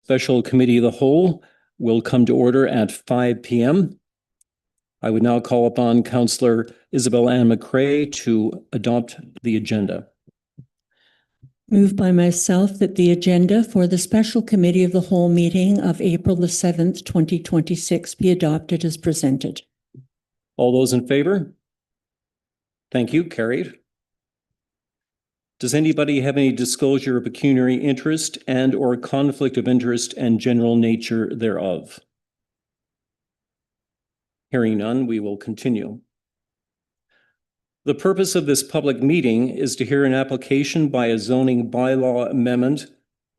Special Committee of the Whole will come to order at 5 p.m. I would now call upon Councillor Isabel Ann McCray to adopt the agenda. Moved by myself that the agenda for the Special Committee of the Whole meeting of April the 7th, 2026 be adopted as presented. All those in favor? Thank you. Carried. Does anybody have any disclosure of pecuniary interest and or conflict of interest and general nature thereof? Hearing none, we will continue. The purpose of this public meeting is to hear an application by a zoning bylaw amendment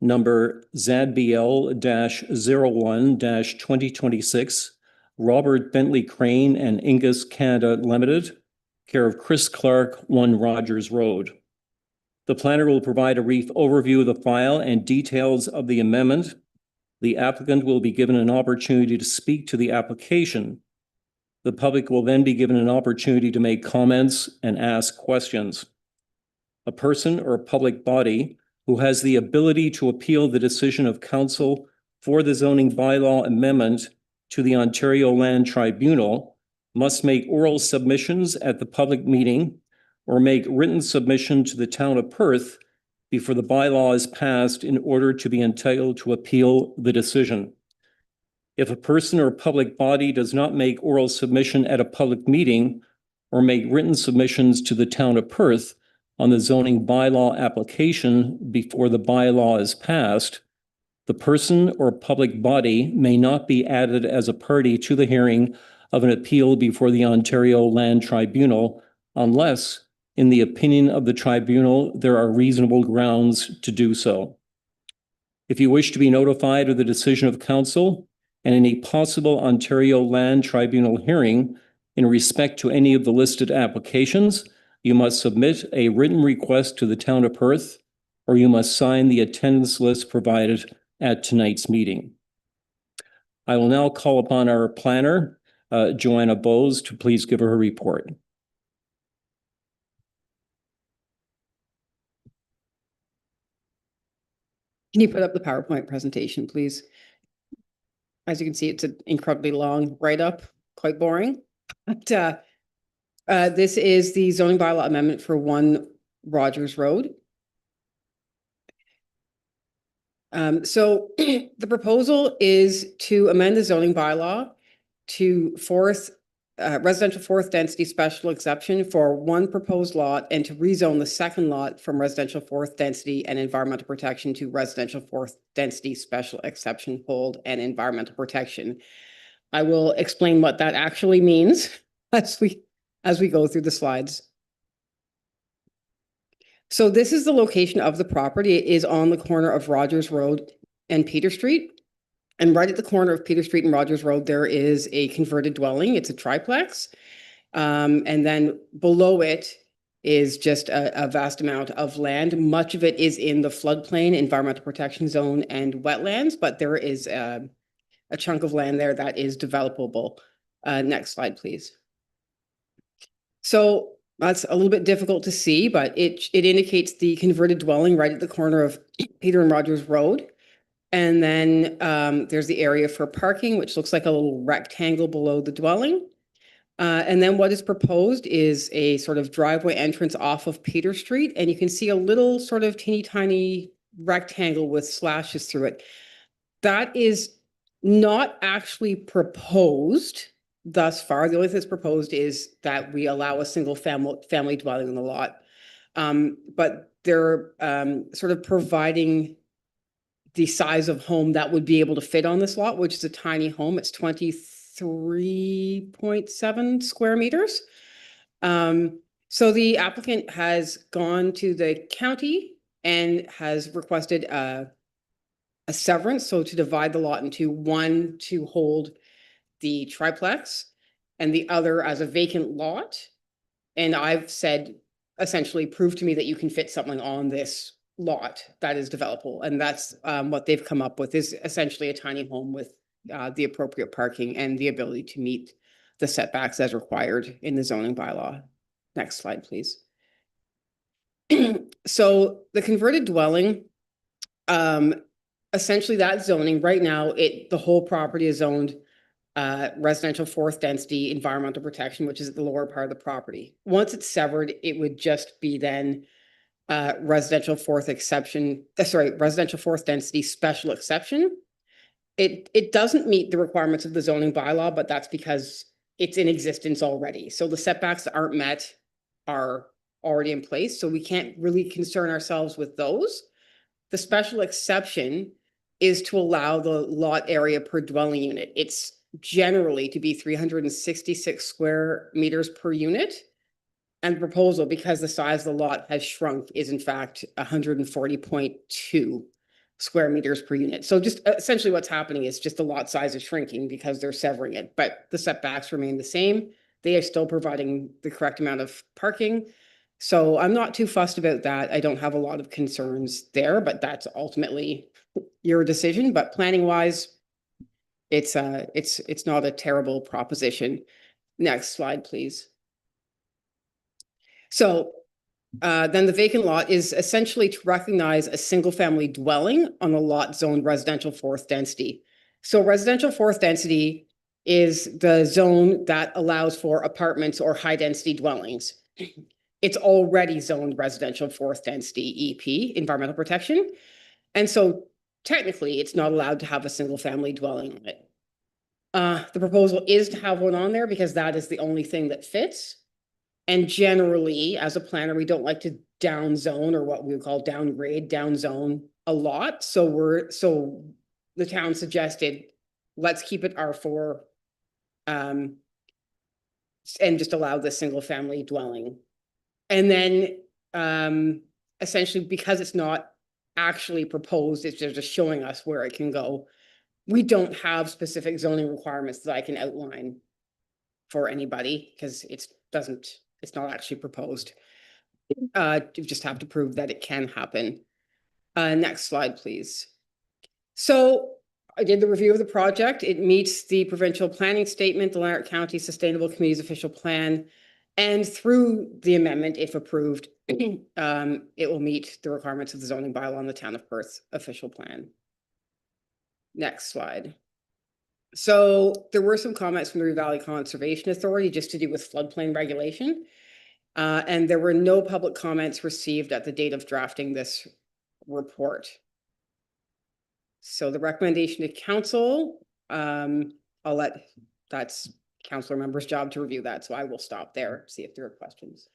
number ZBL-01-2026, Robert Bentley Crane and Ingus Canada Limited, care of Chris Clark, 1 Rogers Road. The planner will provide a brief overview of the file and details of the amendment. The applicant will be given an opportunity to speak to the application. The public will then be given an opportunity to make comments and ask questions. A person or a public body who has the ability to appeal the decision of council for the zoning bylaw amendment to the Ontario Land Tribunal must make oral submissions at the public meeting or make written submission to the town of Perth before the bylaw is passed in order to be entitled to appeal the decision. If a person or public body does not make oral submission at a public meeting or make written submissions to the town of Perth on the zoning bylaw application before the bylaw is passed, the person or public body may not be added as a party to the hearing of an appeal before the Ontario Land Tribunal unless, in the opinion of the tribunal, there are reasonable grounds to do so. If you wish to be notified of the decision of council and any possible Ontario Land Tribunal hearing in respect to any of the listed applications, you must submit a written request to the town of Perth, or you must sign the attendance list provided at tonight's meeting. I will now call upon our planner, Joanna Bowes, to please give her report. Can you put up the PowerPoint presentation, please? As you can see, it's an incredibly long write-up, quite boring. But this is the zoning bylaw amendment for 1 Rogers Road. So the proposal is to amend the zoning bylaw to residential 4th density special exception for 1 proposed lot and to rezone the 2nd lot from residential 4th density and environmental protection to residential 4th density special exception hold and environmental protection. I will explain what that actually means as we go through the slides. So this is the location of the property. It is on the corner of Rogers Road and Peter Street. And right at the corner of Peter Street and Rogers Road, there is a converted dwelling. It's a triplex. And then below it is just a vast amount of land. Much of it is in the floodplain, environmental protection zone, and wetlands, but there is a chunk of land there that is developable. Next slide, please. So that's a little bit difficult to see, but it indicates the converted dwelling right at the corner of Peter and Rogers Road. And then there's the area for parking, which looks like a little rectangle below the dwelling. And then what is proposed is a sort of driveway entrance off of Peter Street. And you can see a little sort of teeny tiny rectangle with slashes through it. That is not actually proposed thus far. The only thing that's proposed is that we allow a single family dwelling on the lot. But they're sort of providing the size of home that would be able to fit on this lot, which is a tiny home. It's 23.7 square meters. So the applicant has gone to the county and has requested a severance, so to divide the lot into one to hold the triplex and the other as a vacant lot. And I've said, essentially, prove to me that you can fit something on this lot that is developable. And that's what they've come up with, is essentially a tiny home with the appropriate parking and the ability to meet the setbacks as required in the zoning bylaw. Next slide, please. So the converted dwelling essentially that zoning, right now, the whole property is zoned residential fourth density environmental protection, which is at the lower part of the property. Once it's severed, it would just be then residential fourth density special exception. It doesn't meet the requirements of the zoning bylaw, but that's because it's in existence already. So the setbacks that aren't met are already in place, so we can't really concern ourselves with those. The special exception is to allow the lot area per dwelling unit. It's generally to be 366 square meters per unit. And the proposal, because the size of the lot has shrunk, is in fact 140.2 square meters per unit. So just essentially what's happening is just the lot size is shrinking because they're severing it, but the setbacks remain the same. They are still providing the correct amount of parking. So I'm not too fussed about that. I don't have a lot of concerns there, but that's ultimately your decision. But planning wise, it's not a terrible proposition. Next slide, please. So then the vacant lot is essentially to recognize a single family dwelling on a lot zoned residential fourth density. So residential fourth density is the zone that allows for apartments or high density dwellings. It's already zoned residential fourth density EP, environmental protection. And so technically it's not allowed to have a single family dwelling on it. The proposal is to have one on there because that is the only thing that fits. And generally, as a planner, we don't like to down zone, or what we would call downgrade, down zone a lot. So the town suggested, let's keep it R4 and just allow the single family dwelling. And then essentially, because it's not actually proposed, it's just showing us where it can go. We don't have specific zoning requirements that I can outline for anybody because it's not actually proposed. You just have to prove that it can happen. Next slide, please. So I did the review of the project. It meets the provincial planning statement, the Lanark County Sustainable Communities Official Plan, and through the amendment, if approved, it will meet the requirements of the zoning bylaw and the Town of Perth official plan. Next slide. So there were some comments from the Rio Valley Conservation Authority just to do with floodplain regulation. And there were no public comments received at the date of drafting this report. So the recommendation to council, that's councilor member's job to review that. So I will stop there, see if there are questions.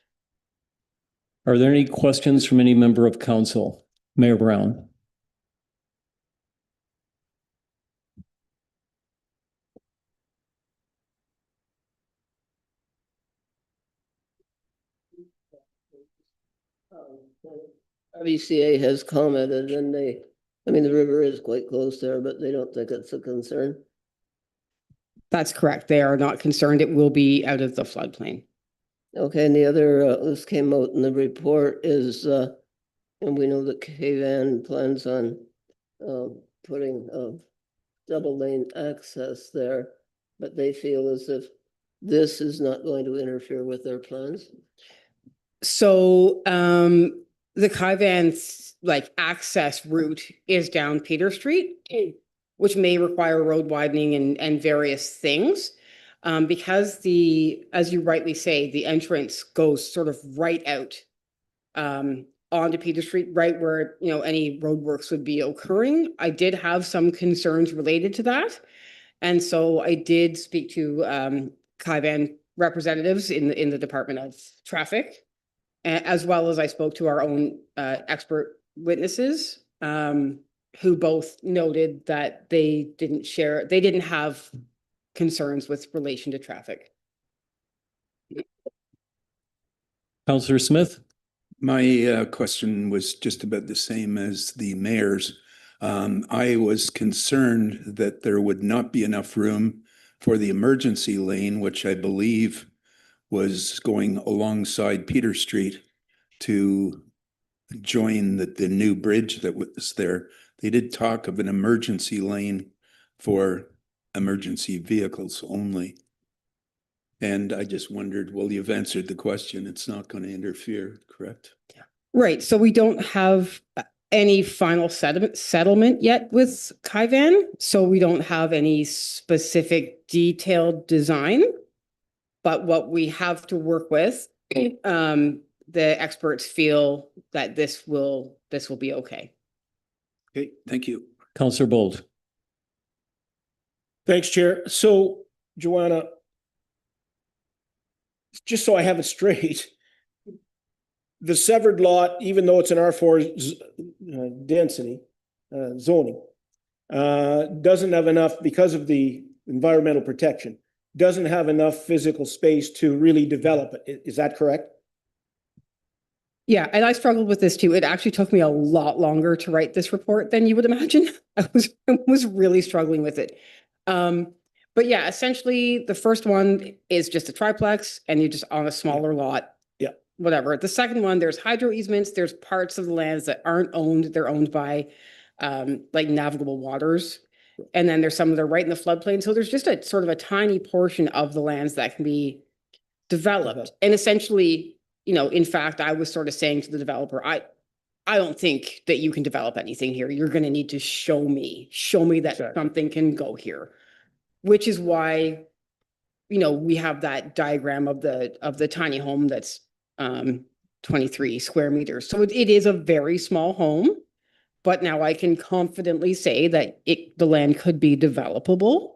Are there any questions from any member of council? Mayor Brown. RVCA has commented and the river is quite close there, but they don't think it's a concern. That's correct. They are not concerned. It will be out of the floodplain. Okay, and the other, this came out in the report is, and we know that KVAN plans on putting double lane access there, but they feel as if this is not going to interfere with their plans. So the KVAN's access route is down Peter Street, which may require road widening and various things. Because as you rightly say, the entrance goes sort of right out onto Peter Street, right where any roadworks would be occurring. I did have some concerns related to that. And so I did speak to KVAN representatives in the Department of Traffic, as well as I spoke to our own expert witnesses, who both noted that they didn't have concerns with relation to traffic. Councillor Smith. My question was just about the same as the mayor's. I was concerned that there would not be enough room for the emergency lane, which I believe was going alongside Peter Street to join the new bridge that was there. They did talk of an emergency lane for emergency vehicles only. And I just wondered, well, you've answered the question. It's not going to interfere, correct? Right. So we don't have any final settlement yet with Kaivan, so we don't have any specific detailed design. But what we have to work with, the experts feel that this will be okay. Okay, thank you. Counselor Bold. Thanks, Chair. So, Joanna, just so I have it straight, the severed lot, even though it's an R4 density zoning, doesn't have enough, because of the environmental protection, doesn't have enough physical space to really develop it. Is that correct? Yeah, and I struggled with this too. It actually took me a lot longer to write this report than you would imagine. I was really struggling with it. But yeah, essentially the first one is just a triplex and you're just on a smaller lot. Yeah. Whatever. The second one, there's hydro easements. There's parts of the lands that aren't owned. They're owned by like navigable waters. And then there's some that are right in the floodplain. So there's just a sort of a tiny portion of the lands that can be developed. And essentially, you know, in fact, I was sort of saying to the developer, I don't think that you can develop anything here. You're going to need to show me that Exactly. something can go here, which is why, you know, we have that diagram of the tiny home that's 23 square meters. So it is a very small home, but now I can confidently say that the land could be developable.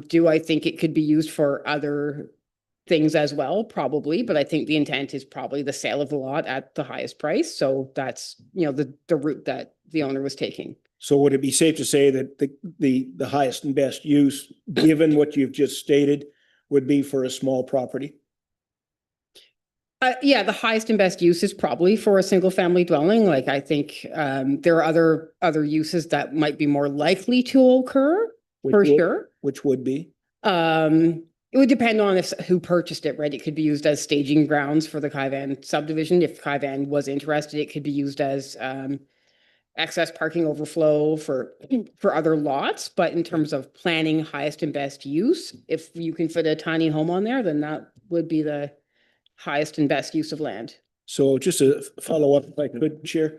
Do I think it could be used for other things as well? Probably, but I think the intent is probably the sale of the lot at the highest price. So that's, you know, the route that the owner was taking. So would it be safe to say that the highest and best use, given what you've just stated, would be for a small property? Yeah, the highest and best use is probably for a single family dwelling. Like I think there are other uses that might be more likely to occur for sure. Which would be? It would depend on who purchased it, right? It could be used as staging grounds for the Kaivan subdivision. If Kaivan was interested, it could be used as excess parking overflow for other lots. But in terms of planning highest and best use, if you can fit a tiny home on there, then that would be the highest and best use of land. So just a follow-up, if I could, Chair.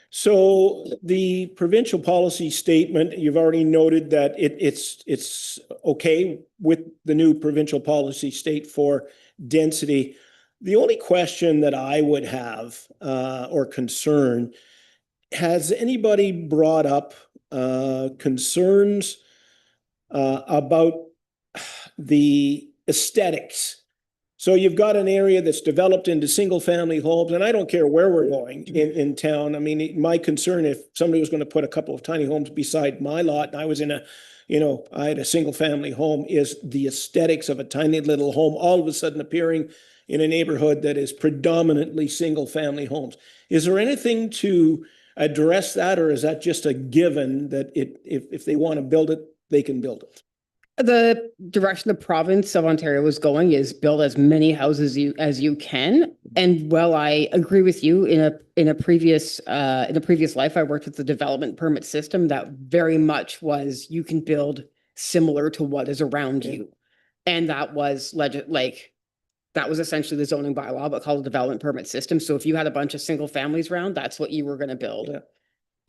So the provincial policy statement, you've already noted that it's okay with the new provincial policy state for density. The only question that I would have or concern, has anybody brought up concerns about the aesthetics? So you've got an area that's developed into single family homes, and I don't care where we're going in town. I mean, my concern, if somebody was going to put a couple of tiny homes beside my lot and I was in a, you know, I had a single family home, is the aesthetics of a tiny little home all of a sudden appearing in a neighborhood that is predominantly single family homes. Is there anything to address that, or is that just a given that if they want to build it, they can build it? The direction the province of Ontario is going is build as many houses as you can. And while I agree with you, in a previous life, I worked with the development permit system that very much was you can build similar to what is around you, and that was that was essentially the zoning bylaw, but called a development permit system. So if you had a bunch of single families around, that's what you were going to build.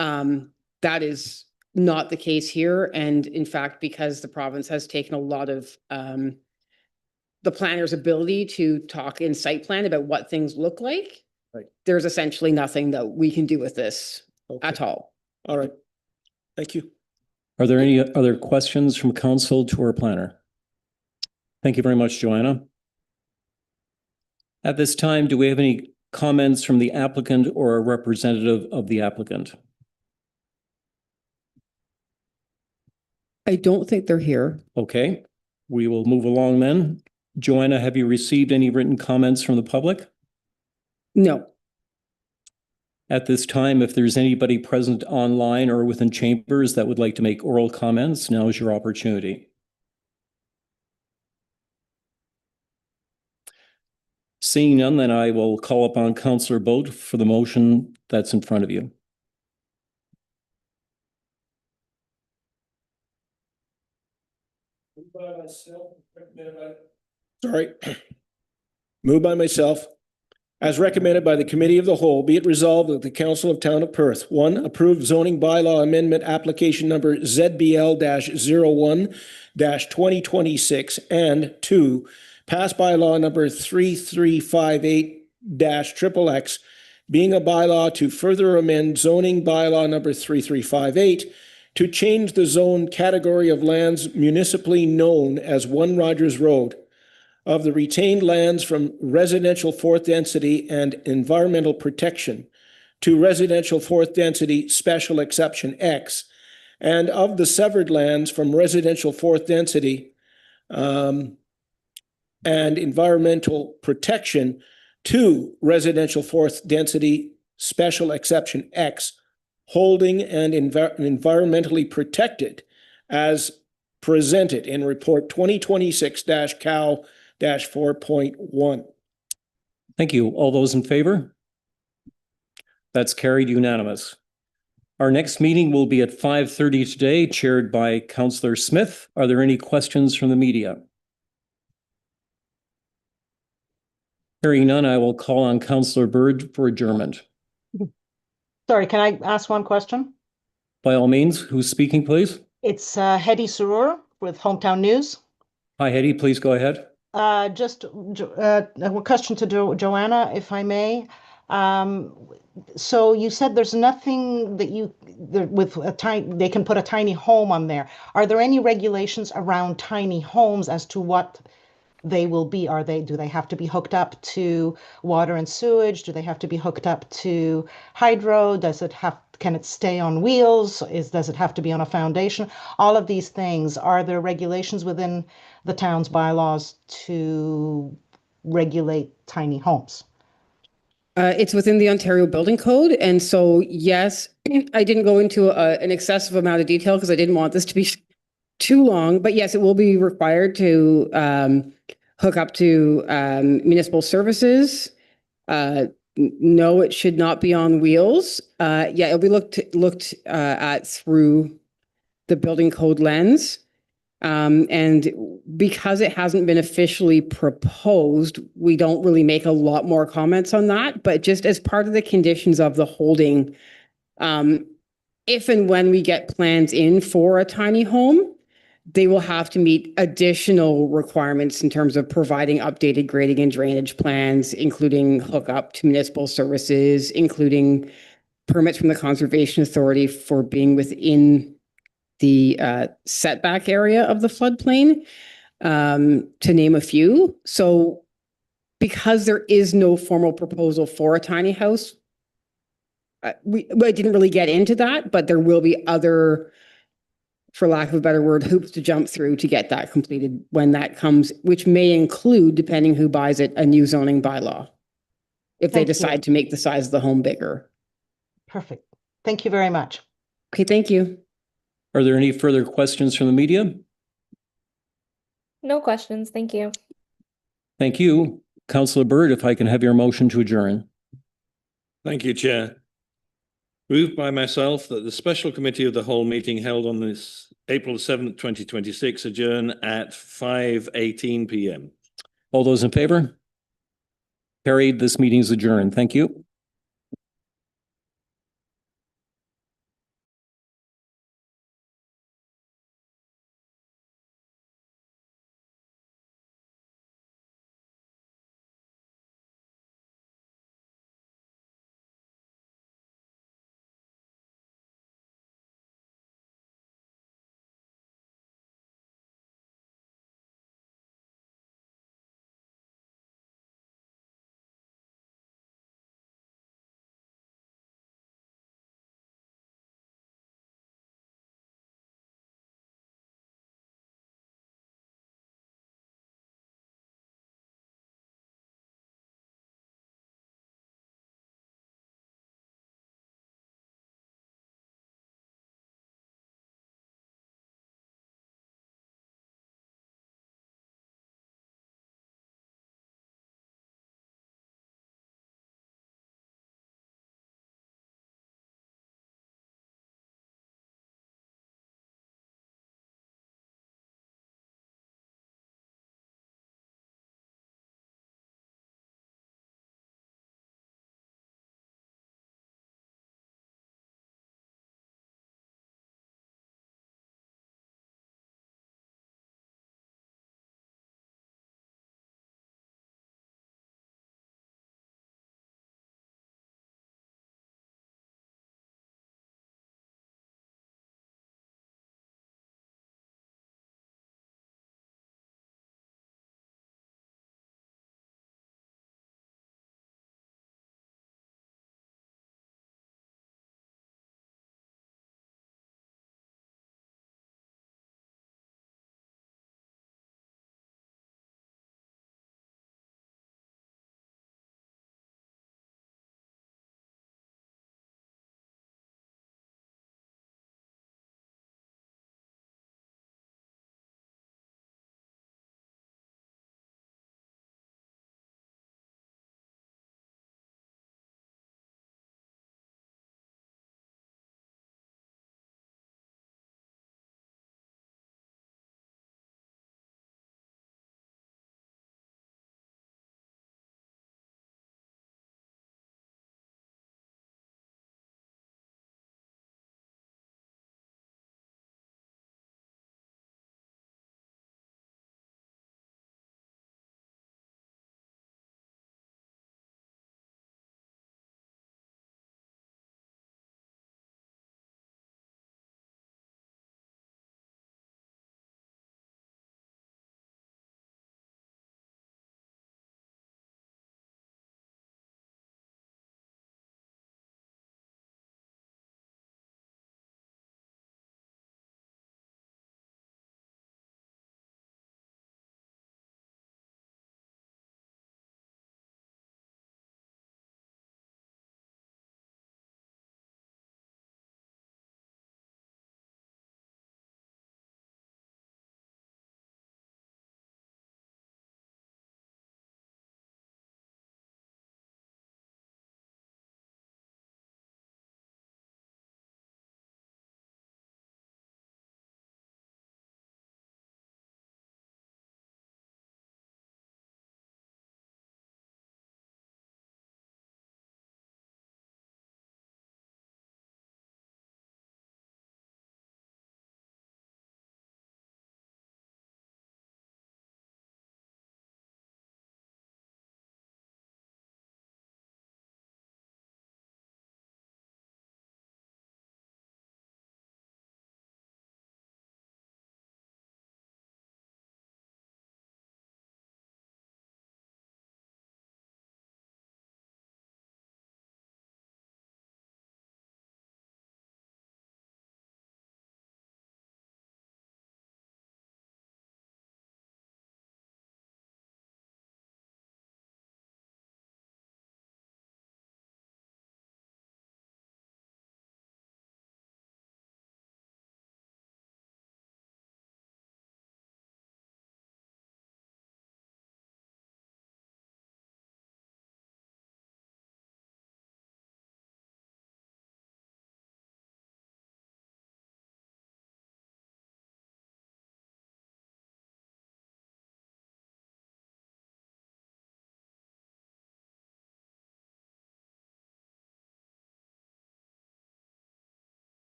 That is not the case here. And in fact, because the province has taken a lot of the planner's ability to talk in site plan about what things look like, right, there's essentially nothing that we can do with this at all. All right. Thank you. Are there any other questions from council to our planner? Thank you very much, Joanna. At this time, do we have any comments from the applicant or a representative of the applicant? I don't think they're here. Okay, we will move along then. Joanna, have you received any written comments from the public? No. At this time, if there's anybody present online or within chambers that would like to make oral comments, now is your opportunity. Seeing none, then I will call upon Councillor Boat for the motion that's in front of you. Sorry. Moved by myself As recommended by the Committee of the Whole, be it resolved that the Council of Town of Perth, one, approve zoning bylaw amendment application number ZBL-01-2026, and two, pass bylaw number 3358-XXX, being a bylaw to further amend zoning bylaw number 3358 to change the zone category of lands municipally known as 1 Rogers Road of the retained lands from residential fourth density and environmental protection to residential fourth density special exception X, and of the severed lands from residential fourth density and environmental protection to residential fourth density special exception X, holding and environmentally protected as presented in report 2026-COW-4.1. Thank you. All those in favor? That's carried unanimous. Our next meeting will be at 5:30 today, chaired by Councillor Smith. Are there any questions from the media? Hearing none, I will call on Councillor Bird for adjournment. Sorry, can I ask one question? By all means, who's speaking, please? It's Hedy Surur with Hometown News. Hi, Hetty, please go ahead. Just a question to Joanna, if I may. So you said there's nothing that with a tiny, they can put a tiny home on there. Are there any regulations around tiny homes as to what they will be? Do they have to be hooked up to water and sewage? Do they have to be hooked up to hydro? Can it stay on wheels? Does it have to be on a foundation? All of these things, are there regulations within the town's bylaws to regulate tiny homes? It's within the Ontario Building Code. And so, yes, I didn't go into an excessive amount of detail because I didn't want this to be too long. But yes, it will be required to hook up to municipal services. No, it should not be on wheels. Yeah, it'll be looked at through the building code lens. And because it hasn't been officially proposed, we don't really make a lot more comments on that. But just as part of the conditions of the holding, if and when we get plans in for a tiny home, they will have to meet additional requirements in terms of providing updated grading and drainage plans, including hookup to municipal services, including permits from the Conservation Authority for being within the setback area of the floodplain, to name a few. So because there is no formal proposal for a tiny house, I didn't really get into that, but there will be other, for lack of a better word, hoops to jump through to get that completed when that comes, which may include, depending who buys it, a new zoning bylaw, if they Thank you. decide to make the size of the home bigger. Perfect. Thank you very much. Okay, thank you. Are there any further questions from the media? No questions, thank you. Thank you. Councillor Bird, if I can have your motion to adjourn. Thank you, Chair. Moved by myself that the special committee of the whole meeting held on this April 7th, 2026 adjourn at 5:18 p.m. All those in favor? Carried. This meeting is adjourned. Thank you.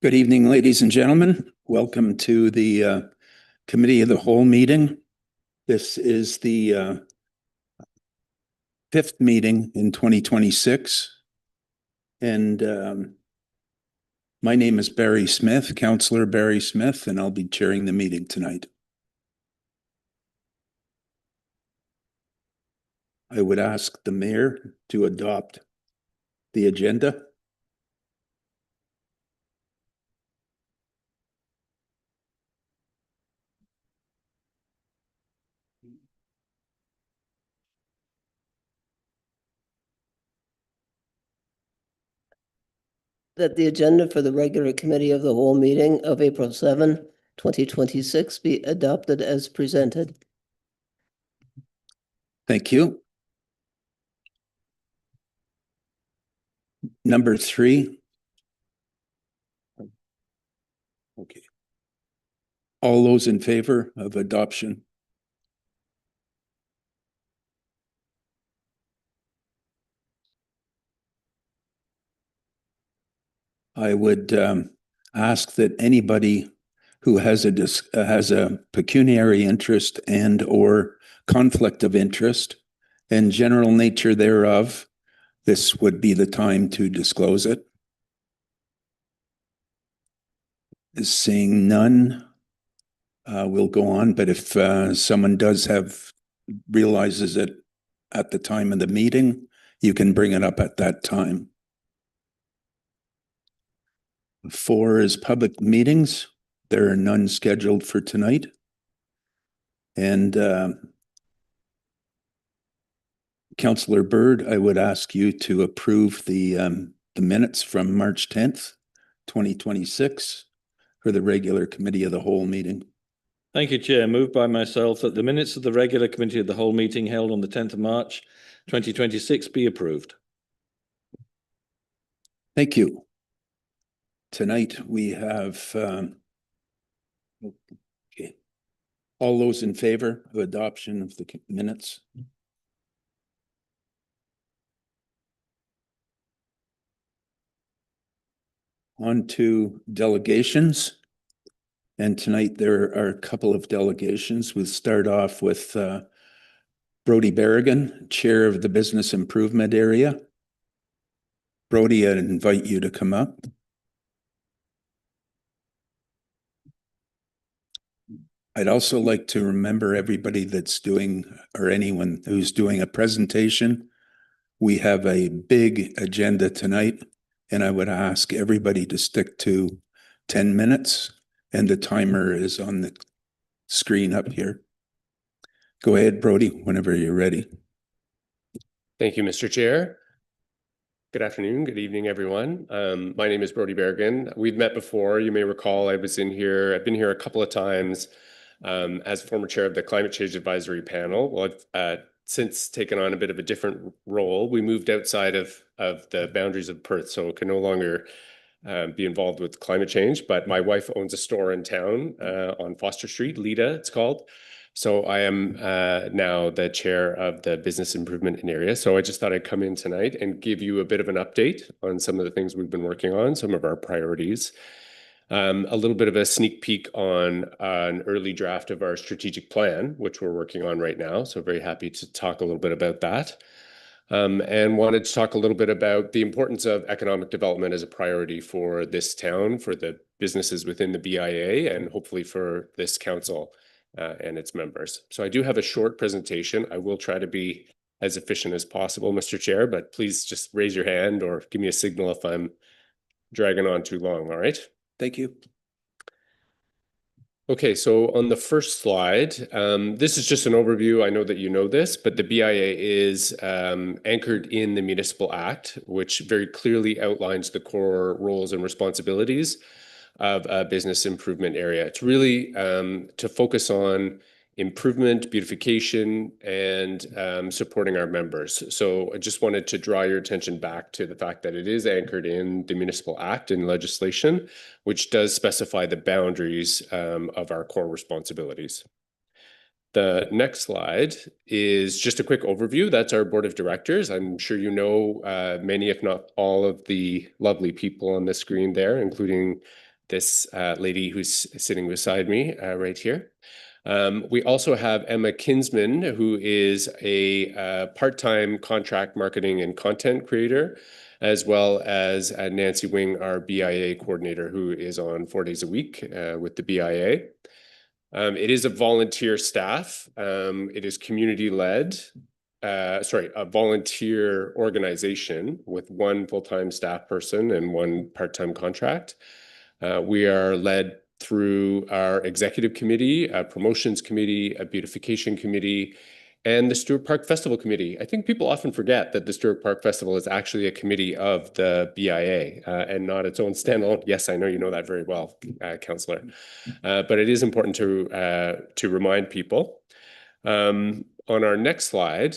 Good evening, ladies and gentlemen. Welcome to the Committee of the Whole meeting. This is the fifth meeting in 2026. And my name is Barry Smith, Councillor Barry Smith, and I'll be chairing the meeting tonight. I would ask the mayor to adopt the agenda. That the agenda for the regular committee of the whole meeting of April 7, 2026 be adopted as presented. Thank you. Number 3. Okay. All those in favor of adoption? I would ask that anybody who has a pecuniary interest and or conflict of interest and general nature thereof, this would be the time to disclose it. Seeing none, we'll go on. But if someone realizes it at the time of the meeting, you can bring it up at that time. 4 is public meetings. There are none scheduled for tonight. And Councillor Bird, I would ask you to approve the minutes from March 10th, 2026 for the regular Committee of the Whole meeting. Thank you, Chair. Moved by myself that the minutes of the regular Committee of the Whole meeting held on the 10th of March, 2026 be approved. Thank you. Tonight we have okay. All those in favor of adoption of the minutes? On to delegations. And tonight there are a couple of delegations. We'll start off with Brody Berrigan, Chair of the Business Improvement Area. Brody, I'd invite you to come up. I'd also like to remember everybody that's doing, or anyone who's doing a presentation. We have a big agenda tonight, and I would ask everybody to stick to 10 minutes, and the timer is on the screen up here. Go ahead, Brody, whenever you're ready. Thank you, Mr. Chair. Good afternoon, good evening, everyone. My name is Brody Berrigan. We've met before. You may recall I've been here a couple of times as former chair of the Climate Change Advisory Panel. Well, I've since taken on a bit of a different role. We moved outside of the boundaries of Perth, so can no longer be involved with climate change. But my wife owns a store in town on Foster Street, Lita, it's called. So I am now the chair of the Business Improvement Area. So I just thought I'd come in tonight and give you a bit of an update on some of the things we've been working on, some of our priorities. A little bit of a sneak peek on an early draft of our strategic plan, which we're working on right now. So very happy to talk a little bit about that. And wanted to talk a little bit about the importance of economic development as a priority for this town, for the businesses within the BIA, and hopefully for this council and its members. So I do have a short presentation. I will try to be as efficient as possible, Mr. Chair, but please just raise your hand or give me a signal if I'm dragging on too long, all right? Thank you. Okay, so on the first slide, this is just an overview. I know that you know this, but the BIA is anchored in the Municipal Act, which very clearly outlines the core roles and responsibilities of a business improvement area. It's really to focus on improvement, beautification, and supporting our members. So I just wanted to draw your attention back to the fact that it is anchored in the Municipal Act and legislation, which does specify the boundaries of our core responsibilities. The next slide is just a quick overview. That's our board of directors. I'm sure you know many, if not all, of the lovely people on the screen there, including this lady who's sitting beside me right here. We also have Emma Kinsman, who is a part-time contract marketing and content creator, as well as Nancy Wing, our BIA coordinator, who is on 4 days a week with the BIA. It is a volunteer staff. It is community-led, a volunteer organization with one full-time staff person and one part-time contract. We are led through our executive committee, a promotions committee, a beautification committee, and the Stewart Park Festival Committee. I think people often forget that the Stewart Park Festival is actually a committee of the BIA and not its own standalone. Yes, I know you know that very well, Councillor. But it is important to remind people. On our next slide,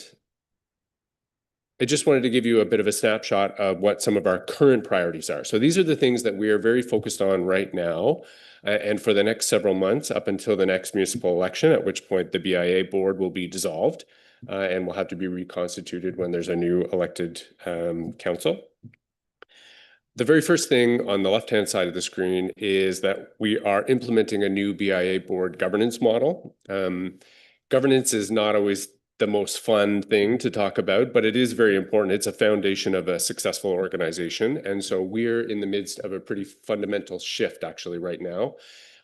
I just wanted to give you a bit of a snapshot of what some of our current priorities are. So these are the things that we are very focused on right now and for the next several months up until the next municipal election, at which point the BIA board will be dissolved and will have to be reconstituted when there's a new elected council. The very first thing on the left-hand side of the screen is that we are implementing a new BIA board governance model. Governance is not always the most fun thing to talk about, but it is very important. It's a foundation of a successful organization. And so we're in the midst of a pretty fundamental shift actually right now.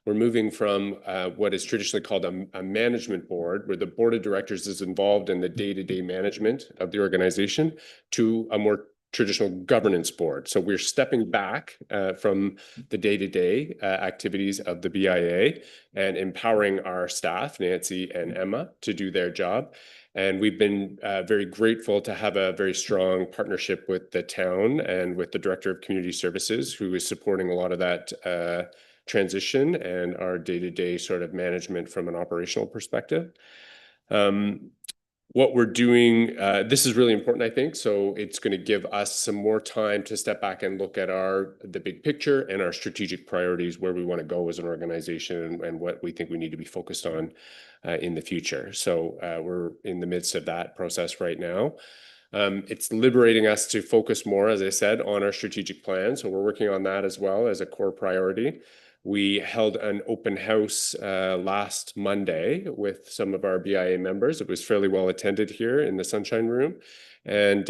We're moving from what is traditionally called a management board, where the board of directors is involved in the day-to-day management of the organization, to a more traditional governance board. So we're stepping back from the day-to-day activities of the BIA and empowering our staff, Nancy and Emma, to do their job. And we've been very grateful to have a very strong partnership with the town and with the Director of Community Services, who is supporting a lot of that transition and our day-to-day sort of management from an operational perspective. What we're doing, this is really important, I think. So it's going to give us some more time to step back and look at the big picture and our strategic priorities, where we want to go as an organization and what we think we need to be focused on in the future. So we're in the midst of that process right now. It's liberating us to focus more, as I said, on our strategic plan. So we're working on that as well as a core priority. We held an open house last Monday with some of our BIA members. It was fairly well attended here in the Sunshine Room. And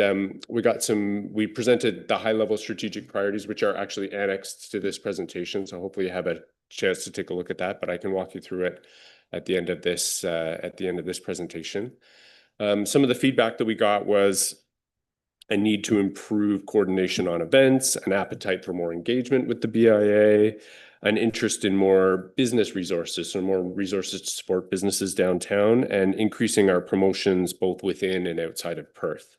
we presented the high-level strategic priorities, which are actually annexed to this presentation. So hopefully you have a chance to take a look at that, but I can walk you through it at the end of this presentation. Some of the feedback that we got was a need to improve coordination on events, an appetite for more engagement with the BIA, an interest in more business resources, so more resources to support businesses downtown, and increasing our promotions both within and outside of Perth.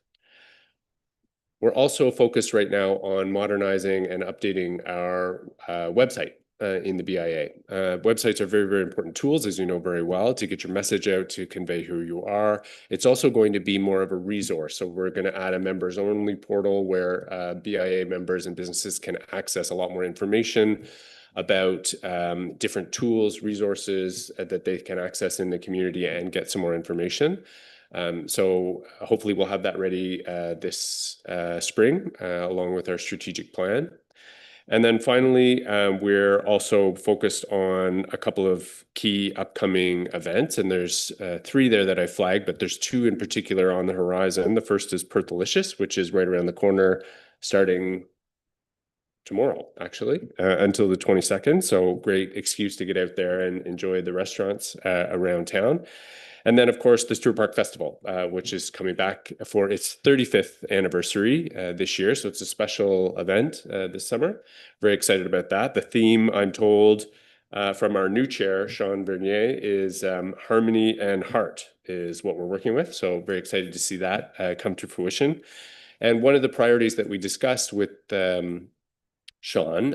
We're also focused right now on modernizing and updating our website in the BIA. Websites are very, very important tools, as you know very well, to get your message out, to convey who you are. It's also going to be more of a resource. So we're going to add a members only portal where BIA members and businesses can access a lot more information about different tools, resources that they can access in the community and get some more information. So hopefully we'll have that ready this spring, along with our strategic plan. And then finally, we're also focused on a couple of key upcoming events, and there's 3 there that I flagged, but there's 2 in particular on the horizon. The first is Perthalicious, which is right around the corner, starting tomorrow, actually, until the 22nd. So great excuse to get out there and enjoy the restaurants around town. And then, of course, the Stewart Park Festival, which is coming back for its 35th anniversary this year. So it's a special event this summer. Very excited about that. The theme, I'm told, from our new chair, Sean Vernier, is Harmony and Heart is what we're working with. So very excited to see that come to fruition. And one of the priorities that we discussed with Sean,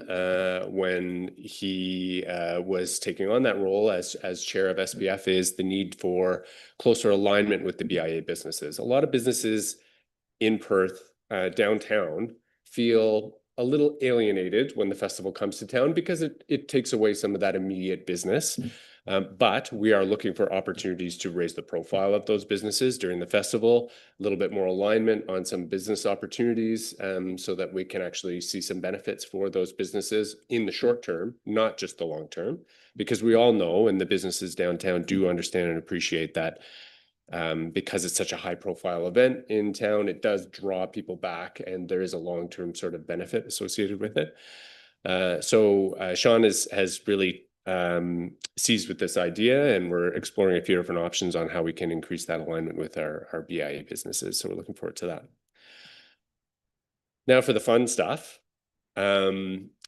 when he was taking on that role as chair of SPF, is the need for closer alignment with the BIA businesses. A lot of businesses in Perth downtown feel a little alienated when the festival comes to town because it takes away some of that immediate business. But we are looking for opportunities to raise the profile of those businesses during the festival, a little bit more alignment on some business opportunities, so that we can actually see some benefits for those businesses in the short term, not just the long term, because we all know, and the businesses downtown do understand and appreciate that. Because it's such a high profile event in town, it does draw people back, and there is a long-term sort of benefit associated with it. So Sean has really seized with this idea, and we're exploring a few different options on how we can increase that alignment with our BIA businesses. So we're looking forward to that. Now for the fun stuff.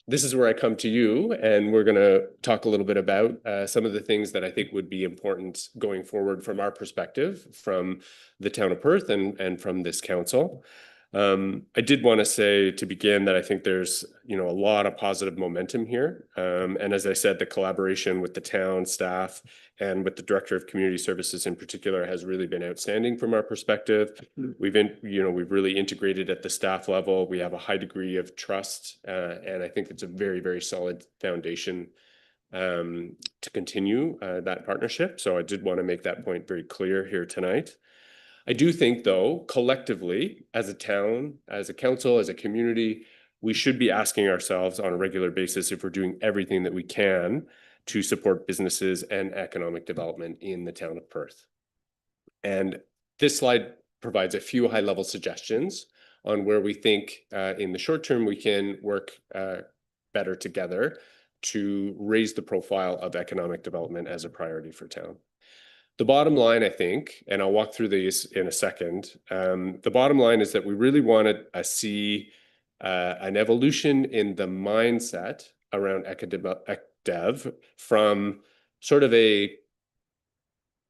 This is where I come to you, and we're going to talk a little bit about some of the things that I think would be important going forward from our perspective, from the town of Perth and from this council. I did want to say to begin that I think there's, a lot of positive momentum here. And as I said, the collaboration with the town staff and with the Director of Community Services in particular has really been outstanding from our perspective. We've really integrated at the staff level. We have a high degree of trust, and I think it's a very, very solid foundation to continue that partnership. So I did want to make that point very clear here tonight. I do think, though, collectively, as a town, as a council, as a community, we should be asking ourselves on a regular basis if we're doing everything that we can to support businesses and economic development in the town of Perth. And this slide provides a few high-level suggestions on where we think in the short term we can work better together to raise the profile of economic development as a priority for town. The bottom line, I think, and I'll walk through these in a second, the bottom line is that we really want to see an evolution in the mindset around ECDev from sort of a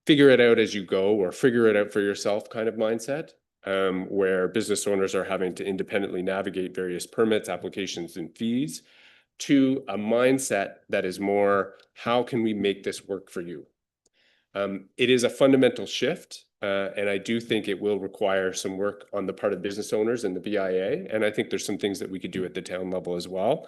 figure it out as you go or figure it out for yourself kind of mindset, where business owners are having to independently navigate various permits, applications, and fees, to a mindset that is more, how can we make this work for you? It is a fundamental shift, and I do think it will require some work on the part of business owners and the BIA, and I think there's some things that we could do at the town level as well,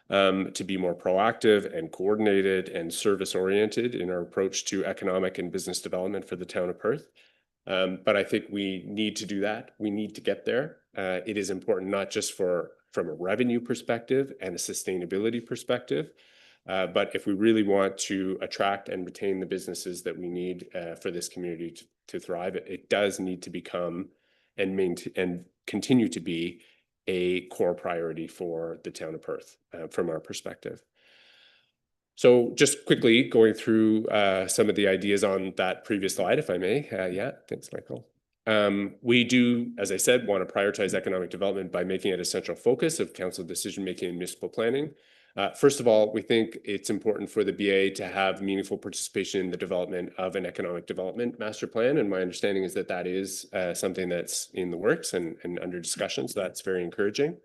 to be more proactive and coordinated and service-oriented in our approach to economic and business development for the town of Perth. But I think we need to do that. We need to get there. It is important not just from a revenue perspective and a sustainability perspective, but if we really want to attract and retain the businesses that we need for this community to thrive, it does need to become and continue to be a core priority for the town of Perth from our perspective. So just quickly going through some of the ideas on that previous slide, if I may. Yeah, thanks, Michael. We do, as I said, want to prioritize economic development by making it a central focus of council decision-making and municipal planning. First of all, we think it's important for the BA to have meaningful participation in the development of an economic development master plan. And my understanding is that that is something that's in the works and under discussion. So that's very encouraging.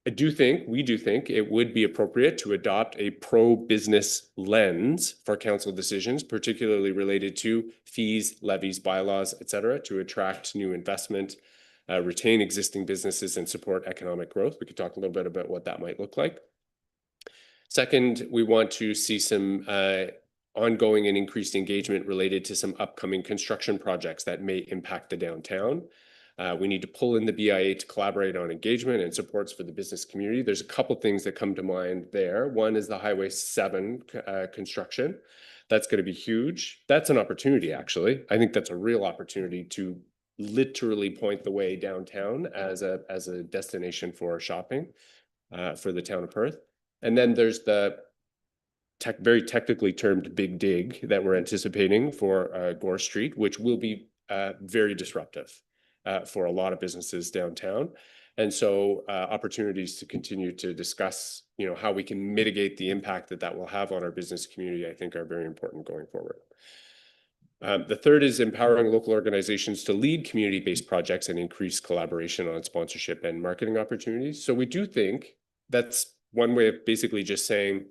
We do think it would be appropriate to adopt a pro-business lens for council decisions, particularly related to fees, levies, bylaws, et cetera, to attract new investment, retain existing businesses, and support economic growth. We could talk a little bit about what that might look like. Second, we want to see some ongoing and increased engagement related to some upcoming construction projects that may impact the downtown. We need to pull in the BIA to collaborate on engagement and supports for the business community. There's a couple things that come to mind there. One is the Highway 7 construction. That's going to be huge. That's an opportunity, actually. I think that's a real opportunity to literally point the way downtown as a destination for shopping for the town of Perth. And then there's the very technically termed Big Dig that we're anticipating for Gore Street, which will be very disruptive for a lot of businesses downtown. And so opportunities to continue to discuss, how we can mitigate the impact that will have on our business community, I think are very important going forward. The third is empowering local organizations to lead community-based projects and increase collaboration on sponsorship and marketing opportunities. So we do think that's one way of basically just saying,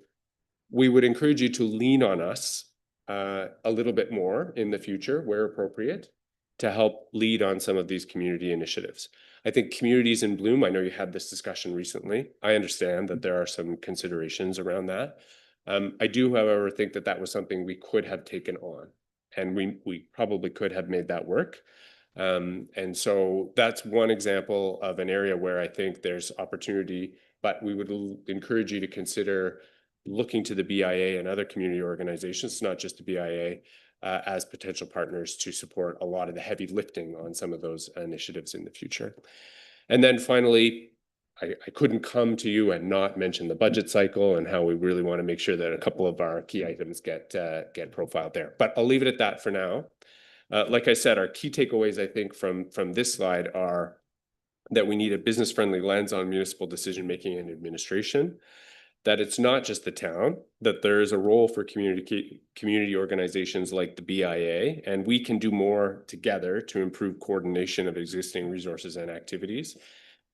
we would encourage you to lean on us a little bit more in the future, where appropriate, to help lead on some of these community initiatives. I think communities in bloom, I know you had this discussion recently. I understand that there are some considerations around that. I do, however, think that that was something we could have taken on, and we probably could have made that work. And so that's one example of an area where I think there's opportunity, but we would encourage you to consider looking to the BIA and other community organizations, not just the BIA, as potential partners to support a lot of the heavy lifting on some of those initiatives in the future. And then finally, I couldn't come to you and not mention the budget cycle and how we really want to make sure that a couple of our key items get profiled there. But I'll leave it at that for now. Like I said, our key takeaways, I think, from this slide are that we need a business-friendly lens on municipal decision-making and administration, that it's not just the town, that there is a role for community organizations like the BIA, and we can do more together to improve coordination of existing resources and activities.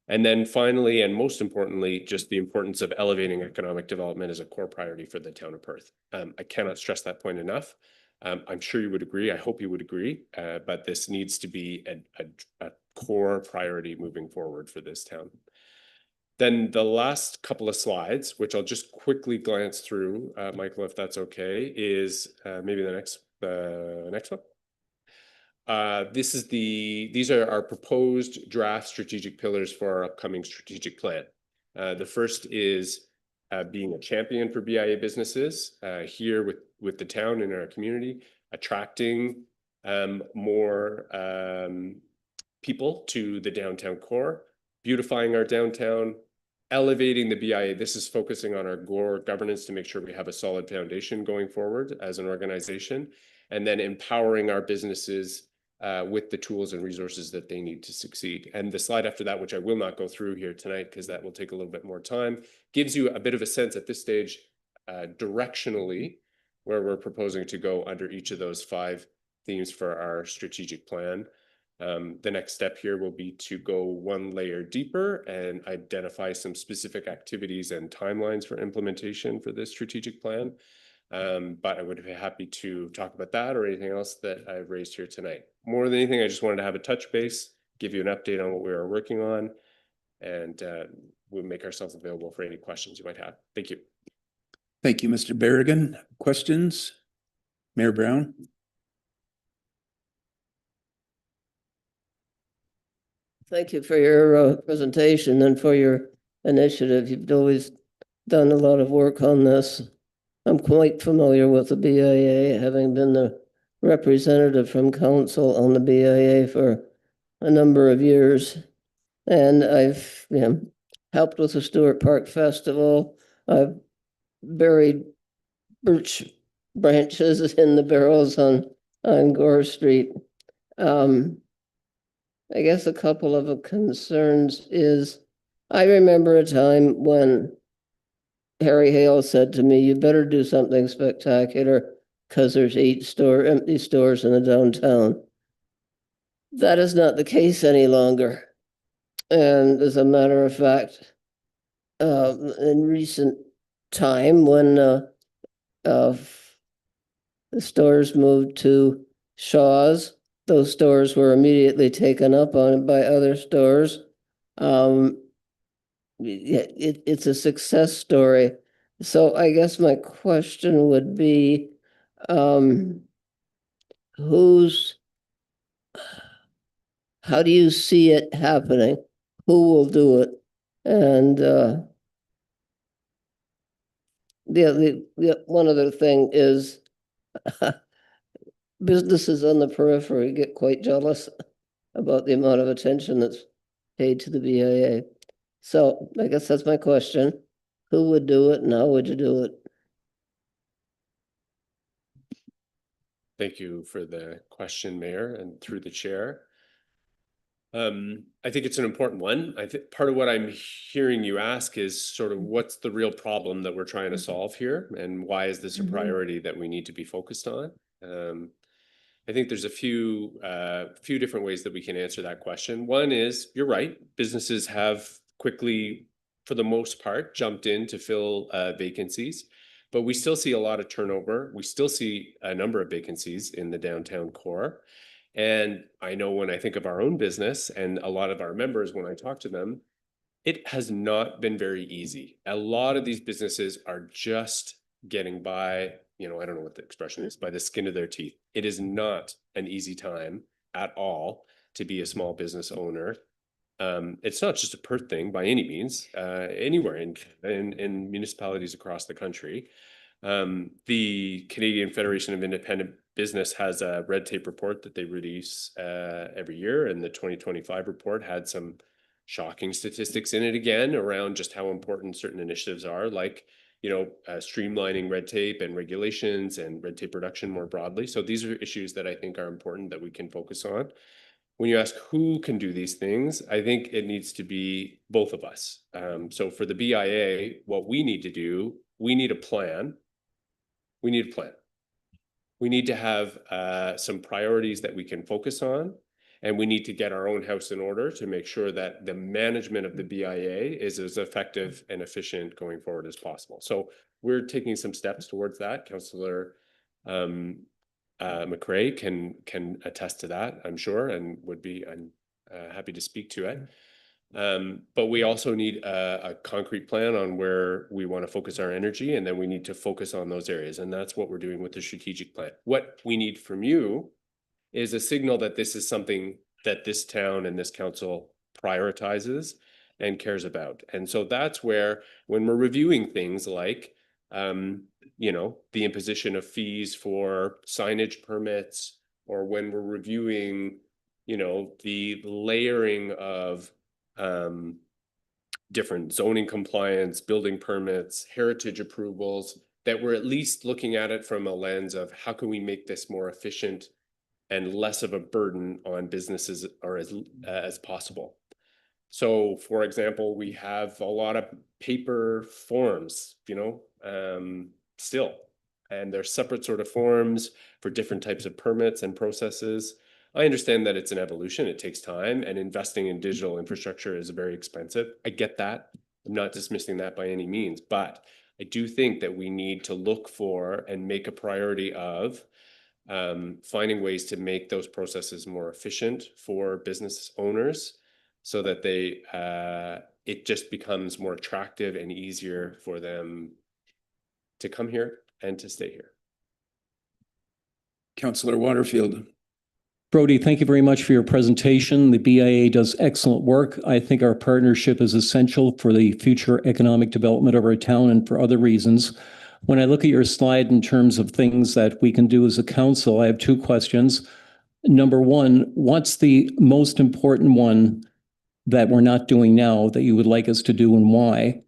And then finally, and most importantly, just the importance of elevating economic development as a core priority for the town of Perth. I cannot stress that point enough. I'm sure you would agree. I hope you would agree, but this needs to be a core priority moving forward for this town. Then the last couple of slides, which I'll just quickly glance through, Michael, if that's okay, is maybe the next one. These are our proposed draft strategic pillars for our upcoming strategic plan. The first is being a champion for BIA businesses here with the town and our community, attracting more people to the downtown core, beautifying our downtown, elevating the BIA. This is focusing on our core governance to make sure we have a solid foundation going forward as an organization, and then empowering our businesses with the tools and resources that they need to succeed. And the slide after that, which I will not go through here tonight because that will take a little bit more time, gives you a bit of a sense at this stage directionally where we're proposing to go under each of those 5 themes for our strategic plan. The next step here will be to go one layer deeper and identify some specific activities and timelines for implementation for this strategic plan. But I would be happy to talk about that or anything else that I've raised here tonight. More than anything, I just wanted to have a touch base, give you an update on what we are working on, and we'll make ourselves available for any questions you might have. Thank you. Thank you, Mr. Berrigan. Questions? Mayor Brown? Thank you for your presentation and for your initiative. You've always done a lot of work on this. I'm quite familiar with the BIA, having been the representative from council on the BIA for a number of years. And I've helped with the Stewart Park Festival. I've buried birch branches in the barrels on Gore Street. I guess a couple of concerns is, I remember a time when Harry Hale said to me, you better do something spectacular because there's 8 empty stores in the downtown. That is not the case any longer. And as a matter of fact, in recent time when the stores moved to Shaw's, those stores were immediately taken up on by other stores. It's a success story. So I guess my question would be, how do you see it happening? Who will do it? And the one other thing is businesses on the periphery get quite jealous about the amount of attention that's paid to the BIA. So I guess that's my question. Who would do it and how would you do it? Thank you for the question, Mayor, and through the chair. I think it's an important one. I think part of what I'm hearing you ask is sort of what's the real problem that we're trying to solve here, and why is this a priority that we need to be focused on? I think there's a few different ways that we can answer that question. One is, you're right, businesses have quickly, for the most part, jumped in to fill vacancies, but we still see a lot of turnover. We still see a number of vacancies in the downtown core. And I know when I think of our own business and a lot of our members, when I talk to them, it has not been very easy. A lot of these businesses are just getting by, I don't know what the expression is, by the skin of their teeth. It is not an easy time at all to be a small business owner. It's not just a Perth thing by any means, anywhere in municipalities across the country. The Canadian Federation of Independent Business has a red tape report that they release every year, and the 2025 report had some shocking statistics in it again around just how important certain initiatives are, like streamlining red tape and regulations and red tape reduction more broadly. So these are issues that I think are important that we can focus on. When you ask who can do these things, I think it needs to be both of us. So for the BIA, what we need to do, we need a plan. We need a plan. We need to have some priorities that we can focus on, and we need to get our own house in order to make sure that the management of the BIA is as effective and efficient going forward as possible. So we're taking some steps towards that. Councillor McCray can attest to that, I'm sure, and I'm happy to speak to it. But we also need a concrete plan on where we want to focus our energy, and then we need to focus on those areas. And that's what we're doing with the strategic plan. What we need from you is a signal that this is something that this town and this council prioritizes and cares about. And so that's where, when we're reviewing things like, the imposition of fees for signage permits, or when we're reviewing, the layering of different zoning compliance, building permits, heritage approvals, that we're at least looking at it from a lens of how can we make this more efficient and less of a burden on businesses or as possible. So, for example, we have a lot of paper forms, still, and they're separate sort of forms for different types of permits and processes. I understand that it's an evolution, it takes time, and investing in digital infrastructure is very expensive. I get that. I'm not dismissing that by any means, but I do think that we need to look for and make a priority of finding ways to make those processes more efficient for business owners, so that it just becomes more attractive and easier for them to come here and to stay here. Councillor Waterfield. Brody, thank you very much for your presentation. The BIA does excellent work. I think our partnership is essential for the future economic development of our town and for other reasons. When I look at your slide in terms of things that we can do as a council, I have two questions. Number one, what's the most important one that we're not doing now that you would like us to do, and why?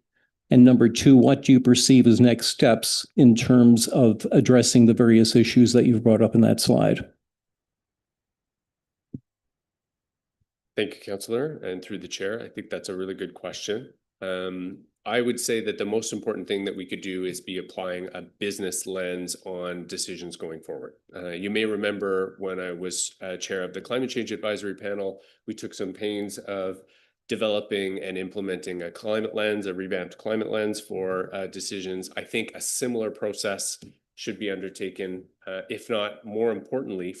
And number two, what do you perceive as next steps in terms of addressing the various issues that you've brought up in that slide? Thank you, Councillor, and through the chair. I think that's a really good question. I would say that the most important thing that we could do is be applying a business lens on decisions going forward. You may remember when I was chair of the Climate Change Advisory Panel, we took some pains of developing and implementing a climate lens, a revamped climate lens for decisions. I think a similar process should be undertaken, if not more importantly,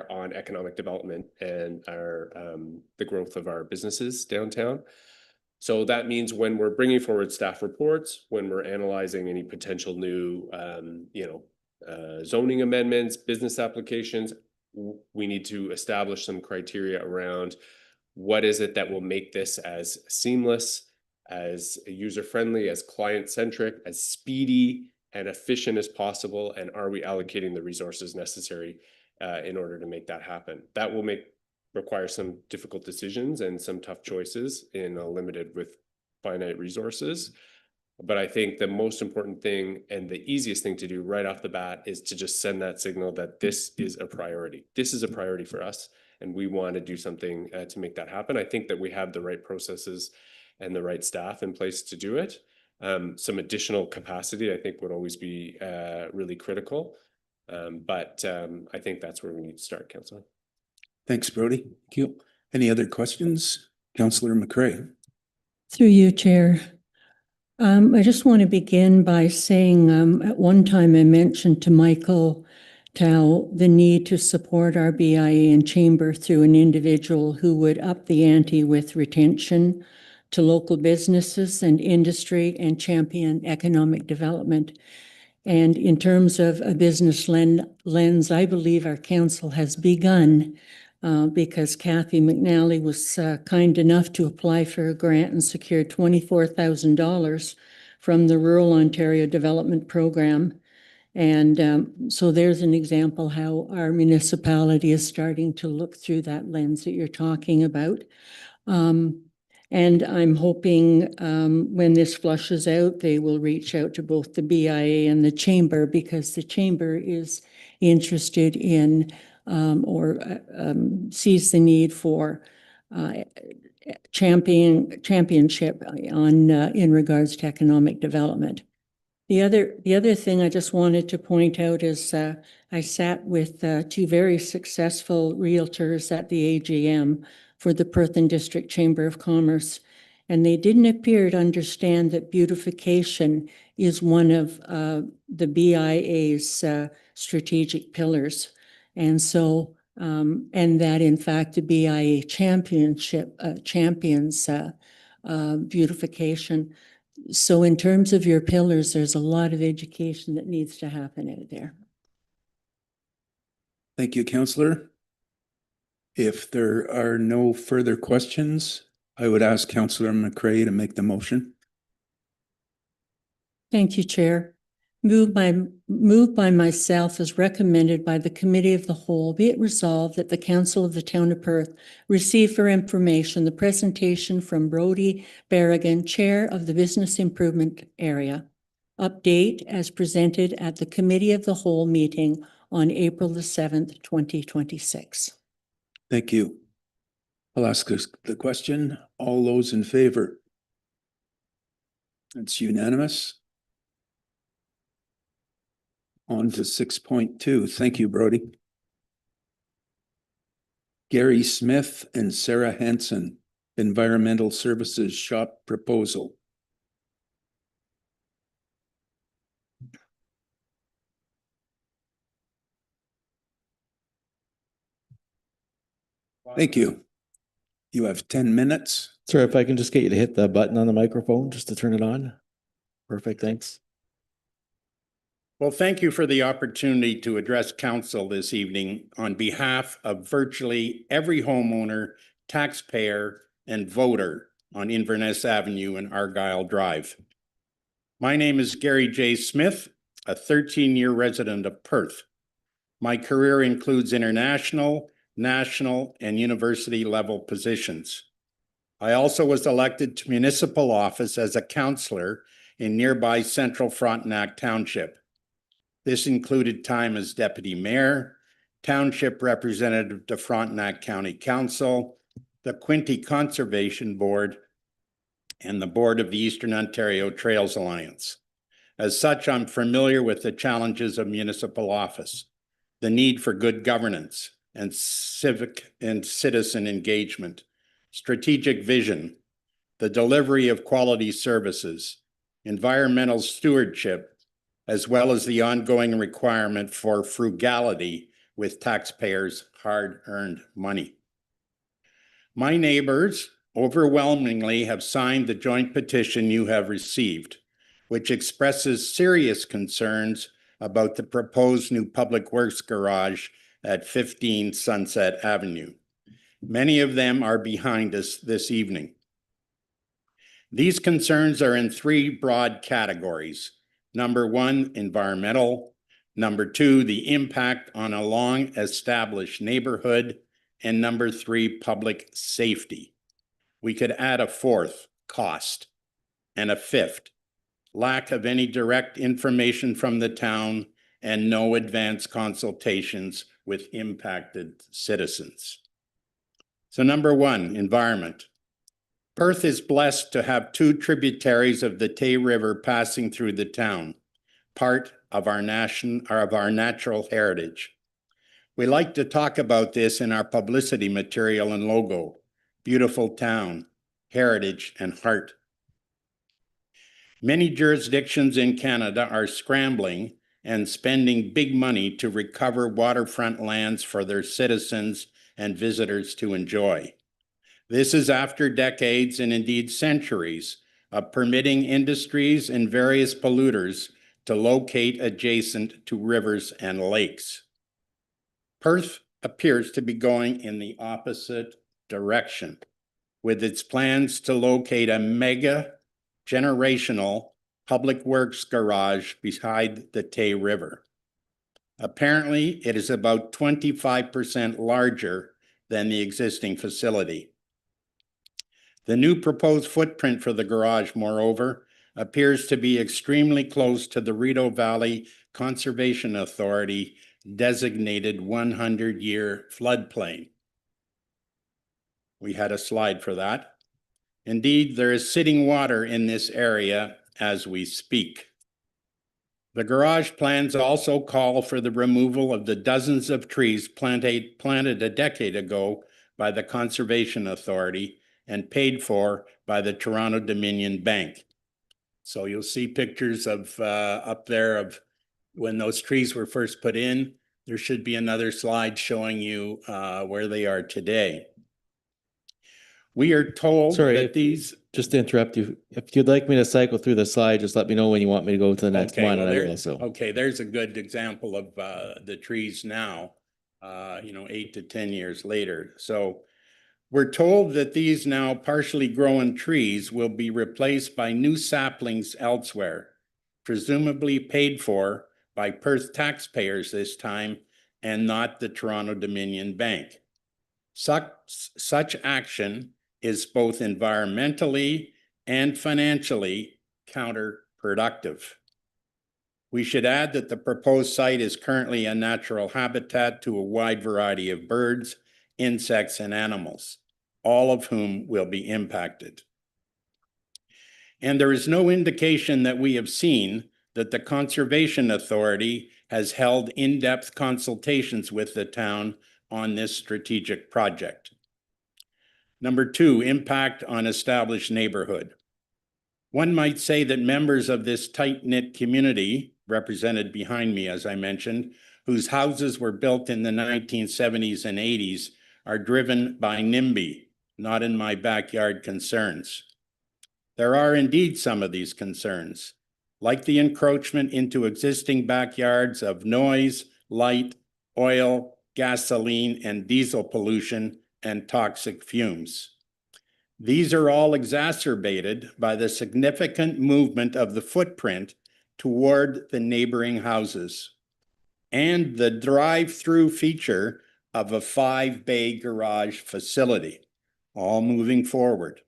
on economic development and the growth of our businesses downtown. So that means when we're bringing forward staff reports, when we're analyzing any potential new, zoning amendments, business applications, we need to establish some criteria around what is it that will make this as seamless, as user-friendly, as client-centric, as speedy and efficient as possible, and are we allocating the resources necessary in order to make that happen? That will require some difficult decisions and some tough choices in a limited with finite resources. But I think the most important thing and the easiest thing to do right off the bat is to just send that signal that this is a priority. This is a priority for us, and we want to do something to make that happen. I think that we have the right processes and the right staff in place to do it. Some additional capacity, I think, would always be really critical. But I think that's where we need to start, Councillor. Thanks, Brody. Thank you. Any other questions? Councillor McCray. Through you, Chair. I just want to begin by saying at one time I mentioned to Michael Tao, the need to support our BIA and chamber through an individual who would up the ante with retention to local businesses and industry and champion economic development. And in terms of a business lens, I believe our council has begun because Kathy McNally was kind enough to apply for a grant and secure $24,000 from the Rural Ontario Development Program. And so there's an example how our municipality is starting to look through that lens that you're talking about. And I'm hoping when this flushes out, they will reach out to both the BIA and the chamber, because the chamber is interested in or sees the need for championship on in regards to economic development. The other thing I just wanted to point out is I sat with two very successful realtors at the AGM for the Perth and District Chamber of Commerce, and they didn't appear to understand that beautification is one of the BIA's strategic pillars. And so, and that in fact, the BIA champions beautification. So in terms of your pillars, there's a lot of education that needs to happen out there. Thank you, Councillor. If there are no further questions, I would ask Councillor McCray to make the motion. Thank you, Chair. Moved by myself as recommended by the Committee of the Whole, be it resolved that the Council of the Town of Perth receive for information the presentation from Brodie Berrigan, Chair of the Business Improvement Area, update as presented at the Committee of the Whole meeting on April the 7th, 2026. Thank you. I'll ask the question. All those in favor? It's unanimous. On to 6.2. Thank you, Brodie. Gary Smith and Sarah Hansen, Environmental Services Shop Proposal. Thank you. You have 10 minutes. Sir, if I can just get you to hit the button on the microphone just to turn it on. Perfect, thanks. Well, thank you for the opportunity to address council this evening on behalf of virtually every homeowner, taxpayer, and voter on Inverness Avenue and Argyle Drive. My name is Gary J. Smith, a 13-year resident of Perth. My career includes international, national, and university level positions. I also was elected to municipal office as a councillor in nearby Central Frontenac Township. This included time as deputy mayor, township representative to Frontenac County Council, the Quinte Conservation Board, and the board of the Eastern Ontario Trails Alliance. As such, I'm familiar with the challenges of municipal office, the need for good governance and civic and citizen engagement, strategic vision, the delivery of quality services, environmental stewardship, as well as the ongoing requirement for frugality with taxpayers' hard-earned money. My neighbors overwhelmingly have signed the joint petition you have received, which expresses serious concerns about the proposed new public works garage at 15 Sunset Avenue. Many of them are behind us this evening. These concerns are in three broad categories. Number one, environmental. Number two, the impact on a long-established neighborhood. And number three, public safety. We could add a fourth, cost. And a fifth, lack of any direct information from the town and no advanced consultations with impacted citizens. So number one, environment. Perth is blessed to have two tributaries of the Tay River passing through the town, part of our natural heritage. We like to talk about this in our publicity material and logo, beautiful town, heritage, and heart. Many jurisdictions in Canada are scrambling and spending big money to recover waterfront lands for their citizens and visitors to enjoy. This is after decades and indeed centuries of permitting industries and various polluters to locate adjacent to rivers and lakes. Perth appears to be going in the opposite direction, with its plans to locate a mega generational public works garage beside the Tay River. Apparently, it is about 25% larger than the existing facility. The new proposed footprint for the garage, moreover, appears to be extremely close to the Rideau Valley Conservation Authority designated 100-year floodplain. We had a slide for that. Indeed, there is sitting water in this area as we speak. The garage plans also call for the removal of the dozens of trees planted a decade ago by the Conservation Authority and paid for by the Toronto-Dominion Bank. So you'll see pictures of up there of when those trees were first put in. There should be another slide showing you where they are today. We are told Sorry, that these. Just to interrupt you, if you'd like me to cycle through the slide, just let me know when you want me to go to the next Okay, one. well, And I there- will, so. Okay, there's a good example of the trees now, 8 to 10 years later. So we're told that these now partially grown trees will be replaced by new saplings elsewhere, presumably paid for by Perth taxpayers this time and not the Toronto-Dominion Bank. Such action is both environmentally and financially counterproductive. We should add that the proposed site is currently a natural habitat to a wide variety of birds, insects, and animals, all of whom will be impacted. And there is no indication that we have seen that the Conservation Authority has held in-depth consultations with the town on this strategic project. Number 2, impact on established neighborhood. One might say that members of this tight-knit community, represented behind me as I mentioned, whose houses were built in the 1970s and 80s, are driven by NIMBY, not in my backyard concerns. There are indeed some of these concerns, like the encroachment into existing backyards of noise, light, oil, gasoline, and diesel pollution and toxic fumes. These are all exacerbated by the significant movement of the footprint toward the neighboring houses and the drive-through feature of a 5-bay garage facility, all moving forward.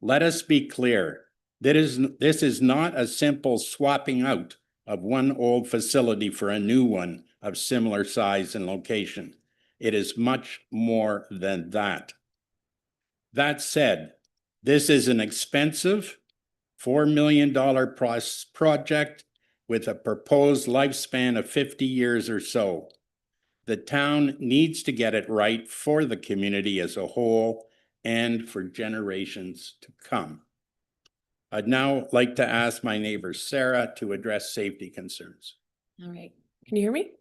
Let us be clear, this is not a simple swapping out of one old facility for a new one of similar size and location. It is much more than that. That said, this is an expensive $4 million project with a proposed lifespan of 50 years or so. The town needs to get it right for the community as a whole and for generations to come. I'd now like to ask my neighbor Sarah to address safety concerns. All right, can you hear me?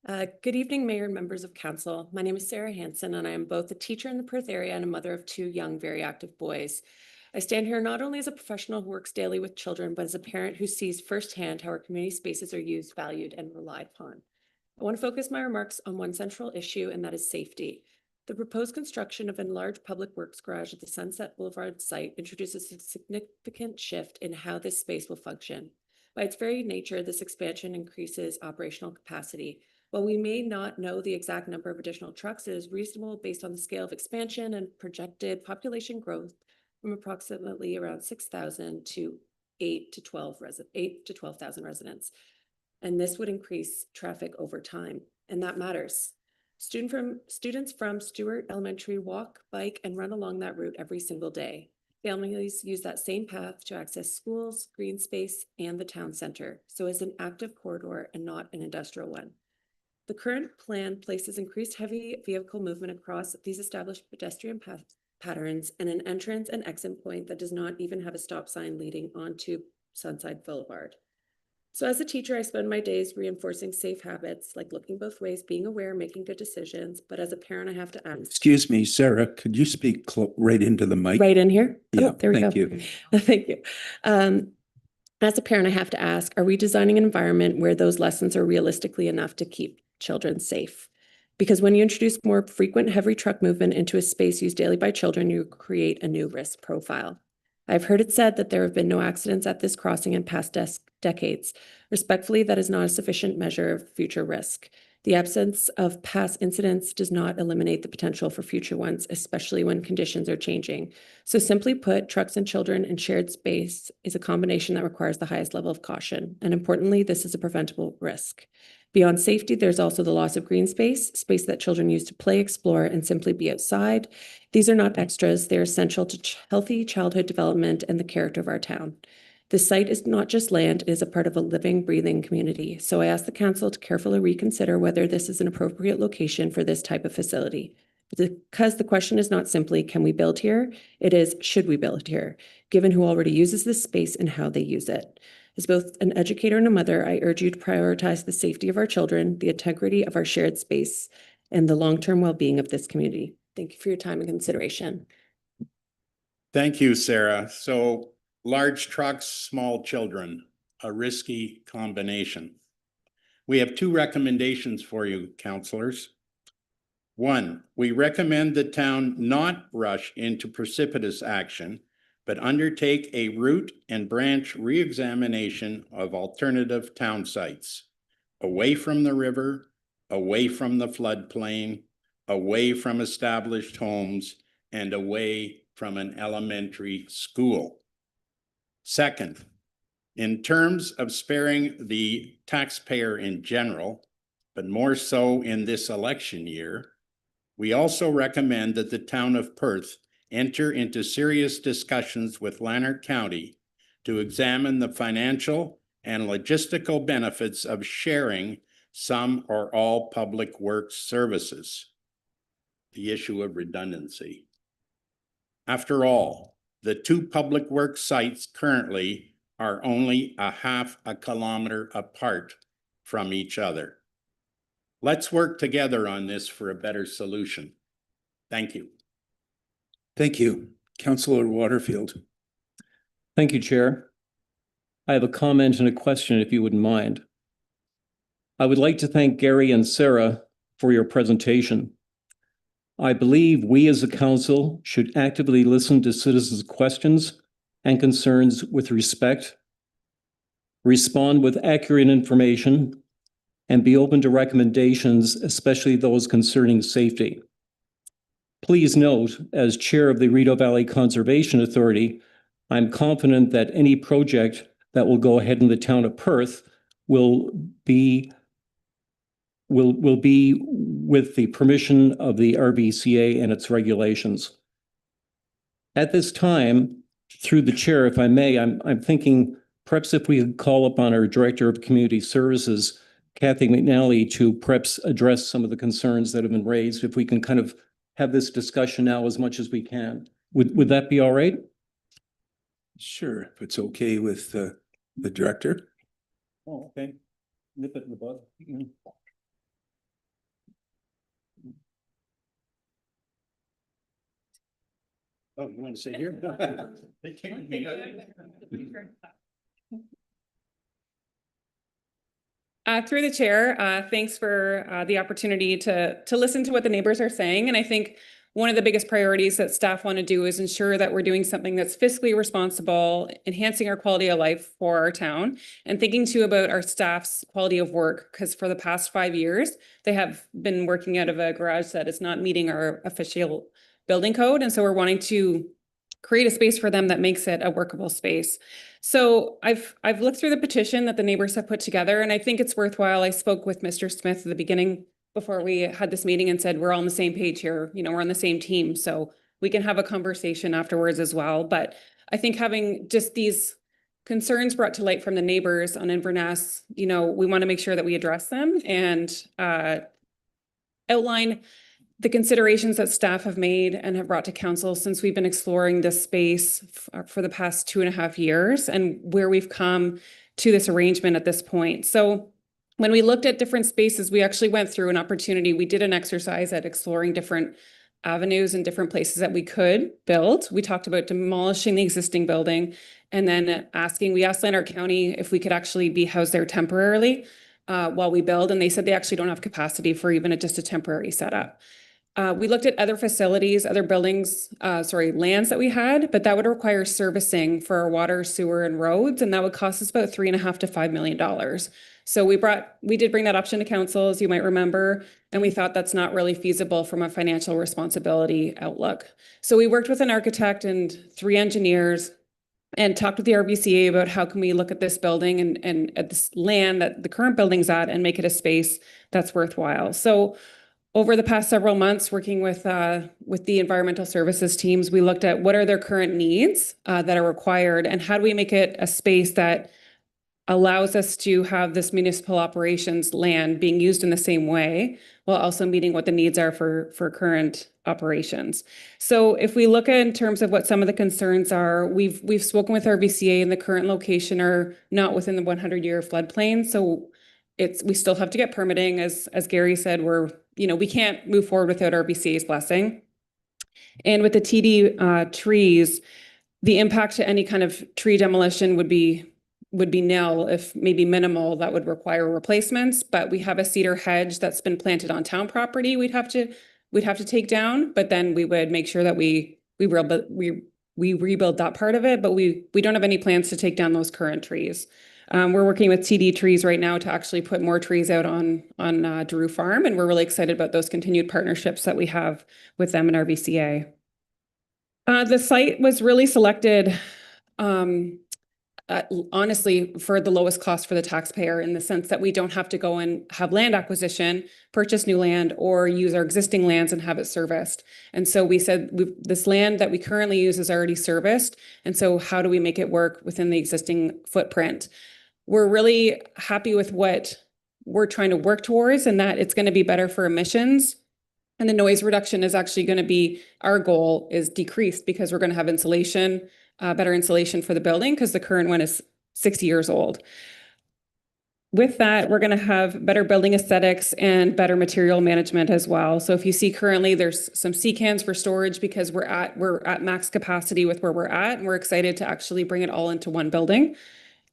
Good evening, Mayor and members of council. My name is Sarah Hansen, and I am both a teacher in the Perth area and a mother of 2 young, very active boys. I stand here not only as a professional who works daily with children, but as a parent who sees firsthand how our community spaces are used, valued, and relied upon. I want to focus my remarks on one central issue, and that is safety. The proposed construction of a large public works garage at the Sunset Boulevard site introduces a significant shift in how this space will function. By its very nature, this expansion increases operational capacity. While we may not know the exact number of additional trucks, it is reasonable based on the scale of expansion and projected population growth from approximately around 6,000 to 8 to 12,000 residents. And this would increase traffic over time, and that matters. Students from Stewart Elementary walk, bike, and run along that route every single day. Families use that same path to access schools, green space, and the town center, so it's an active corridor and not an industrial one. The current plan places increased heavy vehicle movement across these established pedestrian patterns and an entrance and exit point that does not even have a stop sign leading onto Sunside Boulevard. So as a teacher, I spend my days reinforcing safe habits like looking both ways, being aware, making good decisions. But as a parent, I have to ask. Excuse me, Sarah, could you speak right into the mic? Right in here? Yeah, Oh, there we go. thank you. Thank you. As a parent, I have to ask, are we designing an environment where those lessons are realistically enough to keep children safe? Because when you introduce more frequent heavy truck movement into a space used daily by children, you create a new risk profile. I've heard it said that there have been no accidents at this crossing in past decades. Respectfully, that is not a sufficient measure of future risk. The absence of past incidents does not eliminate the potential for future ones, especially when conditions are changing. So simply put, trucks and children in shared space is a combination that requires the highest level of caution. And importantly, this is a preventable risk. Beyond safety, there's also the loss of green space, space that children use to play, explore, and simply be outside. These are not extras. They're essential to healthy childhood development and the character of our town. This site is not just land, it is a part of a living, breathing community. So I ask the council to carefully reconsider whether this is an appropriate location for this type of facility. Because the question is not simply, can we build here? It is, should we build here, given who already uses this space and how they use it. As both an educator and a mother, I urge you to prioritize the safety of our children, the integrity of our shared space, and the long-term well-being of this community. Thank you for your time and consideration. Thank you, Sarah. So large trucks, small children, a risky combination. We have two recommendations for you, councillors. One, we recommend the town not rush into precipitous action, but undertake a root and branch re-examination of alternative town sites, away from the river, away from the floodplain, away from established homes, and away from an elementary school. Second, in terms of sparing the taxpayer in general, but more so in this election year, we also recommend that the town of Perth enter into serious discussions with Lanark County to examine the financial and logistical benefits of sharing some or all public works services. The issue of redundancy. After all, the two public works sites currently are only a half a kilometer apart from each other. Let's work together on this for a better solution. Thank you. Thank you. Councillor Waterfield. Thank you, Chair. I have a comment and a question, if you wouldn't mind. I would like to thank Gary and Sarah for your presentation. I believe we as a council should actively listen to citizens' questions and concerns with respect, respond with accurate information, and be open to recommendations, especially those concerning safety. Please note, as chair of the Rideau Valley Conservation Authority, I'm confident that any project that will go ahead in the town of Perth will be with the permission of the RVCA and its regulations. At this time, through the chair, if I may, I'm thinking perhaps if we could call upon our Director of Community Services, Kathy McNally, to perhaps address some of the concerns that have been raised, if we can kind of have this discussion now as much as we can. Would that be all right? Sure, if it's okay with the director. Oh, okay. Nip it in the bud. Oh, you want to sit here? They kicked me out. Through the chair, thanks for the opportunity to listen to what the neighbors are saying. And I think one of the biggest priorities that staff want to do is ensure that we're doing something that's fiscally responsible, enhancing our quality of life for our town, and thinking too about our staff's quality of work, because for the past 5 years, they have been working out of a garage that is not meeting our official building code. And so we're wanting to create a space for them that makes it a workable space. So I've looked through the petition that the neighbors have put together, and I think it's worthwhile. I spoke with Mr. Smith at the beginning before we had this meeting and said, we're all on the same page here. You know, we're on the same team, so we can have a conversation afterwards as well. But I think having just these concerns brought to light from the neighbors on Inverness, you know, we want to make sure that we address them and outline the considerations that staff have made and have brought to council since we've been exploring this space for the past 2.5 years, and where we've come to this arrangement at this point. So when we looked at different spaces, we actually went through an opportunity. We did an exercise at exploring different avenues and different places that we could build. We talked about demolishing the existing building and then we asked Lanark County if we could actually be housed there temporarily while we build. And they said they actually don't have capacity for even just a temporary setup. We looked at other facilities, other buildings, lands that we had, but that would require servicing for our water, sewer, and roads, and that would cost us about $3.5 to $5 million. So we did bring that option to council, as you might remember, and we thought that's not really feasible from a financial responsibility outlook. So we worked with an architect and 3 engineers and talked with the RBCA about how can we look at this building and at this land that the current building's at and make it a space that's worthwhile. So over the past several months, working with the environmental services teams, we looked at what are their current needs that are required and how do we make it a space that allows us to have this municipal operations land being used in the same way while also meeting what the needs are for current operations. So if we look at in terms of what some of the concerns are, we've spoken with RBCA and the current location are not within the 100-year floodplain. So we still have to get permitting. As Gary said, we can't move forward without RBCA's blessing. And with the TD trees, the impact to any kind of tree demolition would be nil, if maybe minimal, that would require replacements. But we have a cedar hedge that's been planted on town property we'd have to take down, but then we would make sure that we rebuild that part of it, but we don't have any plans to take down those current trees. We're working with TD Trees right now to actually put more trees out on Drew Farm, and we're really excited about those continued partnerships that we have with them and RBCA. The site was really selected, honestly, for the lowest cost for the taxpayer in the sense that we don't have to go and have land acquisition, purchase new land, or use our existing lands and have it serviced. And so we said this land that we currently use is already serviced, and so how do we make it work within the existing footprint? We're really happy with what we're trying to work towards and that it's going to be better for emissions. And the noise reduction is actually going to be, our goal is decreased because we're going to have insulation, better insulation for the building because the current one is 60 years old. With that, we're going to have better building aesthetics and better material management as well. So if you see currently there's some C-cans for storage because we're at max capacity with where we're at, and we're excited to actually bring it all into one building.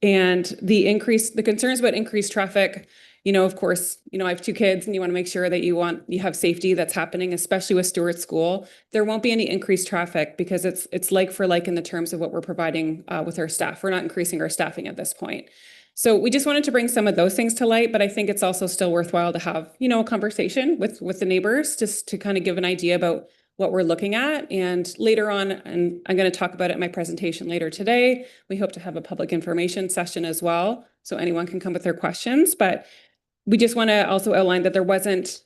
And the concerns about increased traffic, of course, I have 2 kids and you want to make sure that you have safety that's happening, especially with Stewart School. There won't be any increased traffic because it's like for like in the terms of what we're providing with our staff. We're not increasing our staffing at this point. So we just wanted to bring some of those things to light, but I think it's also still worthwhile to have, a conversation with the neighbors just to kind of give an idea about what we're looking at. And later on, and I'm going to talk about it in my presentation later today, we hope to have a public information session as well, so anyone can come with their questions. But we just want to also outline that there wasn't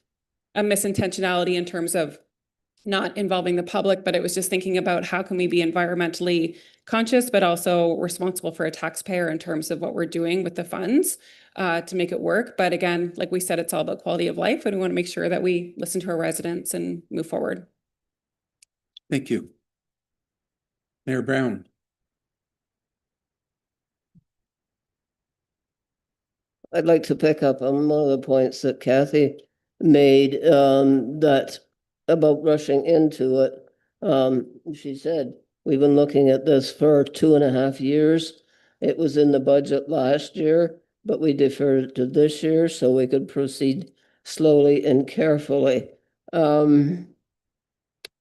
a misintentionality in terms of not involving the public, but it was just thinking about how can we be environmentally conscious, but also responsible for a taxpayer in terms of what we're doing with the funds to make it work. But again, like we said, it's all about quality of life, and we want to make sure that we listen to our residents and move forward. Thank you. Mayor Brown. I'd like to pick up on one of the points that Kathy made, that about rushing into it. She said, we've been looking at this for 2.5 years. It was in the budget last year, but we deferred it to this year so we could proceed slowly and carefully.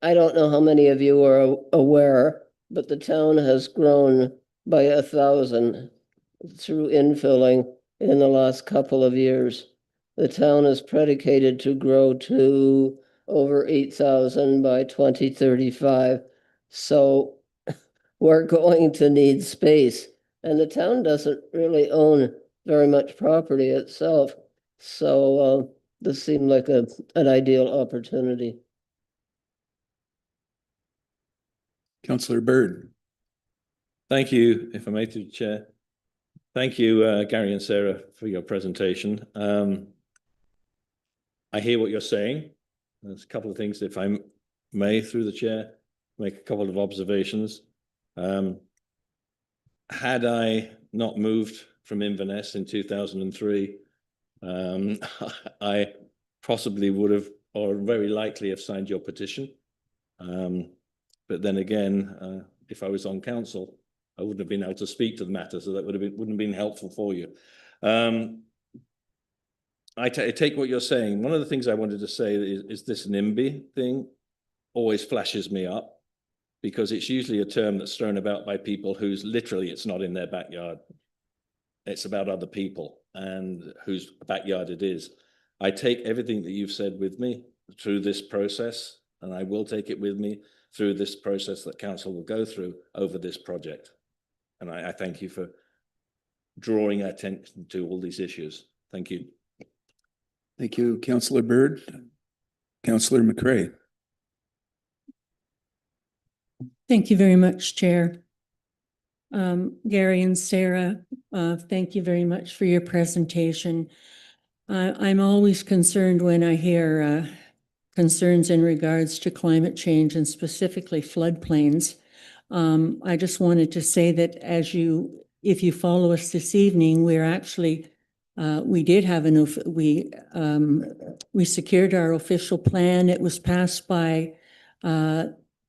I don't know how many of you are aware, but the town has grown by 1,000 through infilling in the last couple of years. The town is predicated to grow to over 8,000 by 2035. So we're going to need space, and the town doesn't really own very much property itself. So this seemed like an ideal opportunity. Councillor Bird. Thank you, if I may, to the Chair. Thank you, Gary and Sarah, for your presentation. I hear what you're saying. There's a couple of things, if I may, through the Chair, make a couple of observations. Had I not moved from Inverness in 2003, I possibly would have, or very likely have, signed your petition. But then again, if I was on council, I wouldn't have been able to speak to the matter, so that wouldn't have been helpful for you. I take what you're saying. One of the things I wanted to say is this NIMBY thing always flashes me up, because it's usually a term that's thrown about by people whose literally it's not in their backyard. It's about other people and whose backyard it is. I take everything that you've said with me through this process, and I will take it with me through this process that council will go through over this project. And I thank you for drawing attention to all these issues. Thank you. Thank you, Councillor Bird. Councillor McCrae. Thank you very much, Chair. Gary and Sarah, thank you very much for your presentation. I'm always concerned when I hear concerns in regards to climate change and specifically floodplains. I just wanted to say that if you follow us this evening, we're actually, we did have we secured our official plan. It was passed by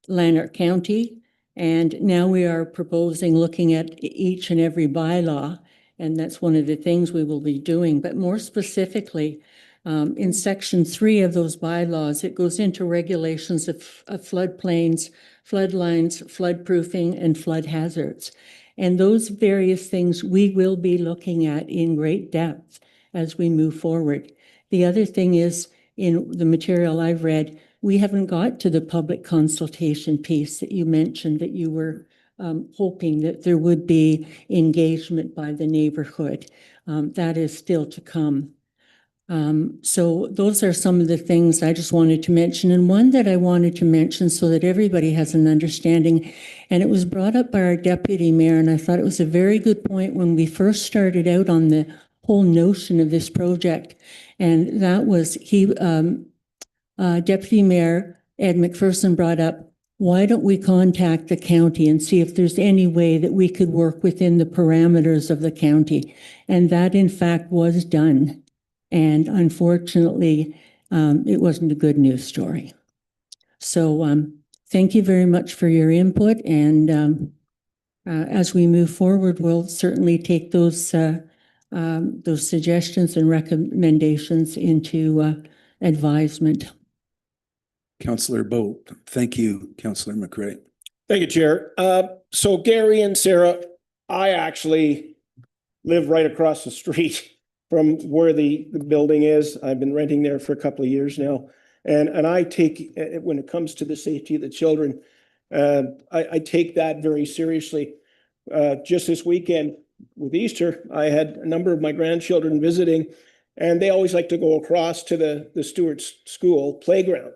Lanark County, and now we are proposing looking at each and every bylaw, and that's one of the things we will be doing. But more specifically, in section 3 of those bylaws, it goes into regulations of floodplains, floodlines, floodproofing, and flood hazards. And those various things we will be looking at in great depth as we move forward. The other thing is, in the material I've read, we haven't got to the public consultation piece that you mentioned, that you were hoping that there would be engagement by the neighborhood. That is still to come. So those are some of the things I just wanted to mention. And one that I wanted to mention so that everybody has an understanding, and it was brought up by our deputy mayor, and I thought it was a very good point when we first started out on the whole notion of this project. And that was Deputy Mayor Ed McPherson brought up, why don't we contact the county and see if there's any way that we could work within the parameters of the county? And that in fact was done. And unfortunately, it wasn't a good news story. So thank you very much for your input. And as we move forward, we'll certainly take those suggestions and recommendations into advisement. Councillor Bolt. Thank you, Councillor McCrae. Thank you, Chair. So Gary and Sarah, I actually live right across the street from where the building is. I've been renting there for a couple of years now. And I take, when it comes to the safety of the children, I take that very seriously. Just this weekend with Easter, I had a number of my grandchildren visiting, and they always like to go across to the Stewart's School playground.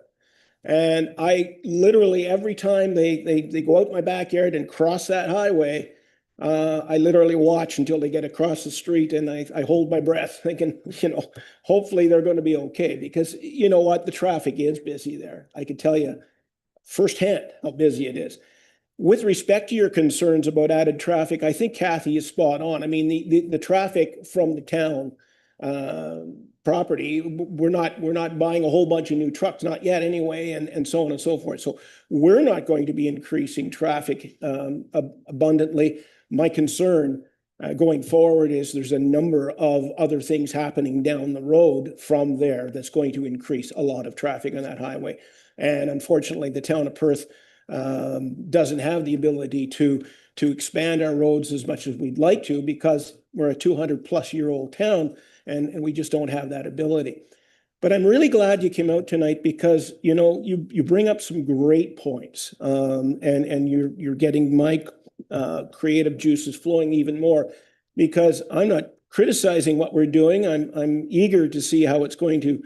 And I literally, every time they go out my backyard and cross that highway, I literally watch until they get across the street, and I hold my breath thinking, hopefully they're going to be okay, because you know what, the traffic is busy there. I can tell you firsthand how busy it is. With respect to your concerns about added traffic, I think Kathy is spot on. I mean, the traffic from the town property, we're not buying a whole bunch of new trucks, not yet anyway, and so on and so forth. So we're not going to be increasing traffic abundantly. My concern going forward is there's a number of other things happening down the road from there that's going to increase a lot of traffic on that highway. And unfortunately, the town of Perth doesn't have the ability to expand our roads as much as we'd like to, because we're a 200-plus-year-old town, and we just don't have that ability. But I'm really glad you came out tonight, because you bring up some great points, and you're getting my creative juices flowing even more, because I'm not criticizing what we're doing. I'm eager to see how it's going to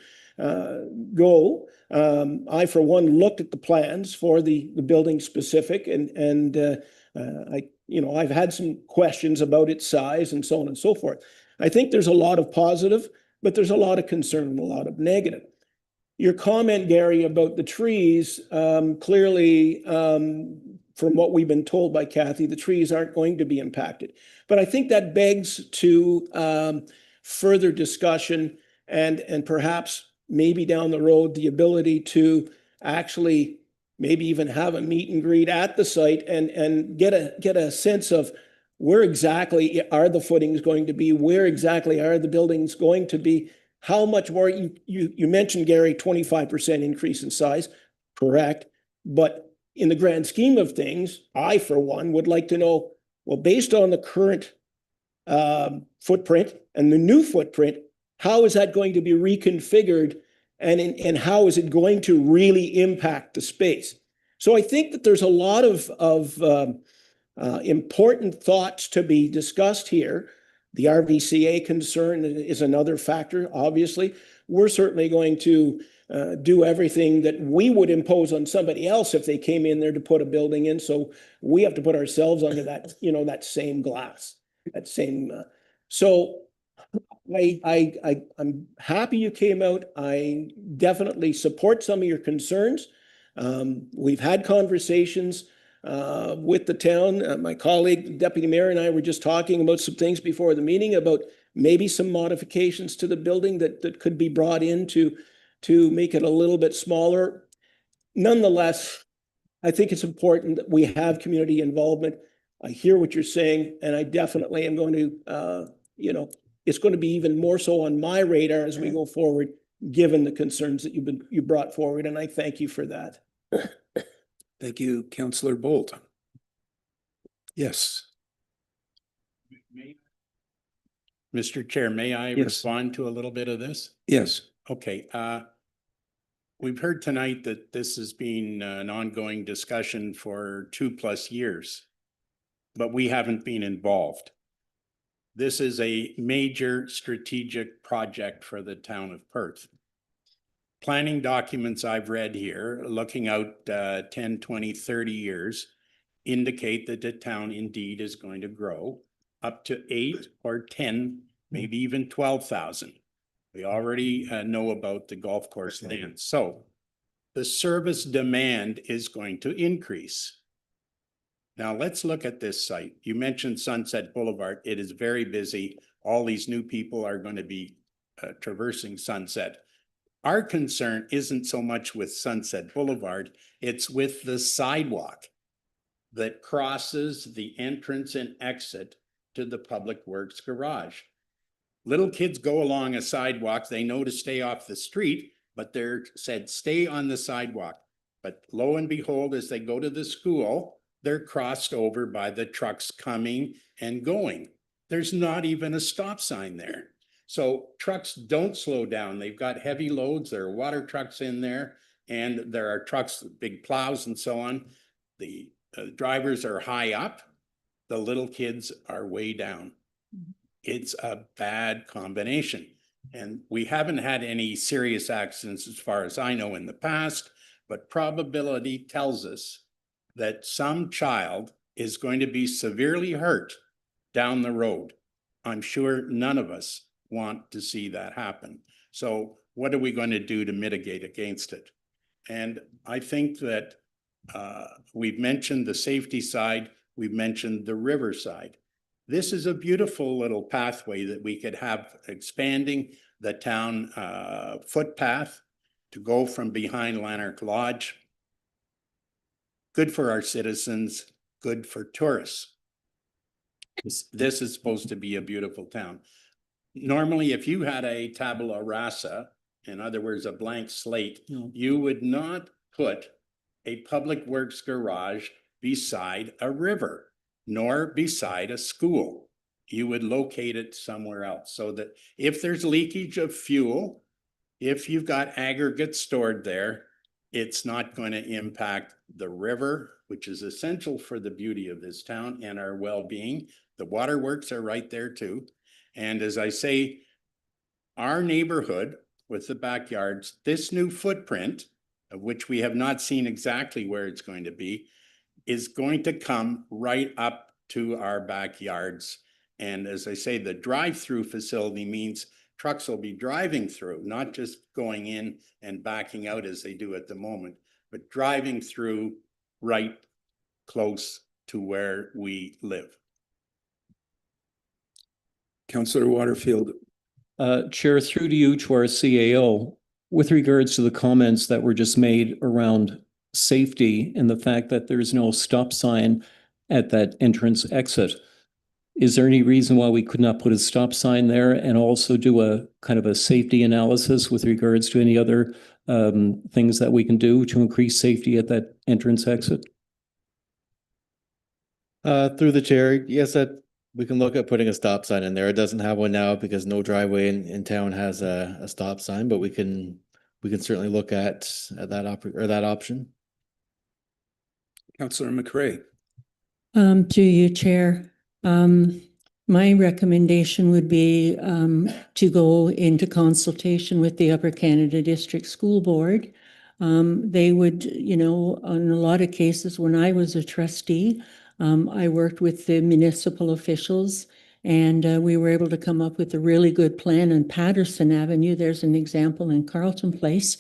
go. I, for one, looked at the plans for the building specific, and I've had some questions about its size and so on and so forth. I think there's a lot of positive, but there's a lot of concern and a lot of negative. Your comment, Gary, about the trees, clearly from what we've been told by Kathy, the trees aren't going to be impacted. But I think that begs to further discussion and perhaps maybe down the road, the ability to actually maybe even have a meet and greet at the site and get a sense of where exactly are the footings going to be, where exactly are the buildings going to be, how much more, you mentioned, Gary, 25% increase in size, correct? But in the grand scheme of things, I, for one, would like to know, well, based on the current footprint and the new footprint, how is that going to be reconfigured and how is it going to really impact the space? So I think that there's a lot of important thoughts to be discussed here. The RVCA concern is another factor, obviously. We're certainly going to do everything that we would impose on somebody else if they came in there to put a building in. So we have to put ourselves under that, that same glass, that same. So I'm happy you came out. I definitely support some of your concerns. We've had conversations with the town. My colleague, Deputy Mayor, and I were just talking about some things before the meeting about maybe some modifications to the building that could be brought in to make it a little bit smaller. Nonetheless, I think it's important that we have community involvement. I hear what you're saying, and I definitely am going to, it's going to be even more so on my radar as we go forward, given the concerns that you brought forward, and I thank you for that. Thank you, Councillor Bolt. Yes. Mr. Chair, may I Yes. respond to a little bit of this? Yes. Okay, we've heard tonight that this has been an ongoing discussion for 2+ years, but we haven't been involved. This is a major strategic project for the town of Perth. Planning documents I've read here, looking out 10, 20, 30 years, indicate that the town indeed is going to grow up to 8 or 10, maybe even 12,000. We already know about the golf course land. So the service demand is going to increase. Now let's look at this site. You mentioned Sunset Boulevard. It is very busy. All these new people are going to be traversing Sunset. Our concern isn't so much with Sunset Boulevard, it's with the sidewalk that crosses the entrance and exit to the Public Works garage. Little kids go along a sidewalk, they know to stay off the street, but they're said, stay on the sidewalk. But lo and behold, as they go to the school, they're crossed over by the trucks coming and going. There's not even a stop sign there. So trucks don't slow down. They've got heavy loads. There are water trucks in there, and there are trucks, big plows and so on. The drivers are high up. The little kids are way down. It's a bad combination. And we haven't had any serious accidents as far as I know in the past, but probability tells us that some child is going to be severely hurt down the road. I'm sure none of us want to see that happen. So what are we going to do to mitigate against it? And I think that we've mentioned the safety side, we've mentioned the river side. This is a beautiful little pathway that we could have expanding the town footpath to go from behind Lanark Lodge. Good for our citizens, good for tourists. This is supposed to be a beautiful town. Normally, if you had a tabula rasa, in other words, a blank slate, you would not put a Public Works garage beside a river, nor beside a school. You would locate it somewhere else so that if there's leakage of fuel, if you've got aggregate stored there, it's not going to impact the river, which is essential for the beauty of this town and our well-being. The waterworks are right there too. And as I say, our neighborhood with the backyards, this new footprint, of which we have not seen exactly where it's going to be, is going to come right up to our backyards. And as I say, the drive-through facility means trucks will be driving through, not just going in and backing out as they do at the moment, but driving through right close to where we live. Councillor Waterfield. Chair, through to you to our CAO, with regards to the comments that were just made around safety and the fact that there's no stop sign at that entrance exit. Is there any reason why we could not put a stop sign there and also do a kind of a safety analysis with regards to any other things that we can do to increase safety at that entrance exit? Through the chair, yes, that we can look at putting a stop sign in there. It doesn't have one now because no driveway in town has a stop sign, but we can certainly look at that option. Councillor McCray. To you, Chair. My recommendation would be to go into consultation with the Upper Canada District School Board. They would, you know, on a lot of cases, when I was a trustee, I worked with the municipal officials and we were able to come up with a really good plan on Patterson Avenue. There's an example in Carleton Place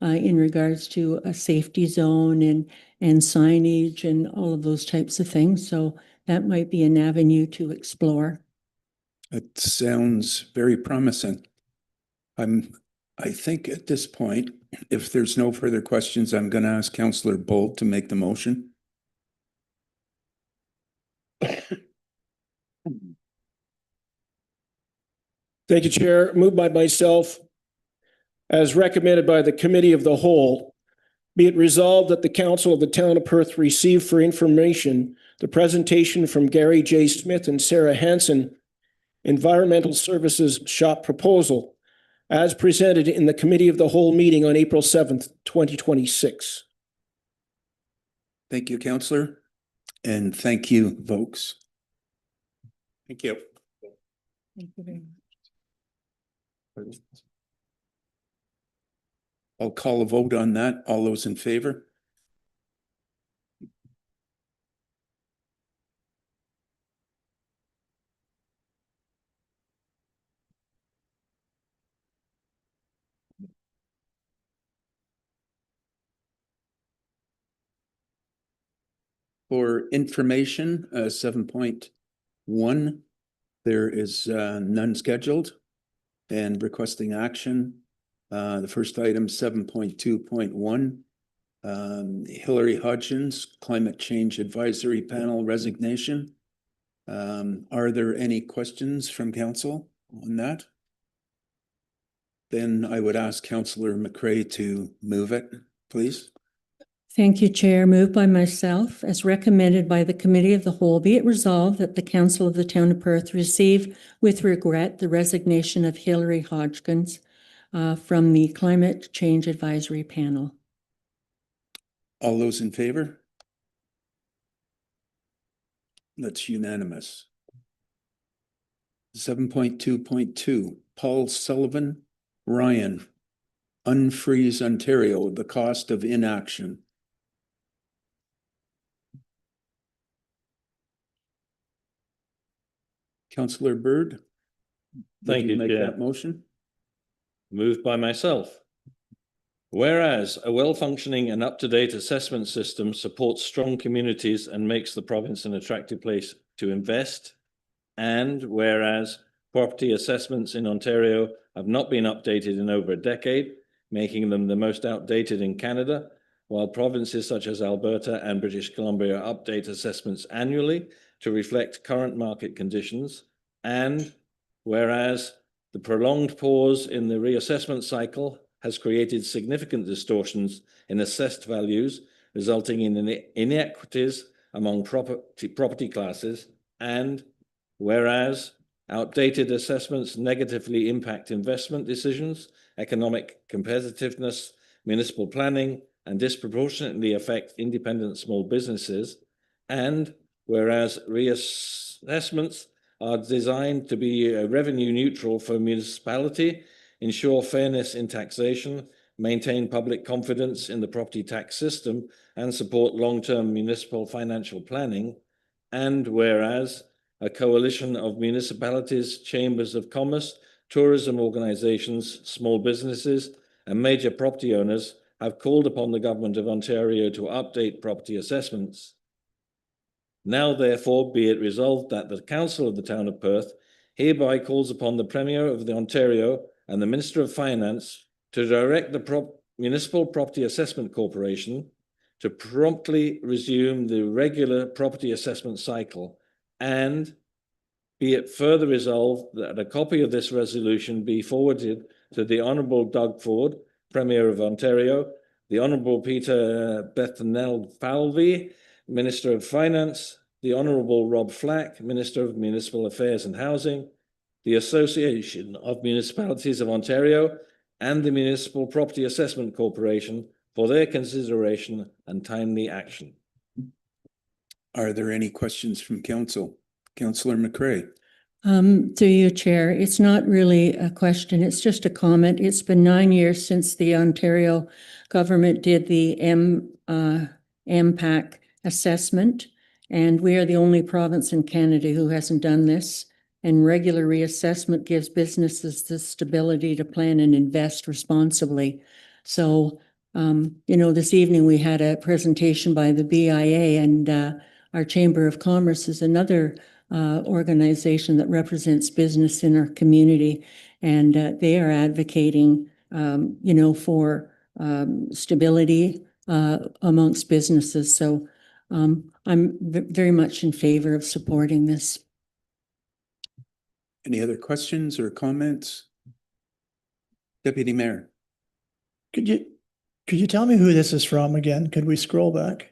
in regards to a safety zone and signage and all of those types of things. So that might be an avenue to explore. It sounds very promising. I think at this point, if there's no further questions, I'm going to ask Councillor Bolt to make the motion. Thank you, Chair. Moved by myself, as recommended by the Committee of the Whole, be it resolved that the Council of the Town of Perth receive for information the presentation from Gary J. Smith and Sarah Hansen, Environmental Services Shop Proposal, as presented in the Committee of the Whole meeting on April 7th, 2026. Thank you, Councillor. And thank you, folks. Thank you. Thank you very much. I'll call a vote on that. All those in favor? For information, 7.1, there is none scheduled. And requesting action, the first item, 7.2.1, Hillary Hodgins, Climate Change Advisory Panel resignation. Are there any questions from council on that? Then I would ask Councillor McCray to move it, please. Thank you, Chair. Moved by myself, as recommended by the Committee of the Whole, be it resolved that the Council of the Town of Perth receive with regret the resignation of Hillary Hodgins from the Climate Change Advisory Panel. All those in favor? That's unanimous. 7.2.2, Paul Sullivan, Ryan, Unfreeze Ontario, the cost of inaction. Councillor Bird. Thank you, Make Chair. that motion. Moved by myself. Whereas a well-functioning and up-to-date assessment system supports strong communities and makes the province an attractive place to invest, and whereas property assessments in Ontario have not been updated in over a decade, making them the most outdated in Canada, while provinces such as Alberta and British Columbia update assessments annually to reflect current market conditions, and whereas the prolonged pause in the reassessment cycle has created significant distortions in assessed values, resulting in inequities among property classes, and whereas outdated assessments negatively impact investment decisions, economic competitiveness, municipal planning, and disproportionately affect independent small businesses, and whereas reassessments are designed to be revenue neutral for municipality, ensure fairness in taxation, maintain public confidence in the property tax system, and support long-term municipal financial planning, and whereas a coalition of municipalities, chambers of commerce, tourism organizations, small businesses, and major property owners have called upon the Government of Ontario to update property assessments. Now therefore be it resolved that the Council of the Town of Perth hereby calls upon the Premier of the Ontario and the Minister of Finance to direct the Municipal Property Assessment Corporation to promptly resume the regular property assessment cycle, and be it further resolved that a copy of this resolution be forwarded to the Honourable Doug Ford, Premier of Ontario, the Honourable Peter Bethlenfalvy, Minister of Finance, the Honourable Rob Flack, Minister of Municipal Affairs and Housing, the Association of Municipalities of Ontario, and the Municipal Property Assessment Corporation for their consideration and timely action. Are there any questions from council? Councillor McCray. Through you, Chair, it's not really a question, it's just a comment. It's been 9 years since the Ontario government did the MPAC assessment, and we are the only province in Canada who hasn't done this. And regular reassessment gives businesses the stability to plan and invest responsibly. So, this evening we had a presentation by the BIA, and our Chamber of Commerce is another organization that represents business in our community, and they are advocating, for stability amongst businesses. So I'm very much in favor of supporting this. Any other questions or comments? Deputy Mayor. Could you tell me who this is from again? Could we scroll back?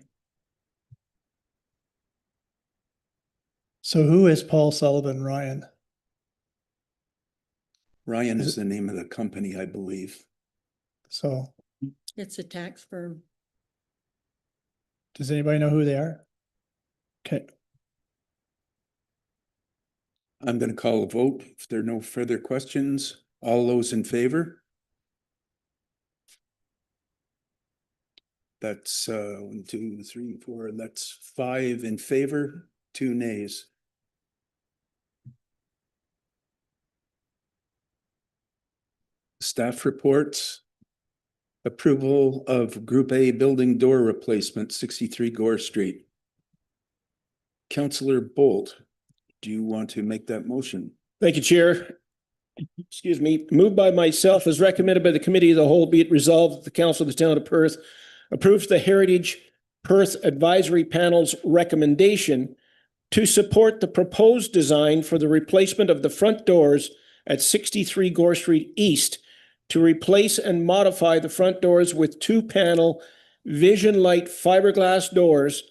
So who is Paul Sullivan Ryan? Ryan is the name of the company, I believe. So It's a tax firm. does anybody know who they are? Okay. I'm going to call a vote. If there are no further questions, all those in favor? That's 1, 2, 3, 4. That's 5 in favor, 2 nays. Staff reports. Approval of Group A building door replacement, 63 Gore Street. Councillor Bolt, do you want to make that motion? Thank you, Chair. Excuse me. Moved by myself as recommended by the Committee of the Whole, be it resolved that the Council of the Town of Perth approves the Heritage Perth Advisory Panel's recommendation to support the proposed design for the replacement of the front doors at 63 Gore Street East to replace and modify the front doors with 2-panel Vision Light fiberglass doors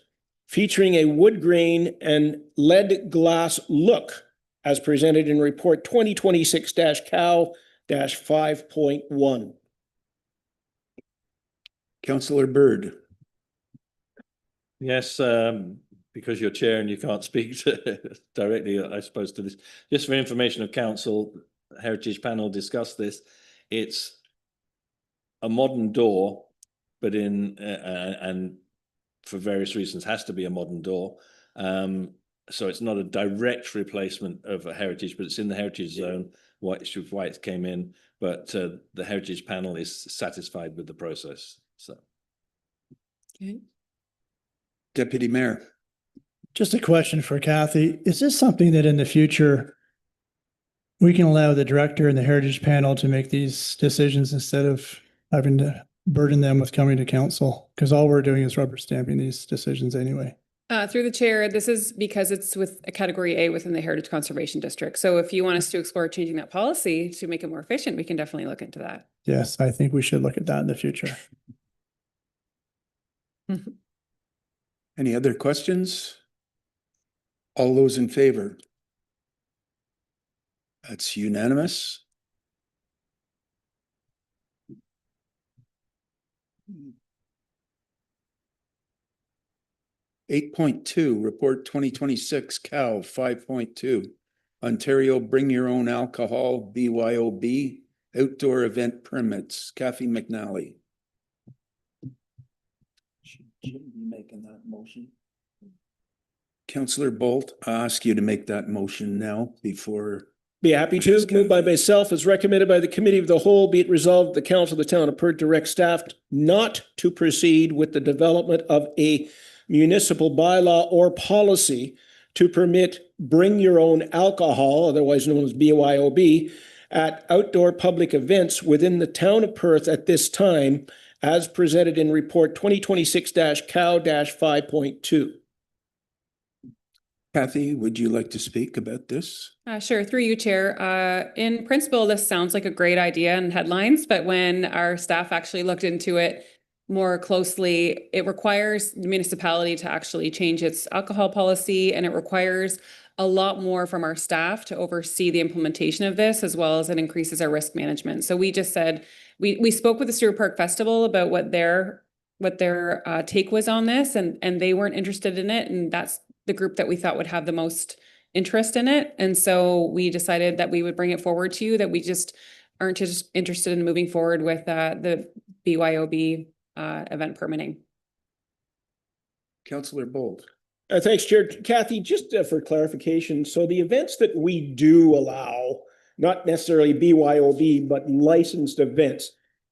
featuring a wood grain and lead glass look as presented in report 2026-CAL-5.1. Councillor Byrd. Yes, because you're chair and you can't speak directly, I suppose, to this. Just for information of council, Heritage Panel discussed this. It's a modern door, but and for various reasons has to be a modern door. So it's not a direct replacement of a heritage, but it's in the heritage zone, which is why it came in. But the Heritage Panel is satisfied with the process. So, Okay. Deputy Mayor. Just a question for Kathy. Is this something that in the future we can allow the director and the Heritage Panel to make these decisions instead of having to burden them with coming to council? Because all we're doing is rubber stamping these decisions anyway. Through the chair, this is because it's with a category A within the Heritage Conservation District. So if you want us to explore changing that policy to make it more efficient, we can definitely look into that. Yes, I think we should look at that in the future. Any other questions? All those in favor? That's unanimous. (8.2) Report 2026 CAL 5.2. Ontario Bring Your Own Alcohol BYOB Outdoor Event Permits. Kathy McNally. Should be making that motion. Councillor Bolt, I ask you to make that motion now before. Be happy to. Moved by myself as recommended by the Committee of the Whole, be it resolved the Council of the Town of Perth direct staff not to proceed with the development of a municipal bylaw or policy to permit bring your own alcohol, otherwise known as BYOB, at outdoor public events within the town of Perth at this time, as presented in report 2026-COW-5.2. Kathy, would you like to speak about this? Sure, through you, Chair. In principle, this sounds like a great idea in headlines, but when our staff actually looked into it more closely, it requires the municipality to actually change its alcohol policy, and it requires a lot more from our staff to oversee the implementation of this, as well as it increases our risk management. So we just said, we spoke with the Stewart Park Festival about what their take was on this, and they weren't interested in it, and that's the group that we thought would have the most interest in it. And so we decided that we would bring it forward to you, that we just aren't just interested in moving forward with the BYOB event permitting. Councillor Bolt. Thanks, Chair. Kathy, just for clarification, so the events that we do allow, not necessarily BYOB, but licensed events,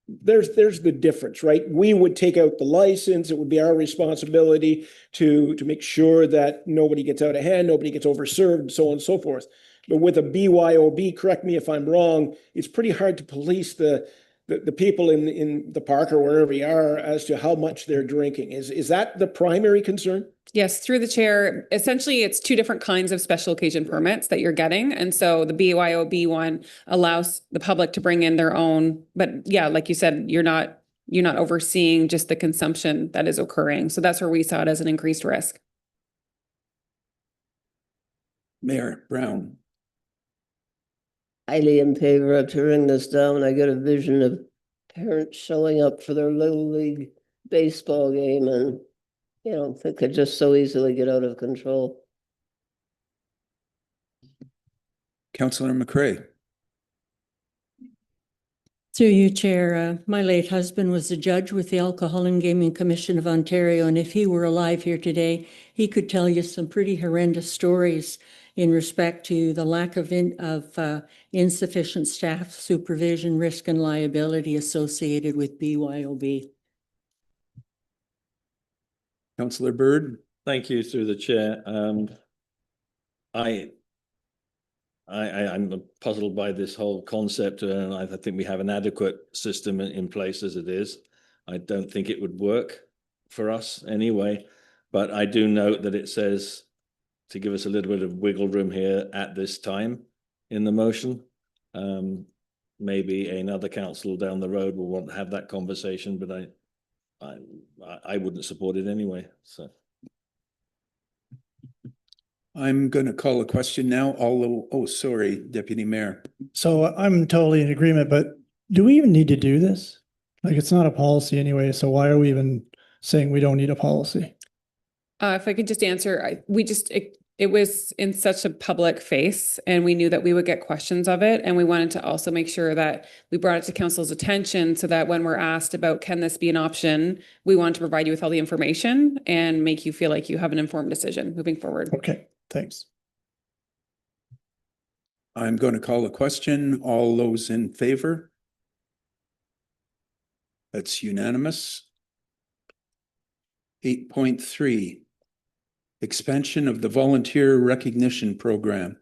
there's the difference, right? We would take out the license. It would be our responsibility to make sure that nobody gets out of hand, nobody gets overserved, and so on and so forth. But with a BYOB, correct me if I'm wrong, it's pretty hard to police the people in the park or wherever you are as to how much they're drinking. Is that the primary concern? Yes, through the chair. Essentially, it's two different kinds of special occasion permits that you're getting. And so the BYOB one allows the public to bring in their own, but yeah, like you said, you're not overseeing just the consumption that is occurring. So that's where we saw it as an increased risk. Mayor Brown. Highly in favor of tearing this down. I get a vision of parents showing up for their little league baseball game and, you know, it could just so easily get out of control. Councillor McCrae. Through you, Chair, my late husband was a judge with the Alcohol and Gaming Commission of Ontario, and if he were alive here today, he could tell you some pretty horrendous stories in respect to the lack of insufficient staff supervision, risk and liability associated with BYOB. Councillor Bird. Thank you, through the chair. I'm puzzled by this whole concept, and I think we have an adequate system in place as it is. I don't think it would work for us anyway, but I do note that it says to give us a little bit of wiggle room here at this time in the motion. Maybe another council down the road will want to have that conversation, but I wouldn't support it anyway. So I'm going to call a question now. Oh, sorry, Deputy Mayor. So I'm totally in agreement, but do we even need to do this? Like, it's not a policy anyway, so why are we even saying we don't need a policy? If I could just answer, it was in such a public face, and we knew that we would get questions of it. And we wanted to also make sure that we brought it to council's attention so that when we're asked about, can this be an option, we want to provide you with all the information and make you feel like you have an informed decision moving forward. Okay, thanks. I'm going to call a question. All those in favor? That's unanimous. 8.3. Expansion of the Volunteer Recognition Program.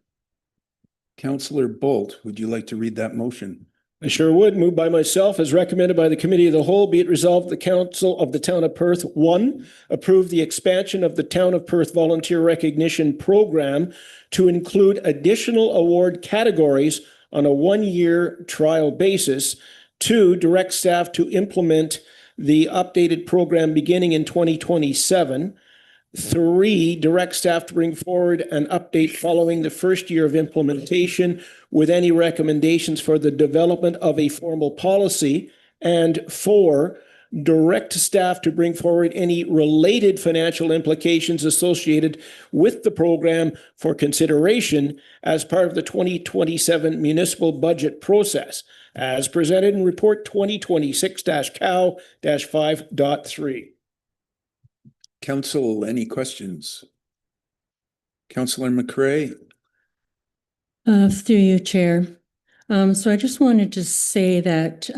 Councillor Bolt, would you like to read that motion? I sure would. Moved by myself as recommended by the Committee of the Whole. Be it resolved, the Council of the Town of Perth, 1, approve the expansion of the Town of Perth Volunteer Recognition Program to include additional award categories on a 1-year trial basis. 2, direct staff to implement the updated program beginning in 2027. 3, direct staff to bring forward an update following the first year of implementation with any recommendations for the development of a formal policy. And 4, direct staff to bring forward any related financial implications associated with the program for consideration as part of the 2027 municipal budget process, as presented in report 2026-COW-5.3. Council, any questions? Councillor McCrae. Through you, Chair. So I just wanted to say that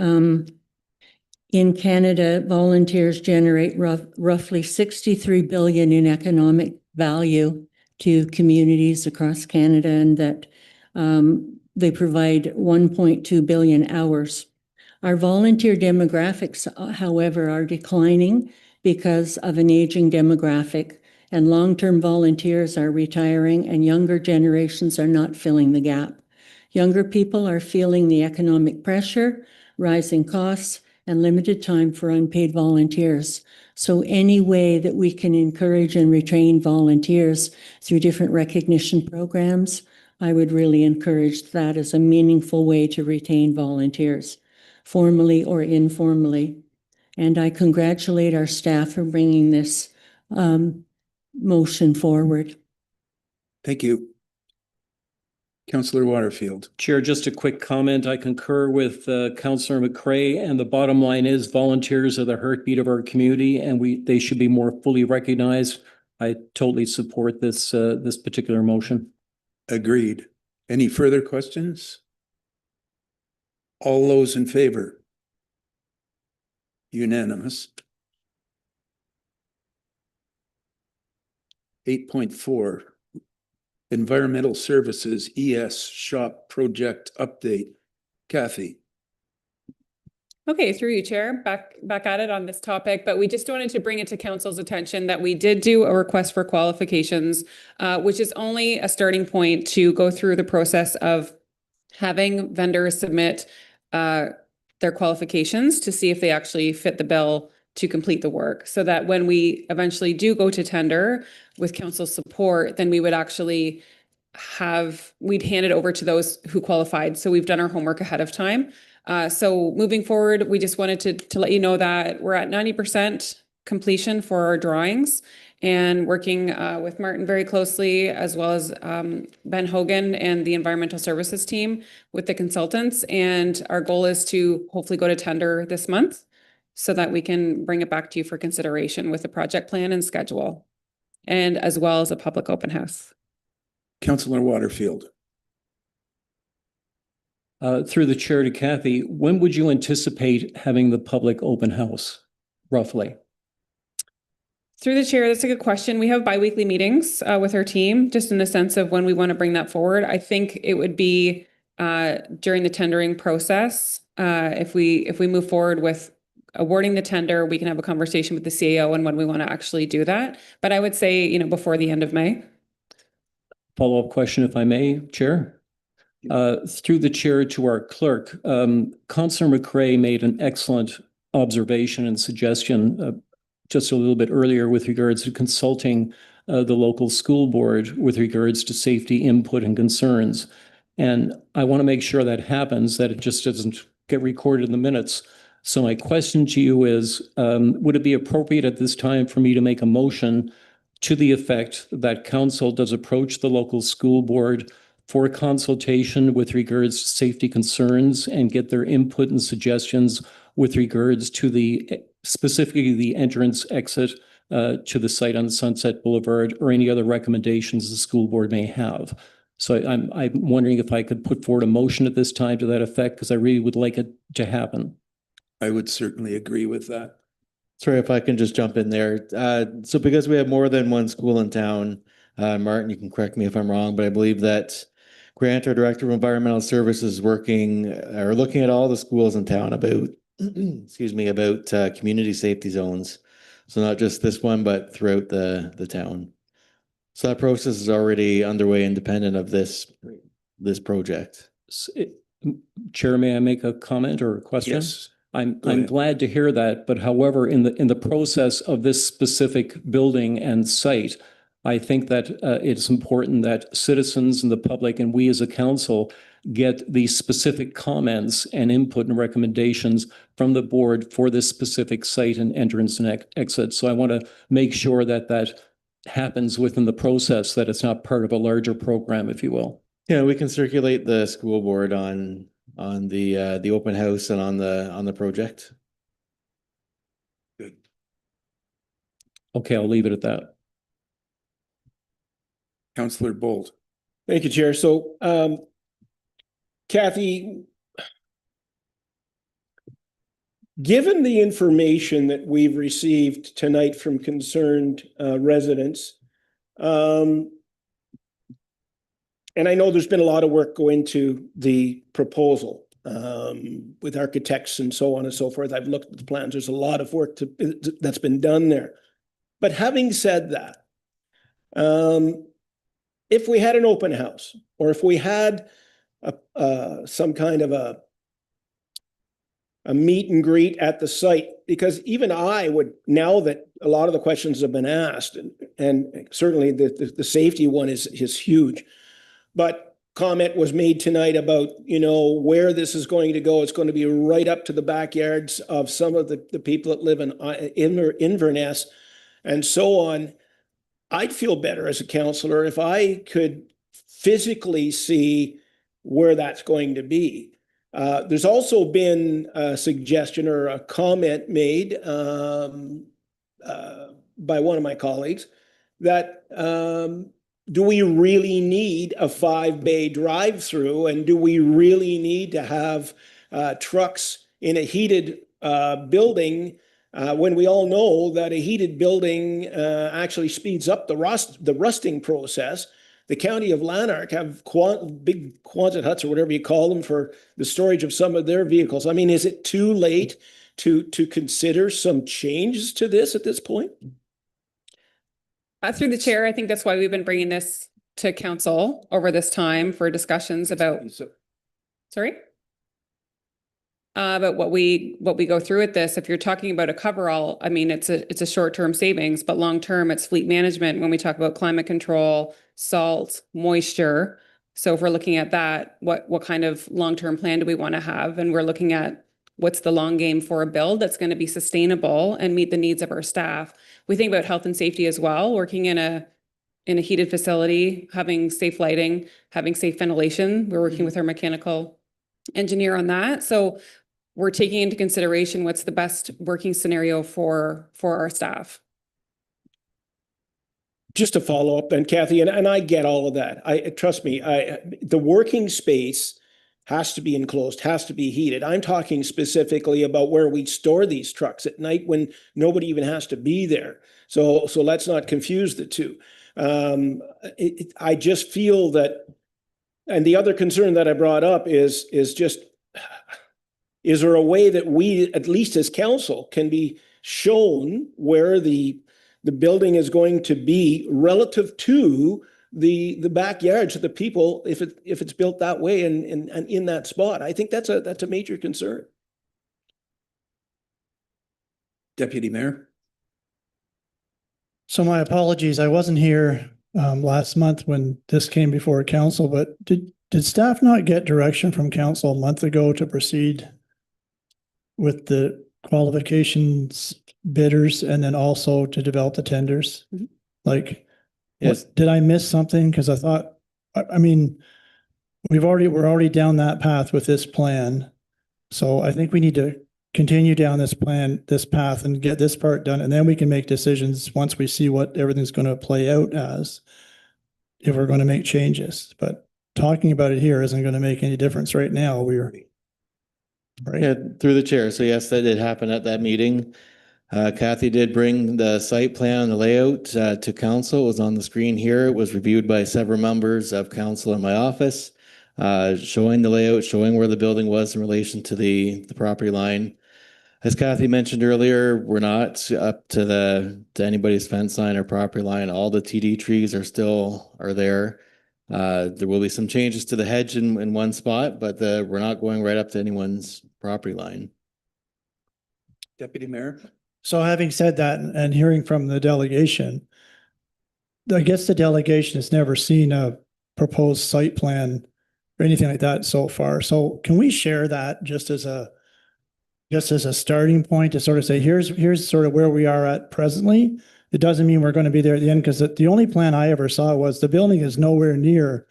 In Canada, volunteers generate roughly 63 billion in economic value to communities across Canada, and that they provide 1.2 billion hours. Our volunteer demographics, however, are declining because of an aging demographic, and long-term volunteers are retiring and younger generations are not filling the gap. Younger people are feeling the economic pressure, rising costs, and limited time for unpaid volunteers. So any way that we can encourage and retain volunteers through different recognition programs, I would really encourage that as a meaningful way to retain volunteers, formally or informally. And I congratulate our staff for bringing this motion forward. Thank you. Councillor Waterfield. Chair, just a quick comment. I concur with Councillor McCray, and the bottom line is volunteers are the heartbeat of our community, and they should be more fully recognized. I totally support this this particular motion. Agreed. Any further questions? All those in favor? Unanimous. 8.4, Environmental Services ES Shop Project Update. Kathy. Okay, through you, Chair, back at it on this topic, but we just wanted to bring it to council's attention that we did do a request for qualifications, which is only a starting point to go through the process of having vendors submit their qualifications to see if they actually fit the bill to complete the work, so that when we eventually do go to tender with council's support, then we would actually we'd hand it over to those who qualified. So we've done our homework ahead of time. So moving forward, we just wanted to let you know that we're at 90% completion for our drawings, and working with Martin very closely, as well as Ben Hogan and the environmental services team with the consultants. And our goal is to hopefully go to tender this month so that we can bring it back to you for consideration with the project plan and schedule, and as well as a public open house. Councillor Waterfield. Through the chair to Kathy, when would you anticipate having the public open house, roughly? Through the chair, that's a good question. We have biweekly meetings with our team, just in the sense of when we want to bring that forward. I think it would be during the tendering process. If we move forward with awarding the tender, we can have a conversation with the CAO and when we want to actually do that. But I would say, before the end of May. Follow-up question, if I may, Chair. Through the chair to our clerk, Councillor McCray made an excellent observation and suggestion just a little bit earlier with regards to consulting the local school board with regards to safety input and concerns. And I want to make sure that happens, that it just doesn't get recorded in the minutes. So my question to you is, would it be appropriate at this time for me to make a motion to the effect that council does approach the local school board for consultation with regards to safety concerns and get their input and suggestions with regards to specifically the entrance exit to the site on Sunset Boulevard, or any other recommendations the school board may have? So I'm wondering if I could put forward a motion at this time to that effect, because I really would like it to happen. I would certainly agree with that. Sorry if I can just jump in there. So because we have more than one school in town, Martin, you can correct me if I'm wrong, but I believe that Grant, our Director of Environmental Services, looking at all the schools in town about, about community safety zones. So not just this one, but throughout the town. So that process is already underway, independent of this project. Chair, may I make a comment or a question? Yes. I'm glad to hear that, but however, in the process of this specific building and site, I think that it's important that citizens and the public and we as a council get the specific comments and input and recommendations from the board for this specific site and entrance and exit. So I want to make sure that that happens within the process, that it's not part of a larger program, if you will. Yeah, we can circulate the school board on the open house and on the project. Good. Okay, I'll leave it at that. Councillor Bolt. Thank you, Chair. So, Kathy, Given the information that we've received tonight from concerned residents, and I know there's been a lot of work go into the proposal with architects and so on and so forth. I've looked at the plans. There's a lot of work that's been done there. But having said that, if we had an open house, or if we had some kind of a meet and greet at the site, because even I would, now that a lot of the questions have been asked, and certainly the safety one is huge, but comment was made tonight about, where this is going to go. It's going to be right up to the backyards of some of the people that live in Inverness and so on. I'd feel better as a councillor if I could physically see where that's going to be. There's also been a suggestion or a comment made by one of my colleagues that do we really need a 5-bay drive-through, and do we really need to have trucks in a heated building when we all know that a heated building actually speeds up the rusting process? The county of Lanark have big Quonset huts or whatever you call them for the storage of some of their vehicles. I mean, is it too late to consider some changes to this at this point? Through the chair, I think that's why we've been bringing this to council over this time for discussions about, sorry? But what we go through with this, if you're talking about a coverall, I mean, it's a short-term savings, but long-term it's fleet management when we talk about climate control, salt, moisture. So if we're looking at that, what kind of long-term plan do we want to have? And we're looking at what's the long game for a build that's going to be sustainable and meet the needs of our staff. We think about health and safety as well, working in a heated facility, having safe lighting, having safe ventilation. We're working with our mechanical engineer on that. So we're taking into consideration what's the best working scenario for our staff. Just to follow up then, Kathy, and I get all of that. Trust me, the working space has to be enclosed, has to be heated. I'm talking specifically about where we store these trucks at night when nobody even has to be there. So let's not confuse the two. I just feel that, and the other concern that I brought up is just, is there a way that we, at least as council, can be shown where the building is going to be relative to the backyards of the people if it's built that way and in that spot? I think that's a major concern. Deputy Mayor. So my apologies, I wasn't here last month when this came before council, but did staff not get direction from council a month ago to proceed with the qualifications bidders and then also to develop the tenders? Mm-hmm. Like, yes. Did I miss something? Because I thought, I mean, we're already down that path with this plan. So I think we need to continue down this path and get this part done. And then we can make decisions once we see what everything's going to play out as, if we're going to make changes. But talking about it here isn't going to make any difference right now. Right? Yeah, through the chair. So yes, that did happen at that meeting. Kathy did bring the site plan and the layout to council. It was on the screen here. It was reviewed by several members of council in my office, showing the layout, showing where the building was in relation to the property line. As Kathy mentioned earlier, we're not up to anybody's fence line or property line. All the TD trees are there. There will be some changes to the hedge in one spot, but we're not going right up to anyone's property line. Deputy Mayor. So having said that and hearing from the delegation, I guess the delegation has never seen a proposed site plan or anything like that so far. So can we share that just as a starting point to sort of say, here's sort of where we are at presently. It doesn't mean we're going to be there at the end, because the only plan I ever saw was the building is nowhere near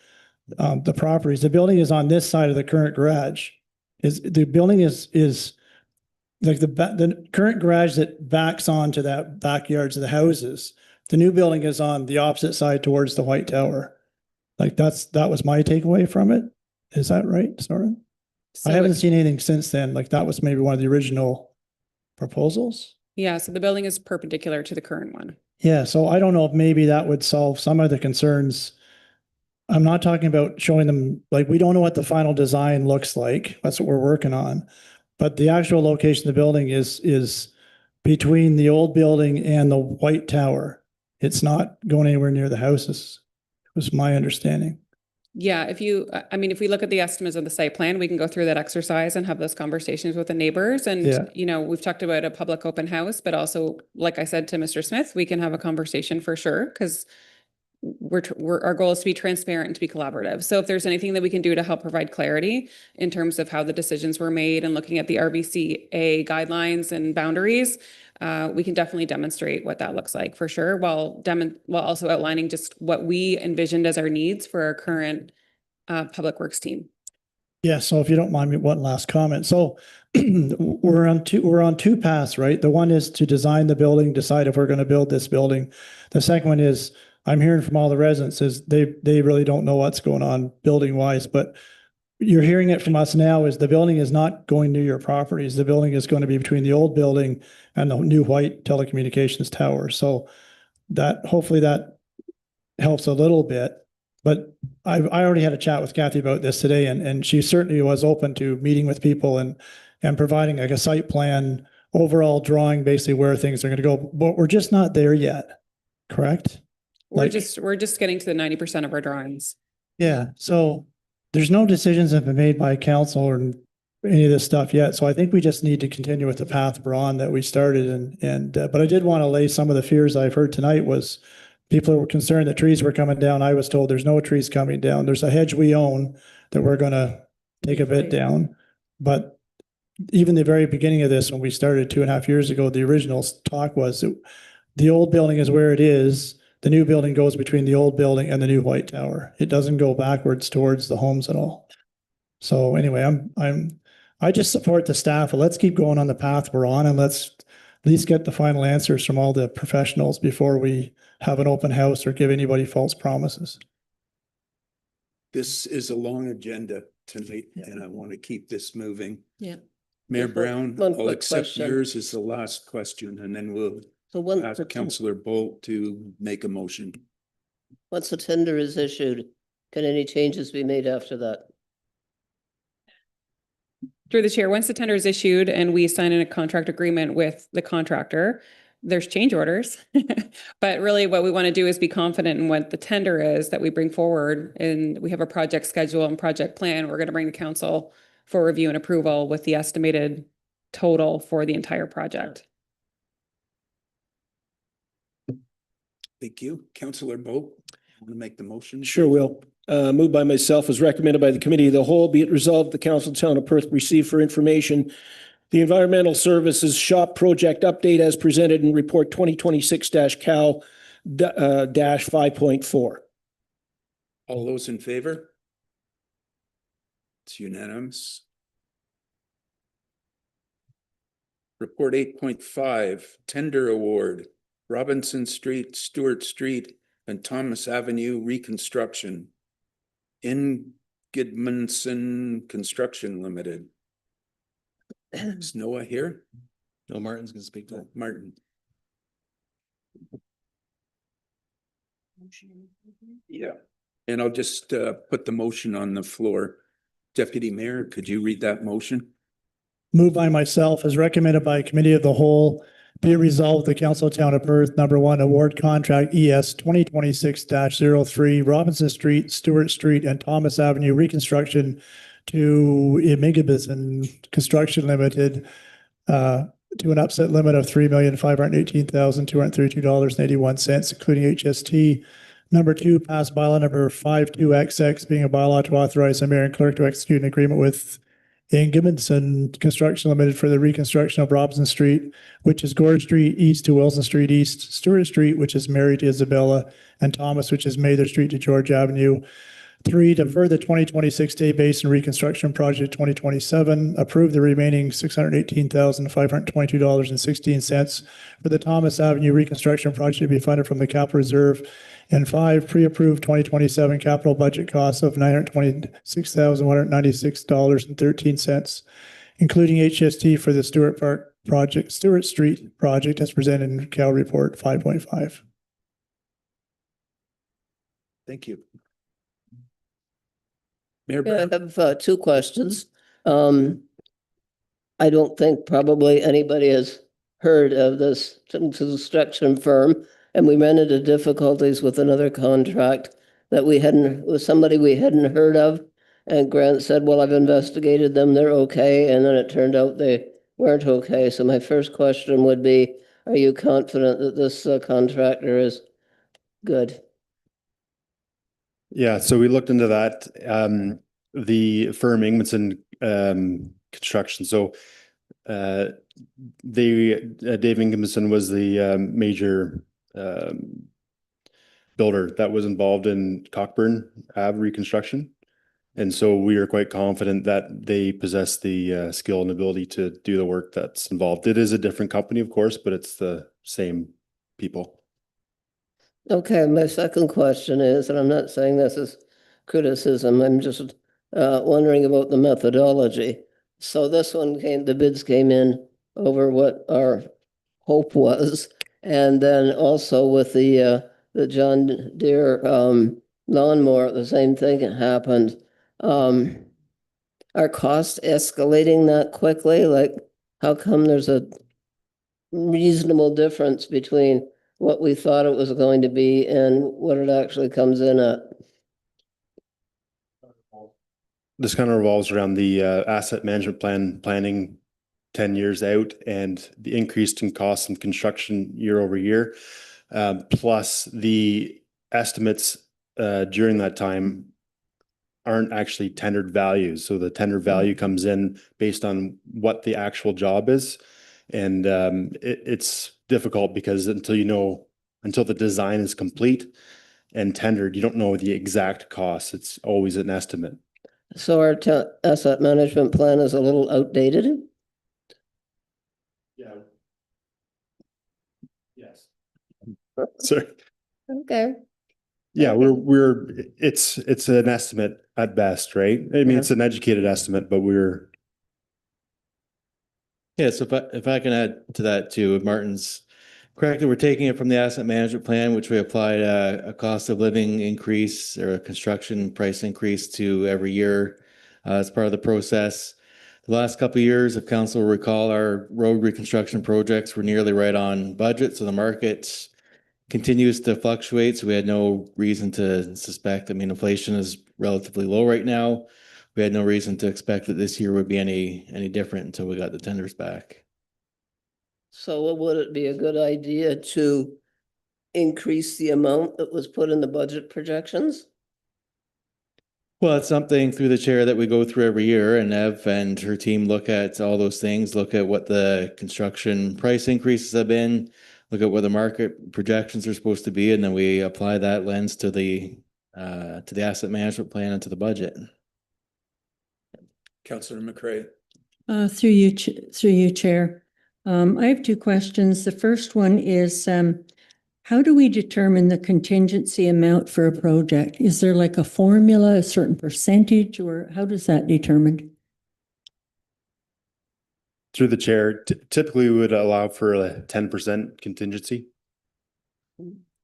the properties. The building is on this side of the current garage. The building is like the current garage that backs onto that backyards of the houses. The new building is on the opposite side towards the White Tower. Like that was my takeaway from it. Is that right, Soren? So I haven't seen anything since then. Like that was maybe one of the original proposals? Yeah, so the building is perpendicular to the current one. Yeah, so I don't know if maybe that would solve some of the concerns. I'm not talking about showing them, like, we don't know what the final design looks like. That's what we're working on. But the actual location of the building is between the old building and the White Tower. It's not going anywhere near the houses, was my understanding. Yeah, if we look at the estimates of the site plan, we can go through that exercise and have those conversations with the neighbors. And, Yeah. we've talked about a public open house, but also, like I said to Mr. Smith, we can have a conversation for sure, because our goal is to be transparent and to be collaborative. So if there's anything that we can do to help provide clarity in terms of how the decisions were made and looking at the RBCA guidelines and boundaries, we can definitely demonstrate what that looks like for sure, while also outlining just what we envisioned as our needs for our current Public Works team. Yeah, so if you don't mind me, one last comment. So we're on two paths, right? The one is to design the building, decide if we're going to build this building. The second one is, I'm hearing from all the residents is they really don't know what's going on building wise, but you're hearing it from us now is the building is not going near your properties. The building is going to be between the old building and the new white telecommunications tower. So that hopefully that helps a little bit. But I already had a chat with Kathy about this today, and she certainly was open to meeting with people and providing like a site plan, overall drawing basically where things are going to go. But we're just not there yet, correct? We're just getting to the 90% of our drawings. Yeah, so there's no decisions have been made by council or any of this stuff yet. So I think we just need to continue with the path we're on that we started. But I did want to lay some of the fears I've heard tonight was people were concerned that trees were coming down. I was told there's no trees coming down. There's a hedge we own that we're going to take a bit down. But even the very beginning of this, when we started 2.5 years ago, the original talk was that the old building is where it is. The new building goes between the old building and the new White Tower. It doesn't go backwards towards the homes at all. So anyway, I just support the staff. Let's keep going on the path we're on, and let's at least get the final answers from all the professionals before we have an open house or give anybody false promises. This is a long agenda tonight, and I want to keep this moving. Yeah. Mayor Brown, One I'll quick accept question. yours as the last question, and then we'll So once ask Councillor Bolt to make a motion. once the tender is issued, can any changes be made after that? Through the chair, once the tender is issued and we sign in a contract agreement with the contractor, there's change orders. But really what we want to do is be confident in what the tender is that we bring forward. And we have a project schedule and project plan. We're going to bring to council for review and approval with the estimated total for the entire project. Thank you. Councillor Bolt, want to make the motion? Sure will. Moved by myself as recommended by the committee of the whole, be it resolved, the council of the town of Perth receive for information the environmental services shop project update as presented in report 2026-CAL dash 5.4. All those in favor? It's unanimous. Report 8.5, tender award, Robinson Street, Stewart Street, and Thomas Avenue reconstruction. In Gidmanson Construction Limited. Is Noah here? No, Martin's going to speak to Oh, it. Martin. Yeah, and I'll just put the motion on the floor. Deputy Mayor, could you read that motion? Moved by myself as recommended by committee of the whole, be it resolved the council of town of Perth, #1, award contract ES 2026-03, Robinson Street, Stewart Street, and Thomas Avenue reconstruction to Imigabison Construction Limited, to an upset limit of $3,518,232.81, including HST. #2, pass bylaw number 52XX, being a bylaw to authorize the mayor and clerk to execute an agreement with Gimmonson Construction Limited for the reconstruction of Robinson Street, which is Gore Street East to Wilson Street East, Stewart Street, which is Mary to Isabella, and Thomas, which is Mather Street to George Avenue. 3, defer the 2026 Day Basin Reconstruction Project 2027, approve the remaining $618,522.16 for the Thomas Avenue Reconstruction Project to be funded from the capital reserve. And 5, pre-approved 2027 capital budget costs of $926,196.13, including HST for the Stewart Park project, Stewart Street project as presented in Cal Report 5.5. Thank you. Mayor I Brown. have two questions. I don't think probably anybody has heard of this construction firm, and we ran into difficulties with another contract that with somebody we hadn't heard of. And Grant said, well, I've investigated them, they're okay. And then it turned out they weren't okay. So my first question would be, are you confident that this contractor is good? Yeah, so we looked into that. The firm Ingmanson Construction. So Dave Ingmanson was the major builder that was involved in Cockburn Ave reconstruction. And so we are quite confident that they possess the skill and ability to do the work that's involved. It is a different company, of course, but it's the same people. Okay, my second question is, and I'm not saying this is criticism, I'm just wondering about the methodology. So this one the bids came in over what our hope was. And then also with the John Deere lawnmower, the same thing happened. Are costs escalating that quickly? Like, how come there's a reasonable difference between what we thought it was going to be and what it actually comes in at? This kind of revolves around the asset management planning 10 years out and the increase in costs in construction year over year, plus the estimates during that time aren't actually tendered values. So the tender value comes in based on what the actual job is. And it's difficult because until the design is complete and tendered, you don't know the exact cost. It's always an estimate. So our asset management plan is a little outdated? Yeah. Yes. Sorry. Okay. Yeah, it's an estimate at best, right? I mean, it's an educated estimate, but Yeah, so if I can add to that too, Martin's correct, we're taking it from the asset management plan, which we applied a cost of living increase or a construction price increase to every year as part of the process. The last couple of years, if council will recall, our road reconstruction projects were nearly right on budget, so the market continues to fluctuate, so we had no reason to suspect. I mean, inflation is relatively low right now. We had no reason to expect that this year would be any different until we got the tenders back. So would it be a good idea to increase the amount that was put in the budget projections? Well, it's something through the chair that we go through every year, and Ev and her team look at all those things, look at what the construction price increases have been, look at what the market projections are supposed to be, and then we apply that lens to the asset management plan and to the budget. Councillor McCray. Through you, Chair. I have two questions. The first one is, how do we determine the contingency amount for a project? Is there like a formula, a certain percentage, or how does that determine? through the chair, typically we would allow for a 10% contingency.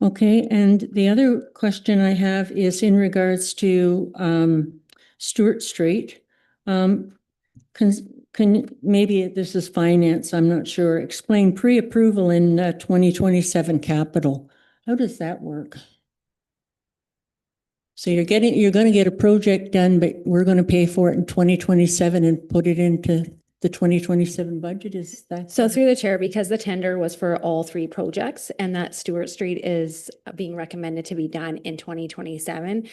Okay, and the other question I have is in regards to Stewart Street. Can maybe this is finance, I'm not sure. Explain pre-approval in 2027 capital. How does that work? So you're going to get a project done, but we're going to pay for it in 2027 and put it into the 2027 budget, is that? So through the chair, because the tender was for all three projects and that Stewart Street is being recommended to be done in 2027,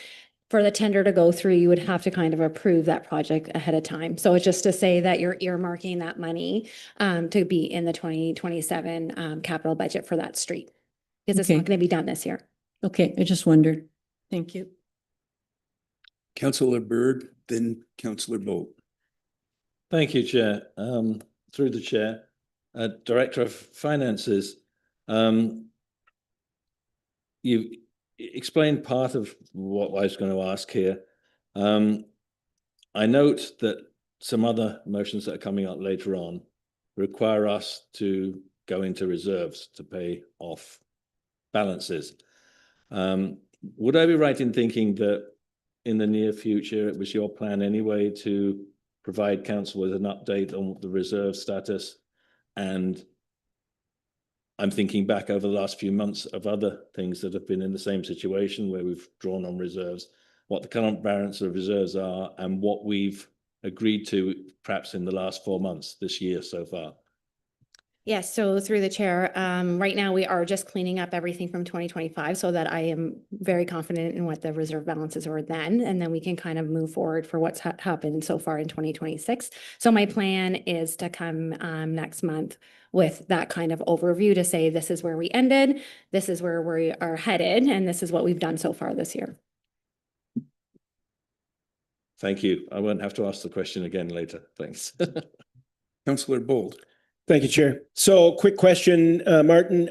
for the tender to go through, you would have to kind of approve that project ahead of time. So it's just to say that you're earmarking that money to be in the 2027 capital budget for that street. Because it's not going to be done this year. Okay, I just wondered. Thank you. Councillor Bird, then Councillor Bolt. Thank you, Chair. Through the Chair, Director of Finances, you explained part of what I was going to ask here. I note that some other motions that are coming up later on require us to go into reserves to pay off balances. Would I be right in thinking that in the near future, it was your plan anyway to provide council with an update on the reserve status? And I'm thinking back over the last few months of other things that have been in the same situation where we've drawn on reserves, what the current balance of reserves are and what we've agreed to perhaps in the last 4 months this year so far. Yes, so through the chair, right now we are just cleaning up everything from 2025 so that I am very confident in what the reserve balances were then, and then we can kind of move forward for what's happened so far in 2026. So my plan is to come next month with that kind of overview to say this is where we ended, this is where we are headed, and this is what we've done so far this year. Thank you. I won't have to ask the question again later. Thanks. Councillor Bold. Thank you, Chair. So quick question, Martin.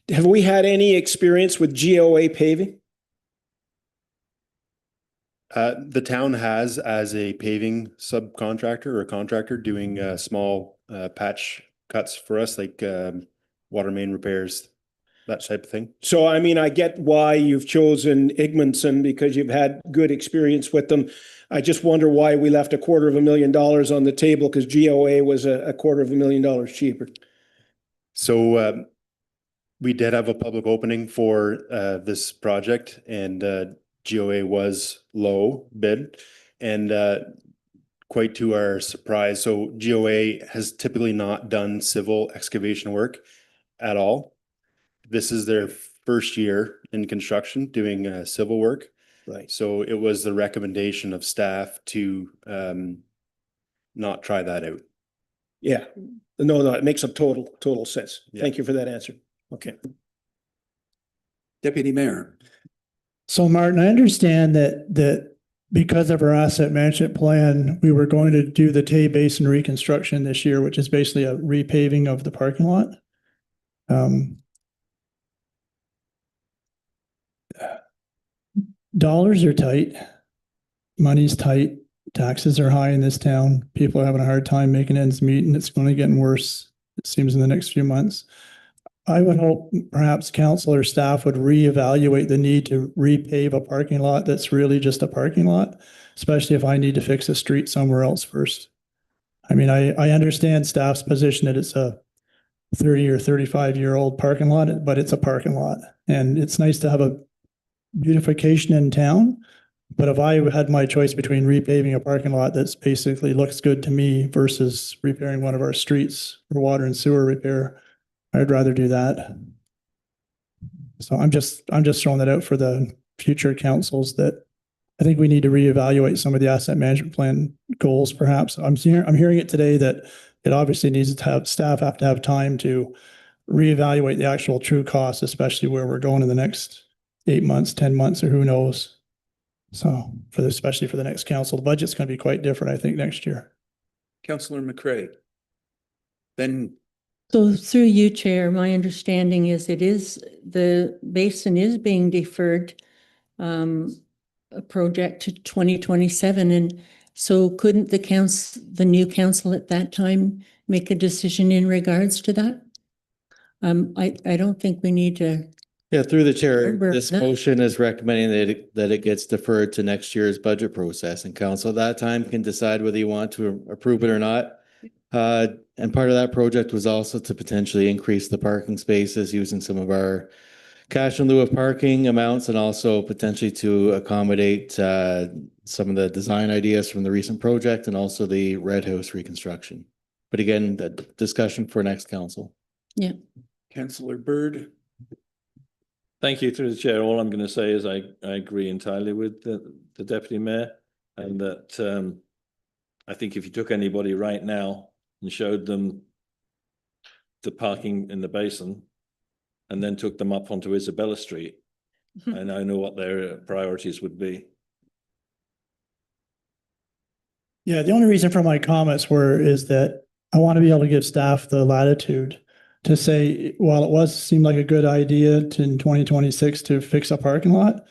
Have we had any experience with GOA paving? The town has, as a paving subcontractor or contractor, doing small patch cuts for us, like water main repairs, that type of thing. So, I mean, I get why you've chosen Igmanson because you've had good experience with them. I just wonder why we left $250,000 on the table because GOA was $250,000 cheaper. So we did have a public opening for this project, and GOA was low bid, and quite to our surprise. So GOA has typically not done civil excavation work at all. This is their first year in construction doing civil work. Right. So it was the recommendation of staff to not try that out. Yeah. No, it makes a total sense. Yeah. Thank you for that answer. Okay. Deputy Mayor. So Martin, I understand that because of our asset management plan, we were going to do the Tay Basin reconstruction this year, which is basically a repaving of the parking lot. Dollars are tight, money's tight, taxes are high in this town. People are having a hard time making ends meet, and it's only getting worse, it seems, in the next few months. I would hope perhaps council or staff would reevaluate the need to repave a parking lot that's really just a parking lot, especially if I need to fix a street somewhere else first. I mean, I understand staff's position that it's a 30 or 35-year-old parking lot, but it's a parking lot. And it's nice to have a beautification in town. But if I had my choice between repaving a parking lot that's basically looks good to me versus repairing one of our streets for water and sewer repair, I'd rather do that. So I'm just throwing that out for the future councils that I think we need to reevaluate some of the asset management plan goals, perhaps. I'm hearing it today that it obviously needs to have staff have to have time to reevaluate the actual true costs, especially where we're going in the next 8 months, 10 months, or who knows. So especially for the next council, the budget's going to be quite different, I think, next year. Councillor McCray. Then. So through you, Chair, my understanding is the basin is being deferred a project to 2027. And so couldn't the new council at that time make a decision in regards to that? I don't think we need to. Yeah, through the chair, Remember this that- motion is recommending that it gets deferred to next year's budget process, and council at that time can decide whether you want to approve it or not. And part of that project was also to potentially increase the parking spaces using some of our cash in lieu of parking amounts, and also potentially to accommodate some of the design ideas from the recent project and also the Red House reconstruction. But again, the discussion for next council. Yeah. Councillor Bird. Thank you, through the chair. All I'm going to say is I agree entirely with the deputy mayor, and that I think if you took anybody right now and showed them the parking in the basin and then took them up onto Isabella Street, and I know what their priorities would be. Yeah, the only reason for my comments is that I want to be able to give staff the latitude to say, while it seemed like a good idea in 2026 to fix a parking lot,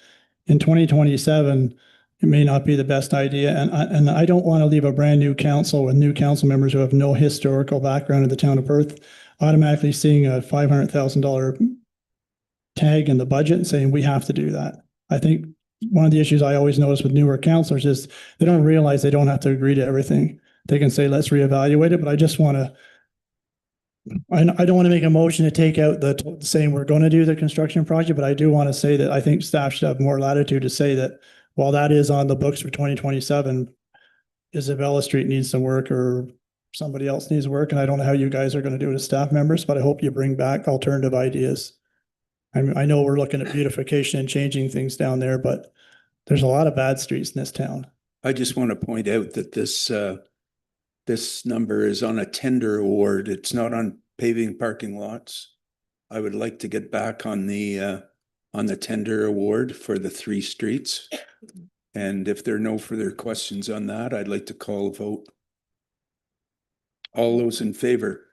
in 2027, it may not be the best idea. And I don't want to leave a brand new council with new council members who have no historical background in the town of Perth automatically seeing a $500,000 tag in the budget and saying, we have to do that. I think one of the issues I always notice with newer councilors is they don't realize they don't have to agree to everything. They can say, let's reevaluate it, but I just want to, I don't want to make a motion to take out the saying we're going to do the construction project, but I do want to say that I think staff should have more latitude to say that while that is on the books for 2027, Isabella Street needs some work or somebody else needs work. And I don't know how you guys are going to do it as staff members, but I hope you bring back alternative ideas. I know we're looking at beautification and changing things down there, but there's a lot of bad streets in this town. I just want to point out that this number is on a tender award. It's not on paving parking lots. I would like to get back on the tender award for the 3 streets. And if there are no further questions on that, I'd like to call a vote. All those in favor?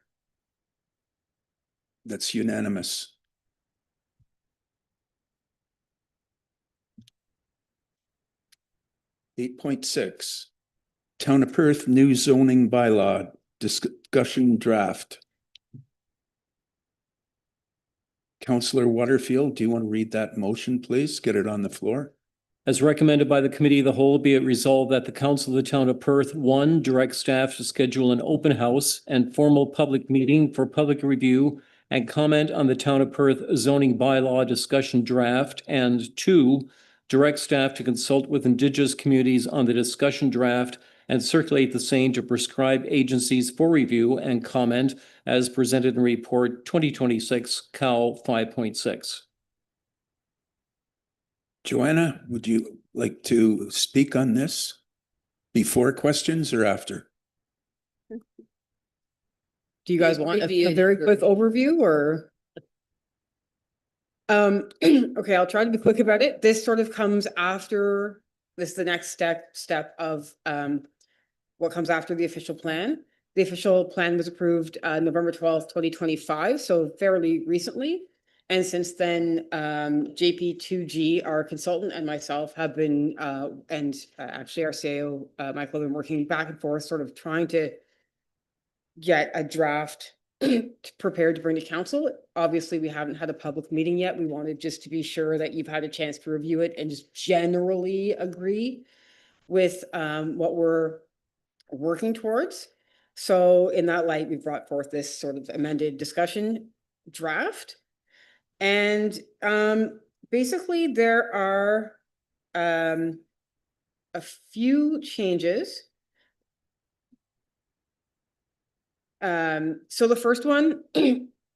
That's unanimous. .6, Town of Perth new zoning bylaw discussion draft. Councillor Waterfield, do you want to read that motion, please? Get it on the floor. As recommended by the Committee of the Whole, be it resolved that the Council of the Town of Perth, 1, direct staff to schedule an open house and formal public meeting for public review and comment on the Town of Perth zoning bylaw discussion draft, and 2, direct staff to consult with Indigenous communities on the discussion draft and circulate the same to prescribed agencies for review and comment as presented in Report 2026 COW 5.6. Joanna, would you like to speak on this before questions or after? Do you guys want a very quick overview or? Okay, I'll try to be quick about it. This sort of comes after, this is the next step of what comes after the official plan. The official plan was approved November 12th, 2025, so fairly recently. And since then, JP2G, our consultant, and myself have been, and actually our CAO, Michael, have been working back and forth, sort of trying to get a draft prepared to bring to council. Obviously, we haven't had a public meeting yet. We wanted just to be sure that you've had a chance to review it and just generally agree with what we're working towards. So in that light, we brought forth this sort of amended discussion draft. And basically there are a few changes. So the first one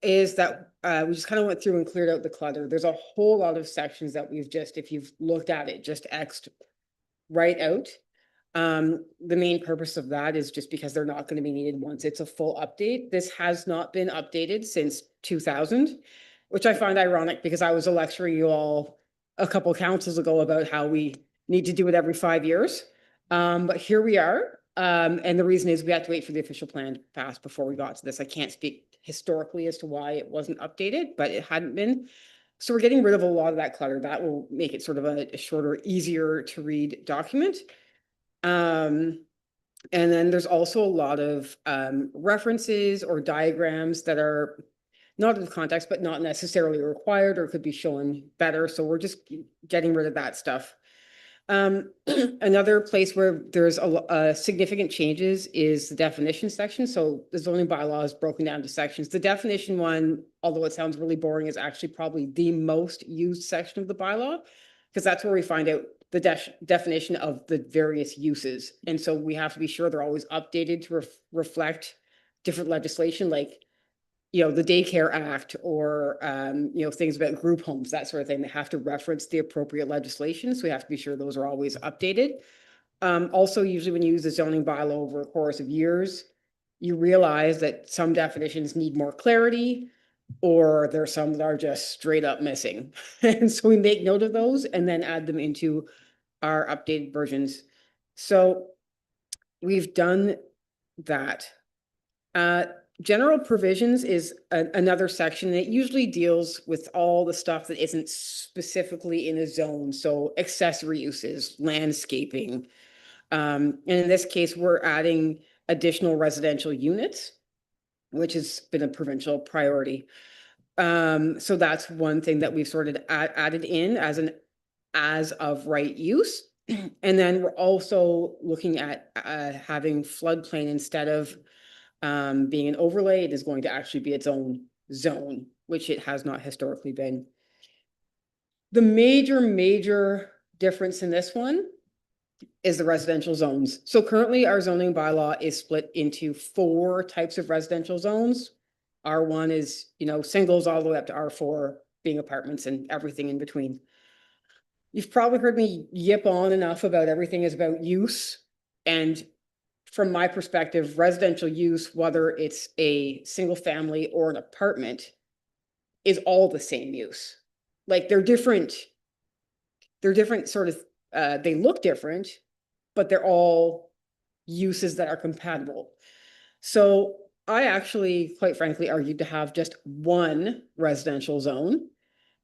is that we just kind of went through and cleared out the clutter. There's a whole lot of sections that we've just, if you've looked at it, just X'd right out. The main purpose of that is just because they're not going to be needed once it's a full update. This has not been updated since 2000, which I find ironic because I was lecturing you all a couple councils ago about how we need to do it every 5 years. But here we are. And the reason is we had to wait for the official plan to pass before we got to this. I can't speak historically as to why it wasn't updated, but it hadn't been. So we're getting rid of a lot of that clutter. That will make it sort of a shorter, easier to read document. And then there's also a lot of references or diagrams that are not in context, but not necessarily required or could be shown better. So we're just getting rid of that stuff. Another place where there's a significant changes is the definition section. So the zoning bylaw is broken down to sections. The definition one, although it sounds really boring, is actually probably the most used section of the bylaw, because that's where we find out the definition of the various uses. And so we have to be sure they're always updated to reflect different legislation, like, you know, the Daycare Act or, you know, things about group homes, that sort of thing. They have to reference the appropriate legislation. So we have to be sure those are always updated. Also, usually when you use the zoning bylaw over a course of years, you realize that some definitions need more clarity, or there's some that are just straight up missing. And so we make note of those and then add them into our updated versions. So we've done that. general provisions is another section that usually deals with all the stuff that isn't specifically in a zone. So accessory uses, landscaping. And in this case, we're adding additional residential units, which has been a provincial priority. So that's one thing that we've sort of added in as an as of right use. And then we're also looking at having floodplain instead of being an overlay, it is going to actually be its own zone, which it has not historically been. The major difference in this one is the residential zones. So currently our zoning bylaw is split into 4 types of residential zones. R1 is, you know, singles all the way up to R4 being apartments and everything in between. You've probably heard me yip on enough about everything is about use. And from my perspective, residential use, whether it's a single family or an apartment, is all the same use. Like they're different sort of, they look different, but they're all uses that are compatible. So I actually, quite frankly, argued to have just one residential zone.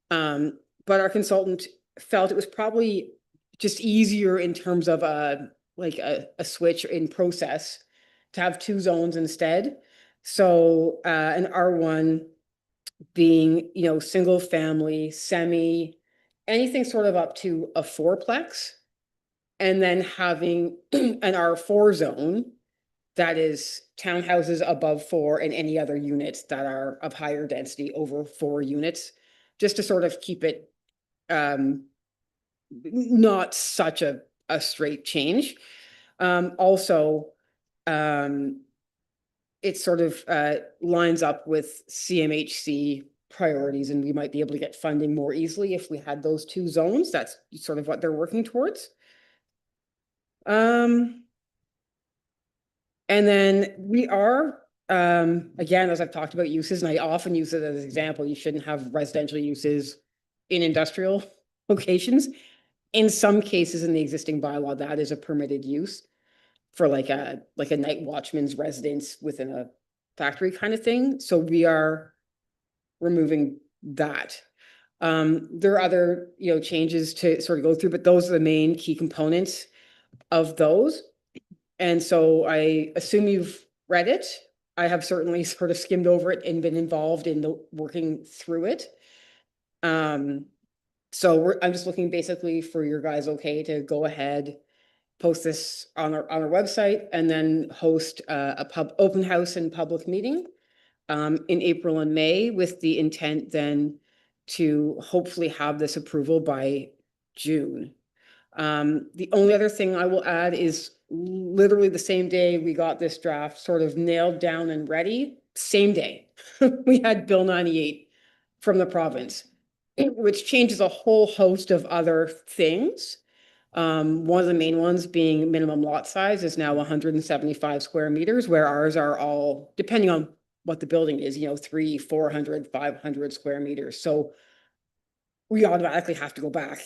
But our consultant felt it was probably just easier in terms of like a switch in process to have 2 zones instead. So an R1 being, you know, single family, semi, anything sort of up to a 4-plex, and then having an R4 zone that is townhouses above 4 and any other units that are of higher density over 4 units, just to sort of keep it not such a straight change. Also, it sort of lines up with CMHC priorities, and we might be able to get funding more easily if we had those 2 zones. That's sort of what they're working towards. And then we are, again, as I've talked about uses, and I often use it as an example, you shouldn't have residential uses in industrial locations. In some cases in the existing bylaw, that is a permitted use for like a night watchman's residence within a factory kind of thing. So we are removing that. There are other, you know, changes to sort of go through, but those are the main key components of those. And so I assume you've read it. I have certainly sort of skimmed over it and been involved in the working through it. So I'm just looking basically for your guys okay to go ahead, post this on our website, and then host a open house and public meeting in April and May, with the intent then to hopefully have this approval by June. The only other thing I will add is literally the same day we got this draft sort of nailed down and ready, same day, we had Bill 98 from the province, which changes a whole host of other things. One of the main ones being minimum lot size is now 175 square meters, where ours are all, depending on what the building is, you know, 300, 400, 500 square meters. So we automatically have to go back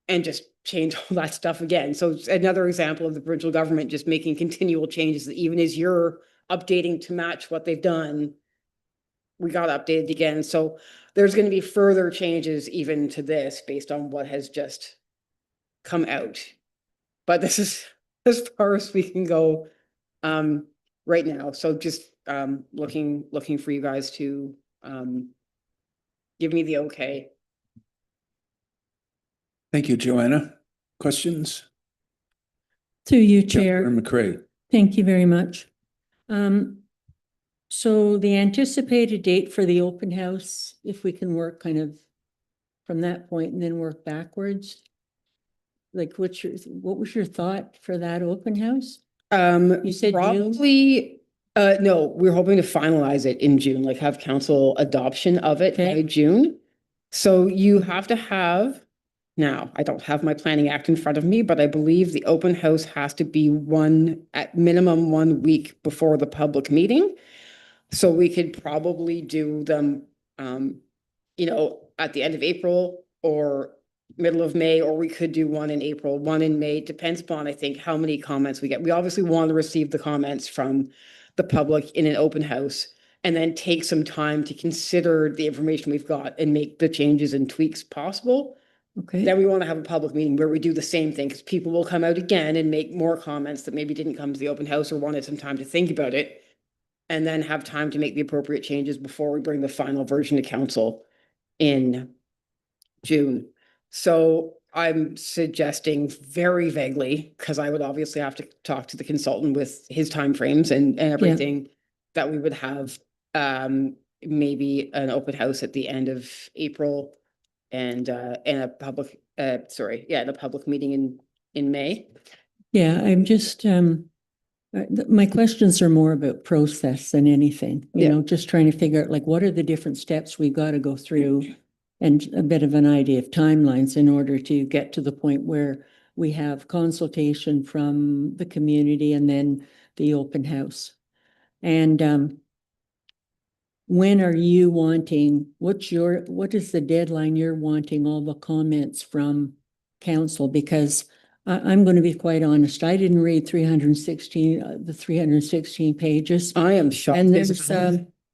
and just change all that stuff again. So it's another example of the provincial government just making continual changes, that even as you're updating to match what they've done, we got updated again. So there's going to be further changes even to this based on what has just come out. But this is as far as we can go right now. So just looking for you guys to give me the okay. Thank you, Joanna. Questions? Through you, Chair. Councillor McCray. Thank you very much. So the anticipated date for the open house, if we can work kind of from that point and then work backwards. Like what was your thought for that open house? You said probably June? No, we're hoping to finalize it in June, like have council adoption of it by June. So you have to have, now I don't have my planning act in front of me, but I believe the open house has to be at minimum 1 week before the public meeting. So we could probably do them, you know, at the end of April or middle of May, or we could do one in April, one in May. Depends upon, I think, how many comments we get. We obviously want to receive the comments from the public in an open house. and then take some time to consider the information we've got and make the changes and tweaks possible. Okay. Then we want to have a public meeting where we do the same thing, because people will come out again and make more comments that maybe didn't come to the open house or wanted some time to think about it. And then have time to make the appropriate changes before we bring the final version to council in June. So I'm suggesting very vaguely, because I would obviously have to talk to the consultant with his timeframes and everything, that we would have maybe an open house at the end of April and a public and a public meeting in May. Yeah, I'm just, my questions are more about process than anything, you know, just trying to figure out like, what are the different steps we got to go through, and a bit of an idea of timelines in order to get to the point where we have consultation from the community and then the open house. And when are you wanting, what is the deadline you're wanting all the comments from council? Because I'm going to be quite honest, I didn't read the 316 pages. I am shocked.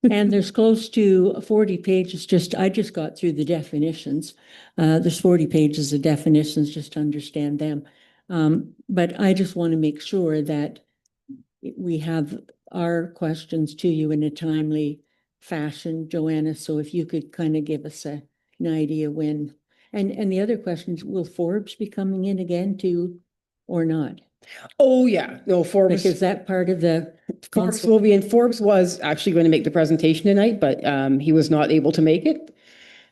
And there's close to 40 pages, I just got through the definitions. There's 40 pages of definitions, just to understand them. But I just want to make sure that we have our questions to you in a timely fashion, Joanna. So if you could kind of give us an idea when, and the other questions, will Forbes be coming in again too, or not? Oh, yeah. No, Forbes. Like, is that part of the Forbes will be in. Forbes was actually going to make the presentation tonight, but he was not able to make it.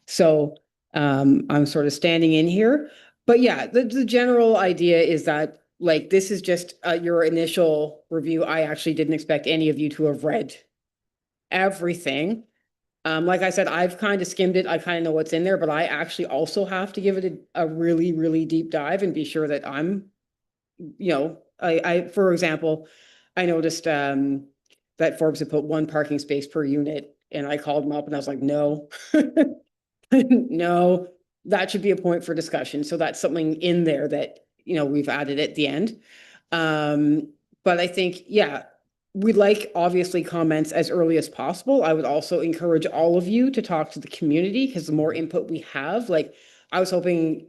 So I'm sort of standing in here. But yeah, the general idea is that, like, this is just your initial review. I actually didn't expect any of you to have read everything. Like I said, I've kind of skimmed it. I kind of know what's in there, but I actually also have to give it a really, really deep dive and be sure that I'm, you know, I for example, I noticed that Forbes had put 1 parking space per unit, and I called them up and I was like, no, no, that should be a point for discussion. So that's something in there that, you know, we've added at the end. But I think, yeah, we'd like obviously comments as early as possible. I would also encourage all of you to talk to the community, because the more input we have, like I was hoping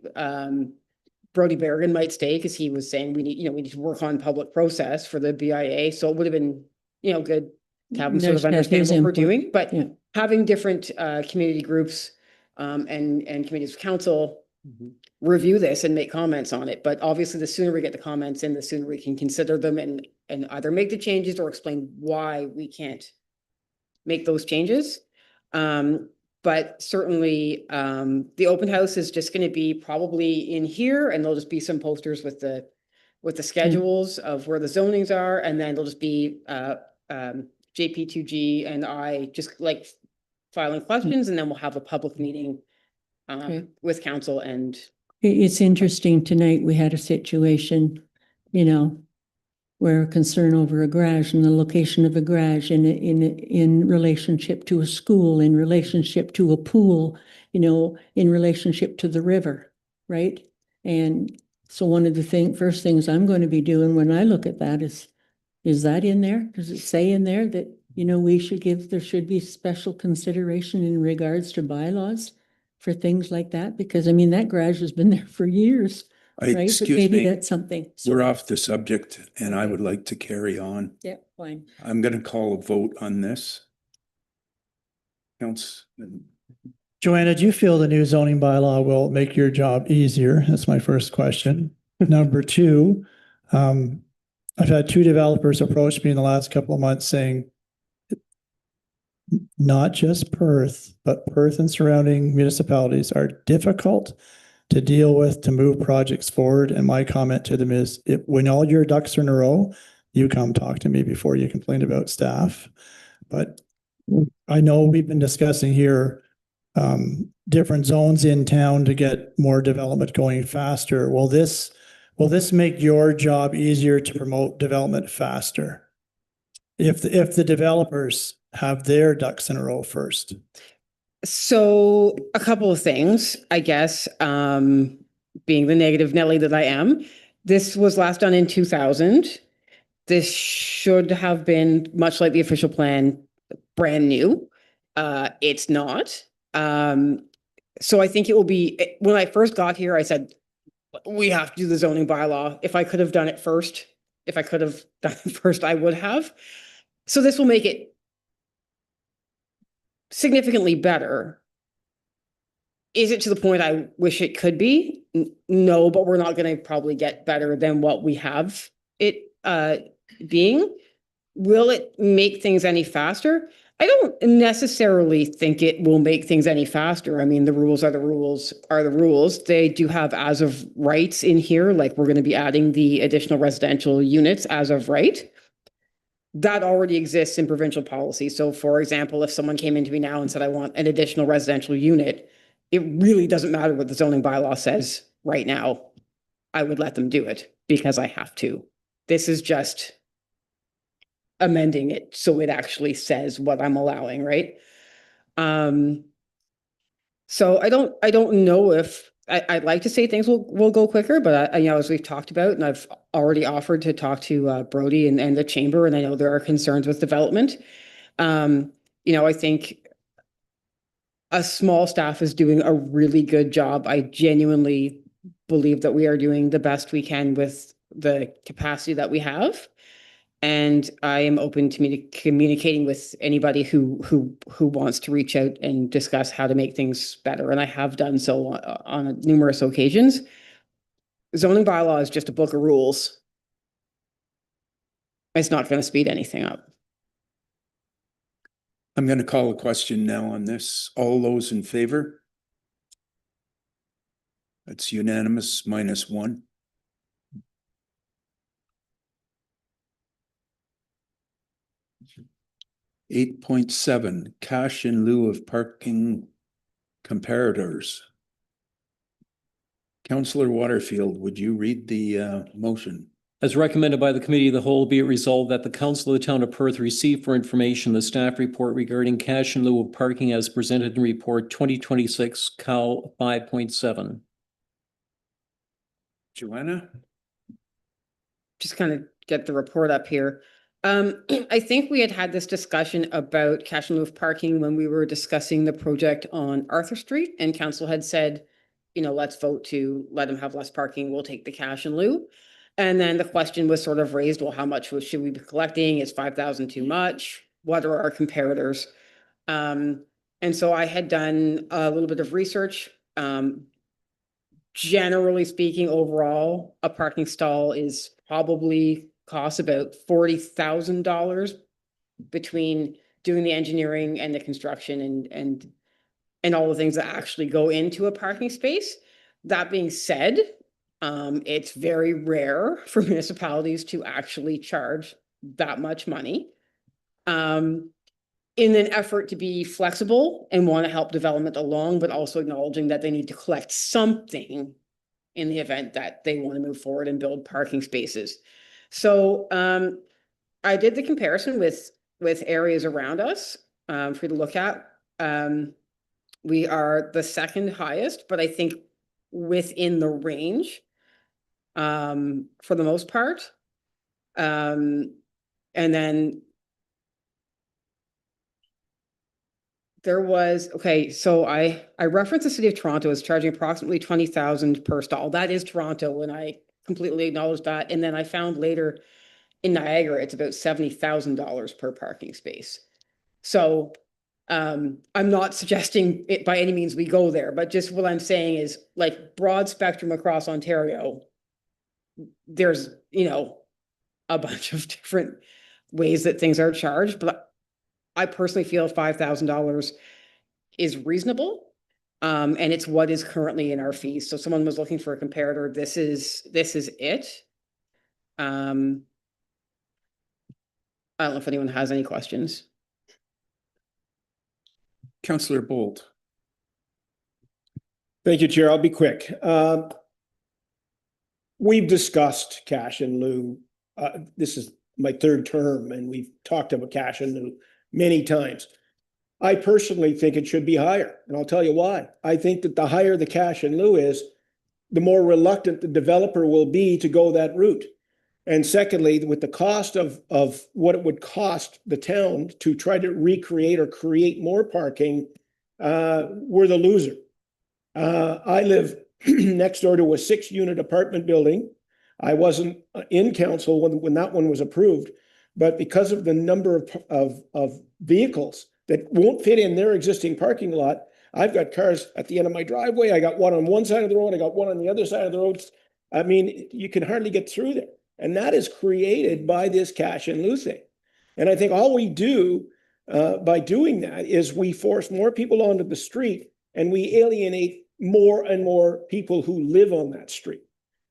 Brody Berrigan might stay, because he was saying we need to work on public process for the BIA. So it would have been, you know, good to have them sort of understand what we're doing. But having different community groups and committees of council review this and make comments on it. But obviously, the sooner we get the comments in, the sooner we can consider them and either make the changes or explain why we can't make those changes. But certainly, the open house is just going to be probably in here, and there'll just be some posters with the schedules of where the zonings are, and then there'll just be JP2G and I just like filing questions, and then we'll have a public meeting with council. And it's interesting, tonight we had a situation, you know, where a concern over a garage and the location of a garage in relationship to a school, in relationship to a pool, you know, in relationship to the river, right? And so one of the first things I'm going to be doing when I look at that is that in there? Does it say in there that, you know, there should be special consideration in regards to bylaws for things like that? Because I mean, that garage has been there for years. Right, but Excuse maybe me, that's something. we're off the subject and I would like to carry on. Yeah, fine. I'm going to call a vote on this. Joanna, do you feel the new zoning bylaw will make your job easier? That's my first question. Number 2, I've had 2 developers approach me in the last couple of months saying, not just Perth, but Perth and surrounding municipalities are difficult to deal with, to move projects forward. And my comment to them is, when all your ducks are in a row, you come talk to me before you complain about staff. But I know we've been discussing here different zones in town to get more development going faster. Will this make your job easier to promote development faster if the developers have their ducks in a row first? so a couple of things, I guess, being the negative Nelly that I am. This was last done in 2000. This should have been, much like the official plan, brand new. It's not. So I think it will be, when I first got here, I said, we have to do the zoning bylaw. If I could have done it first, I would have. So this will make it significantly better. Is it to the point I wish it could be? No, but we're not going to probably get better than what we have it being. Will it make things any faster? I don't necessarily think it will make things any faster. I mean, the rules are the rules. They do have as of rights in here, like we're going to be adding the additional residential units as of right. That already exists in provincial policy. So for example, if someone came into me now and said, I want an additional residential unit, it really doesn't matter what the zoning bylaw says right now. I would let them do it because I have to. This is just amending it so it actually says what I'm allowing, right? So I don't know if I'd like to say things will go quicker, but you know, as we've talked about, and I've already offered to talk to Brody and the chamber, and I know there are concerns with development. You know, I think a small staff is doing a really good job. I genuinely believe that we are doing the best we can with the capacity that we have. And I am open to communicating with anybody who wants to reach out and discuss how to make things better. And I have done so on numerous occasions. Zoning bylaw is just a book of rules. It's not going to speed anything up. I'm going to call a question now on this. All those in favor? That's unanimous, -1. 8.7, cash in lieu of parking comparators. Councillor Waterfield, would you read the motion? As recommended by the Committee of the Whole, be it resolved that the Council of the Town of Perth receive for information the staff report regarding cash in lieu of parking as presented in Report 2026 Cal 5.7. Joanna? Just kind of get the report up here. I think we had this discussion about cash in lieu of parking when we were discussing the project on Arthur Street, and council had said, you know, let's vote to let them have less parking. We'll take the cash in lieu. And then the question was sort of raised, well, how much should we be collecting? Is 5,000 too much? What are our comparators? And so I had done a little bit of research. Generally speaking, overall, a parking stall is probably costs about $40,000 between doing the engineering and the construction and all the things that actually go into a parking space. That being said, it's very rare for municipalities to actually charge that much money. In an effort to be flexible and want to help development along, but also acknowledging that they need to collect something in the event that they want to move forward and build parking spaces. So I did the comparison with areas around us for you to look at. We are the second highest, but I think within the range for the most part. And then there was, okay, so I referenced the city of Toronto as charging approximately 20,000 per stall. That is Toronto, and I completely acknowledge that. And then I found later in Niagara, it's about $70,000 per parking space. So I'm not suggesting it by any means we go there, but just what I'm saying is, like, broad spectrum across Ontario, there's, you know, a bunch of different ways that things are charged, but I personally feel $5,000 is reasonable. And it's what is currently in our fees. So someone was looking for a comparator. This is it. I don't know if anyone has any questions. Councillor Bolt. Thank you, Chair. I'll be quick. We've discussed cash in lieu. This is my third term, and we've talked about cash in lieu many times. I personally think it should be higher, and I'll tell you why. I think that the higher the cash in lieu is, the more reluctant the developer will be to go that route. And secondly, with the cost of what it would cost the town to try to recreate or create more parking, we're the loser. I live next door to a 6-unit apartment building. I wasn't in council when that one was approved, but because of the number of vehicles that won't fit in their existing parking lot, I've got cars at the end of my driveway. I got one on one side of the road. I got one on the other side of the road. I mean, you can hardly get through there. And that is created by this cash and lieu thing. And I think all we do by doing that is we force more people onto the street and we alienate more and more people who live on that street.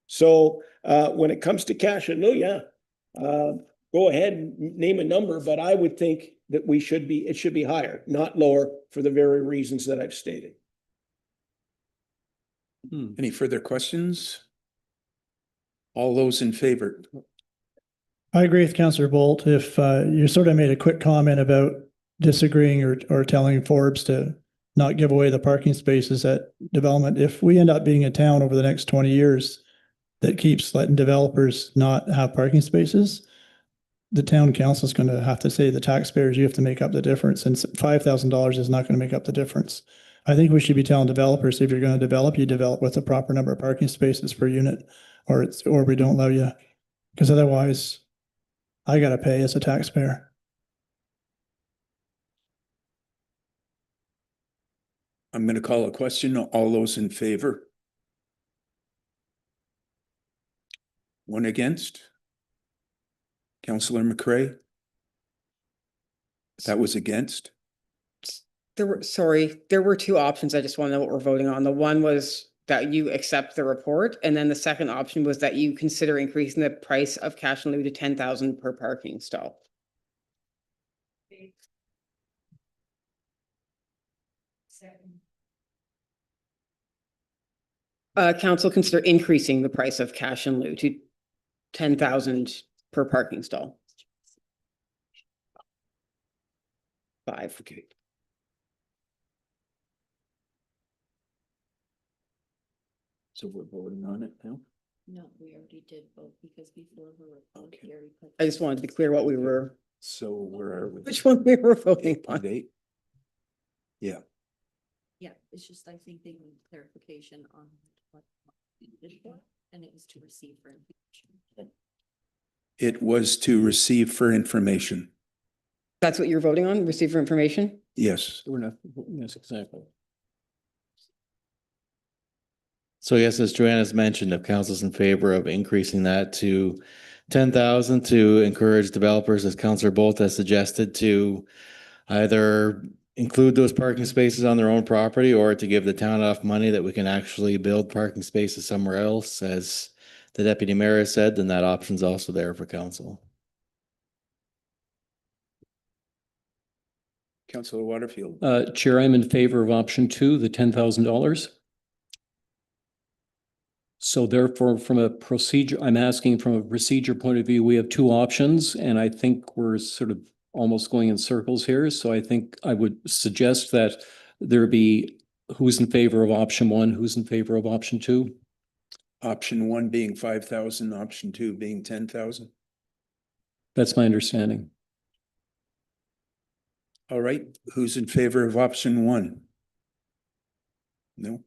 So when it comes to cash and lieu, go ahead and name a number, but I would think that it should be higher, not lower, for the very reasons that I've stated. Any further questions? All those in favor? I agree with Councillor Bolt. If you sort of made a quick comment about disagreeing or telling Forbes to not give away the parking spaces at development, if we end up being a town over the next 20 years that keeps letting developers not have parking spaces, the town council is going to have to say to the taxpayers, you have to make up the difference. And $5,000 is not going to make up the difference. I think we should be telling developers, if you're going to develop, you develop with a proper number of parking spaces per unit, or we don't allow you. Because otherwise, I got to pay as a taxpayer. I'm going to call a question. All those in favor? One against? Councillor McCray? That was against? There were two options. I just want to know what we're voting on. The one was that you accept the report, and then the second option was that you consider increasing the price of cash and lieu to 10,000 per parking stall. Council consider increasing the price of cash and lieu to 10,000 per parking stall. 5. Okay. So we're voting on it now? No, we already did vote because before we were. Okay. I just wanted to be clear what we were, So where are we? which one we were voting on. 8.8? Yeah. Yeah, it's just, I think they need clarification on what we did for, and it was to receive for information. It was to receive for information. That's what you're voting on, receive for information? Yes. We're not, yes, exactly. So yes, as Joanna's mentioned, if council's in favor of increasing that to 10,000 to encourage developers, as Councillor Bolt has suggested, to either include those parking spaces on their own property or to give the town enough money that we can actually build parking spaces somewhere else, as the deputy mayor has said, then that option's also there for council. Councillor Waterfield. Chair, I'm in favor of option 2, the $10,000. So therefore, I'm asking from a procedure point of view, we have two options, and I think we're sort of almost going in circles here. So I think I would suggest that there be who's in favor of option 1, who's in favor of option 2? Option 1 being 5,000, option 2 being 10,000. That's my understanding. All right, who's in favor of option 1? No?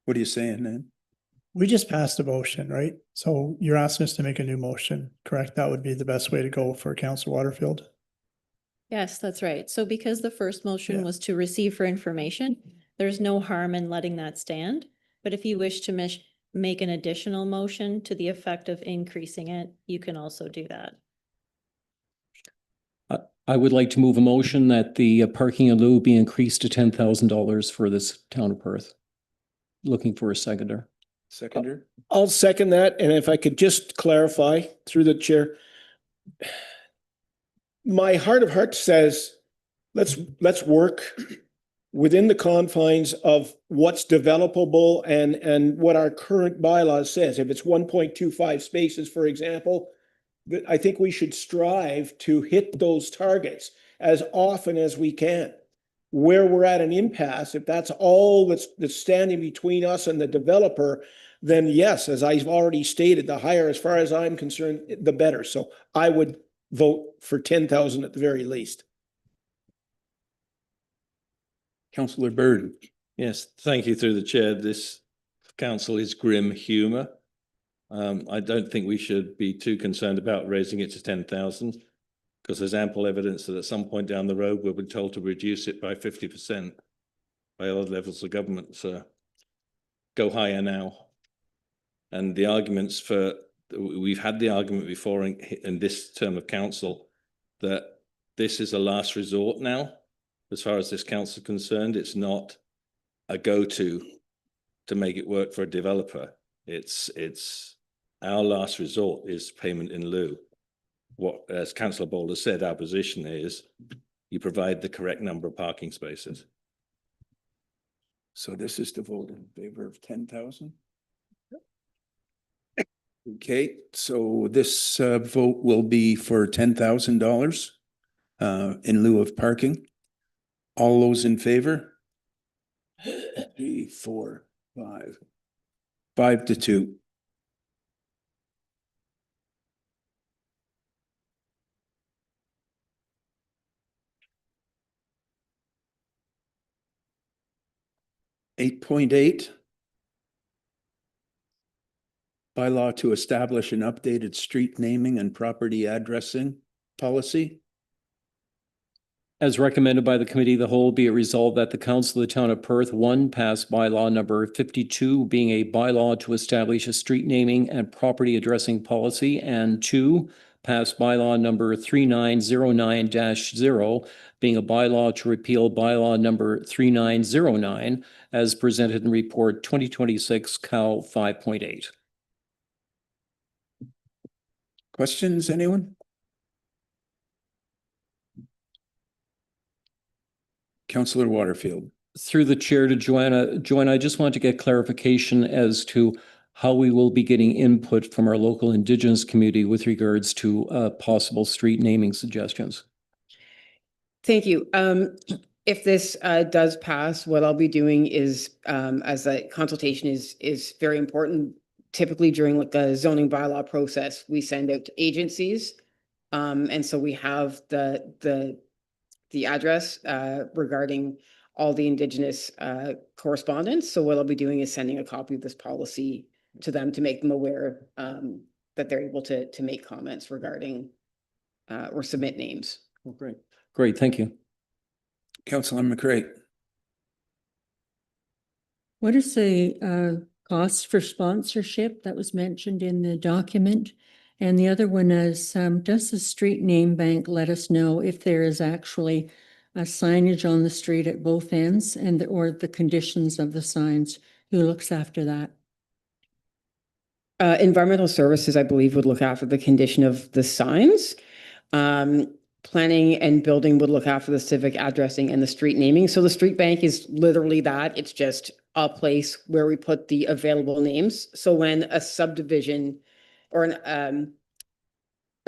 What are you saying, then? We just passed a motion, right? So you're asking us to make a new motion, correct? That would be the best way to go for Councillor Waterfield. Yes, that's right. So because the first motion Yeah. was to receive for information, there's no harm in letting that stand. But if you wish to make an additional motion to the effect of increasing it, you can also do that. I would like to move a motion that the parking in lieu be increased to $10,000 for this town of Perth. Looking for a seconder. Seconder? I'll second that, and if I could just clarify through the chair. My heart of hearts says, let's work within the confines of what's developable and what our current bylaw says. If it's 1.25 spaces, for example, I think we should strive to hit those targets as often as we can. Where we're at an impasse, if that's all that's standing between us and the developer, then yes, as I've already stated, the higher, as far as I'm concerned, the better. So I would vote for 10,000 at the very least. Councillor Byrd. Yes, thank you through the chair. This council is grim humour. I don't think we should be too concerned about raising it to 10,000 because there's ample evidence that at some point down the road, we'll be told to reduce it by 50% by other levels of government. So go higher now. And the arguments for, we've had the argument before in this term of council that this is a last resort now. As far as this council is concerned, it's not a go-to to make it work for a developer. It's our last resort is payment in lieu. What, as Councillor Boulder said, our position is you provide the correct number of parking spaces. So this is to vote in favor of 10,000? Okay, so this vote will be for $10,000 in lieu of parking. All those in favor? 3, 4, 5. 5-2. Eight point eight. Bylaw to establish an updated street naming and property addressing policy. As recommended by the committee of the whole, be it resolved that the council of the town of Perth, 1, pass bylaw number 52, being a bylaw to establish a street naming and property addressing policy, and 2, pass bylaw number 3909-0, being a bylaw to repeal bylaw number 3909, as presented in report 2026 Cal 5.8. Questions, anyone? Councillor Waterfield. Through the chair to Joanna. Joanna, I just want to get clarification as to how we will be getting input from our local Indigenous community with regards to possible street naming suggestions. Thank you. If this does pass, what I'll be doing is, as a consultation is very important, typically during like the zoning bylaw process, we send out to agencies. And so we have the address regarding all the Indigenous correspondence. So what I'll be doing is sending a copy of this policy to them to make them aware that they're able to make comments regarding or submit names. Oh, great. Great, thank you. Councillor McCray. What is the cost for sponsorship that was mentioned in the document? And the other one is, does the street name bank let us know if there is actually a signage on the street at both ends and or the conditions of the signs? Who looks after that? Environmental services, I believe, would look after the condition of the signs. Planning and building would look after the civic addressing and the street naming. So the street bank is literally that. It's just a place where we put the available names. So when a subdivision or a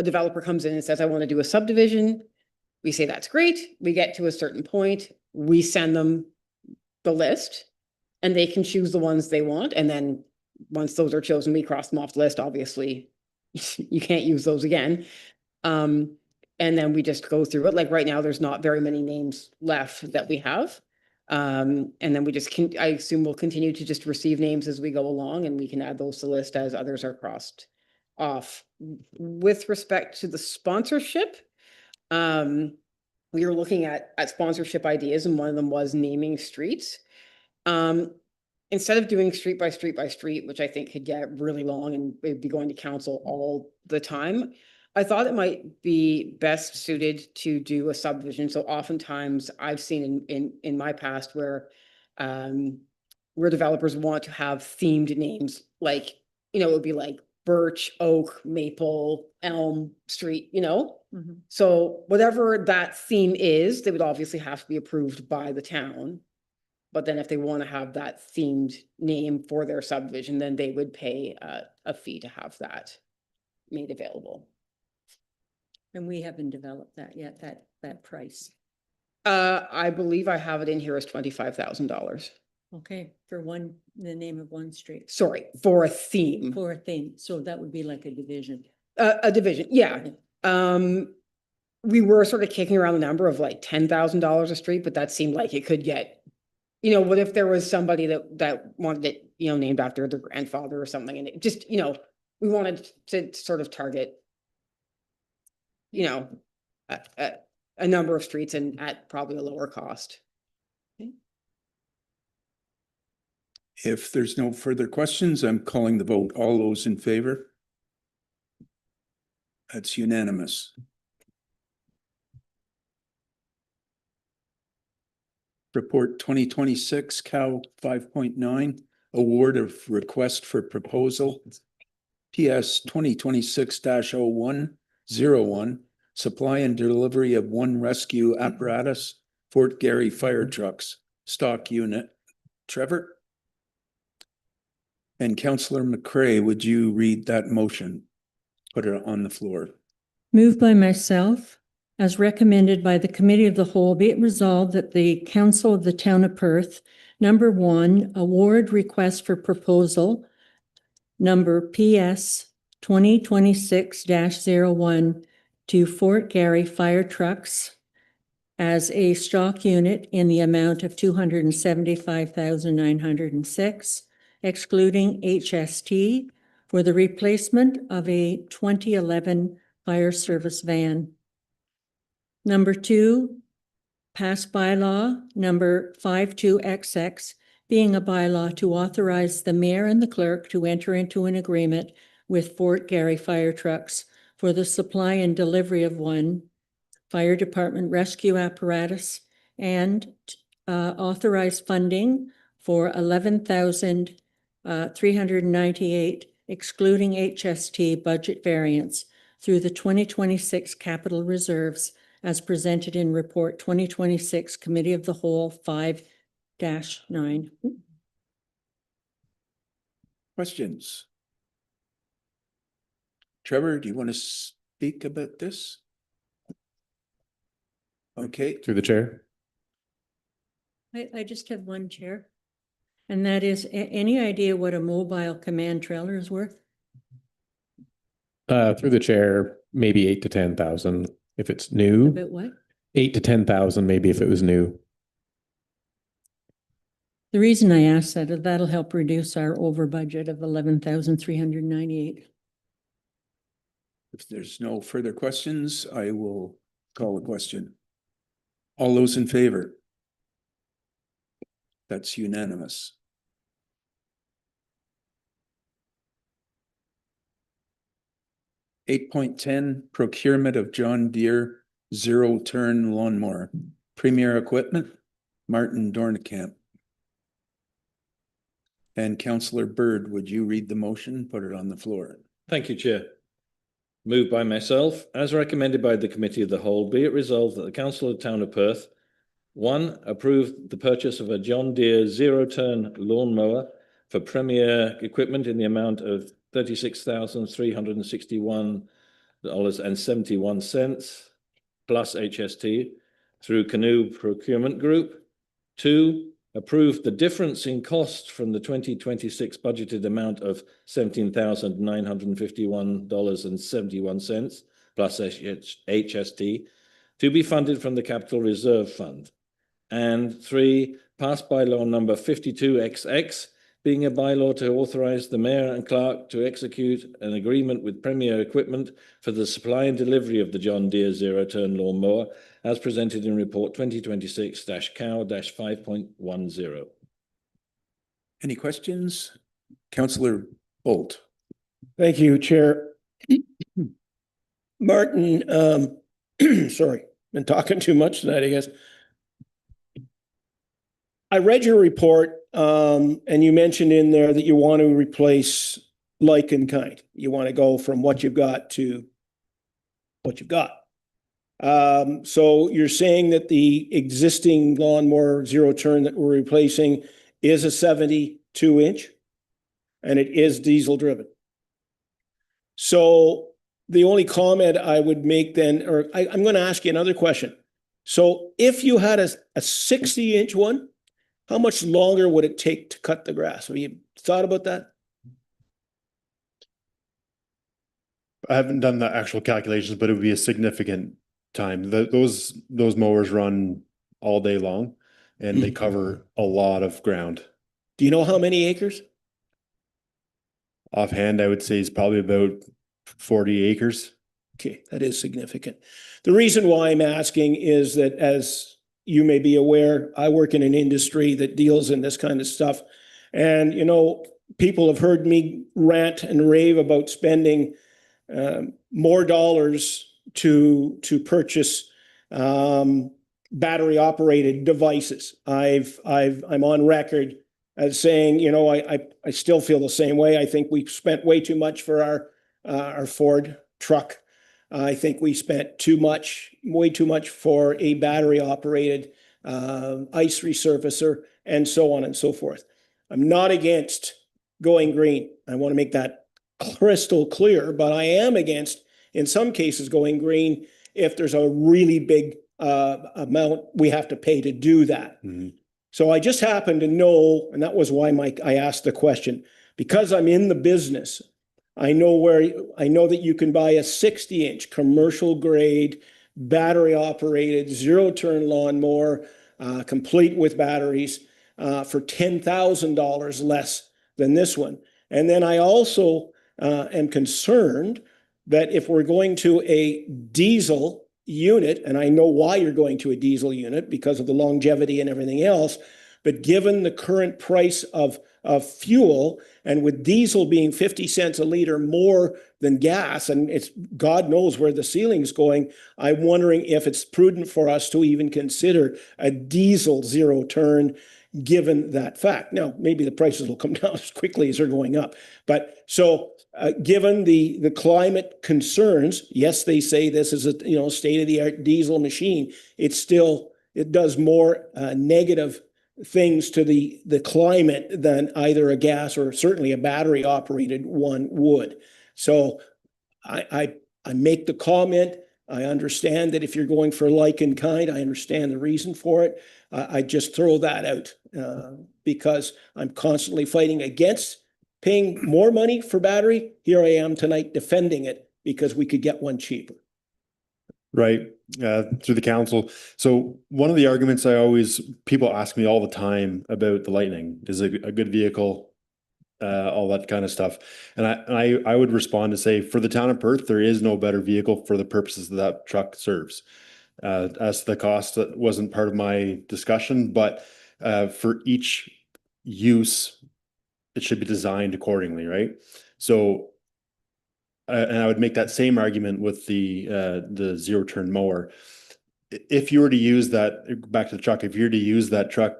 developer comes in and says, I want to do a subdivision, we say, that's great. We get to a certain point, we send them the list and they can choose the ones they want. And then once those are chosen, we cross them off the list. Obviously, you can't use those again. And then we just go through it. Like right now, there's not very many names left that we have. And then we just I assume we'll continue to just receive names as we go along and we can add those to the list as others are crossed off. With respect to the sponsorship, we were looking at sponsorship ideas, and one of them was naming streets. Instead of doing street by street by street, which I think could get really long and we'd be going to council all the time, I thought it might be best suited to do a subdivision. So oftentimes I've seen in my past where developers want to have themed names, like, it would be like Birch, Oak, Maple, Elm Street, Mm-hmm. So whatever that theme is, they would obviously have to be approved by the town. But then if they want to have that themed name for their subdivision, then they would pay a fee to have that made available. And we haven't developed that yet, that price. I believe I have it in here as $25,000. Okay, for one, the name of one street, Sorry, for a theme, for a thing. So that would be like a division. a division, yeah. We were sort of kicking around the number of like $10,000 a street, but that seemed like it could get, what if there was somebody that wanted it, named after their grandfather or something, and it just, we wanted to sort of target, a number of streets and at probably a lower cost. If there's no further questions, I'm calling the vote. All those in favor? That's unanimous. Report 2026 COW 5.9, award of request for proposal. PS 2026-0101, supply and delivery of one rescue apparatus, Fort Garry fire trucks, stock unit. Trevor? And Councillor McCray, would you read that motion? Put it on the floor. Moved by myself, as recommended by the Committee of the Whole, be it resolved that the Council of the Town of Perth, number 1, award request for proposal, number PS 2026-01 to Fort Garry fire trucks as a stock unit in the amount of $275,906, excluding HST, for the replacement of a 2011 fire service van. Number 2, pass bylaw number 52XX, being a bylaw to authorize the mayor and the clerk to enter into an agreement with Fort Garry fire trucks for the supply and delivery of one fire department rescue apparatus, and authorize funding for $11,398, excluding HST budget variance, through the 2026 capital reserves as presented in report 2026 Committee of the Whole 5-9. Questions? Trevor, do you want to speak about this? Okay. Through the chair. I just have one, Chair. And that is, any idea what a mobile command trailer is worth? Through the chair, maybe 8 to 10,000 if it's new. About what? 8 to 10,000 maybe if it was new. The reason I asked that is that'll help reduce our over budget of $11,398. If there's no further questions, I will call a question. All those in favor? That's unanimous. (8.10) Procurement of John Deere zero-turn lawnmower. Premier Equipment, Martin Dornkamp. And Councillor Bird, would you read the motion? Put it on the floor. Thank you, Chair. Moved by myself, as recommended by the Committee of the Whole, be it resolved that the Council of the Town of Perth, 1, approve the purchase of a John Deere zero-turn lawnmower for Premier Equipment in the amount of $36,361.71 plus HST through Canoe Procurement Group. 2, approve the difference in cost from the 2026 budgeted amount of $17,951.71 plus HST to be funded from the Capital Reserve Fund. And 3, pass bylaw number 52XX, being a bylaw to authorize the mayor and clerk to execute an agreement with Premier Equipment for the supply and delivery of the John Deere zero-turn lawnmower as presented in report 2026-COW-5.10. Any questions? Councillor Bolt. Thank you, Chair. Martin, sorry, been talking too much tonight, I guess. I read your report, and you mentioned in there that you want to replace like and kind. You want to go from what you've got to what you've got. So you're saying that the existing lawnmower zero turn that we're replacing is a 72-inch, and it is diesel driven. So the only comment I would make then, or I'm going to ask you another question. So if you had a 60-inch one, how much longer would it take to cut the grass? Have you thought about that? I haven't done the actual calculations, but it would be a significant time. Those mowers run all day long and they cover a lot of ground. Do you know how many acres? Offhand, I would say it's probably about 40 acres. Okay, that is significant. The reason why I'm asking is that, as you may be aware, I work in an industry that deals in this kind of stuff. And, you know, people have heard me rant and rave about spending more dollars to purchase battery operated devices. I'm on record as saying, you know, I still feel the same way. I think we spent way too much for our Ford truck. I think we spent way too much for a battery operated ice resurfacer, and so on and so forth. I'm not against going green. I want to make that crystal clear, but I am against, in some cases, going green if there's a really big amount we have to pay to do that. So I just happen to know, and that was why I asked the question, because I'm in the business. I know that you can buy a 60-inch commercial grade battery operated zero-turn lawnmower, complete with batteries, for $10,000 less than this one. And then I also am concerned that if we're going to a diesel unit, and I know why you're going to a diesel unit because of the longevity and everything else, but given the current price of fuel, and with diesel being 50 cents a liter more than gas, and it's God knows where the ceiling's going, I'm wondering if it's prudent for us to even consider a diesel zero turn given that fact. Now, maybe the prices will come down as quickly as they're going up. But so given the climate concerns, yes, they say this is a state-of-the-art diesel machine. It does more negative things to the climate than either a gas or certainly a battery operated one would. So I make the comment. I understand that if you're going for like and kind, I understand the reason for it. I just throw that out because I'm constantly fighting against paying more money for battery. Here I am tonight defending it because we could get one cheaper. Right, through the council. So one of the arguments people ask me all the time about the Lightning, is a good vehicle, all that kind of stuff. And I would respond to say, for the town of Perth, there is no better vehicle for the purposes that truck serves. As to the cost, that wasn't part of my discussion, but for each use, it should be designed accordingly, right? So and I would make that same argument with the zero turn mower. If you were to use that, back to the truck, if you were to use that truck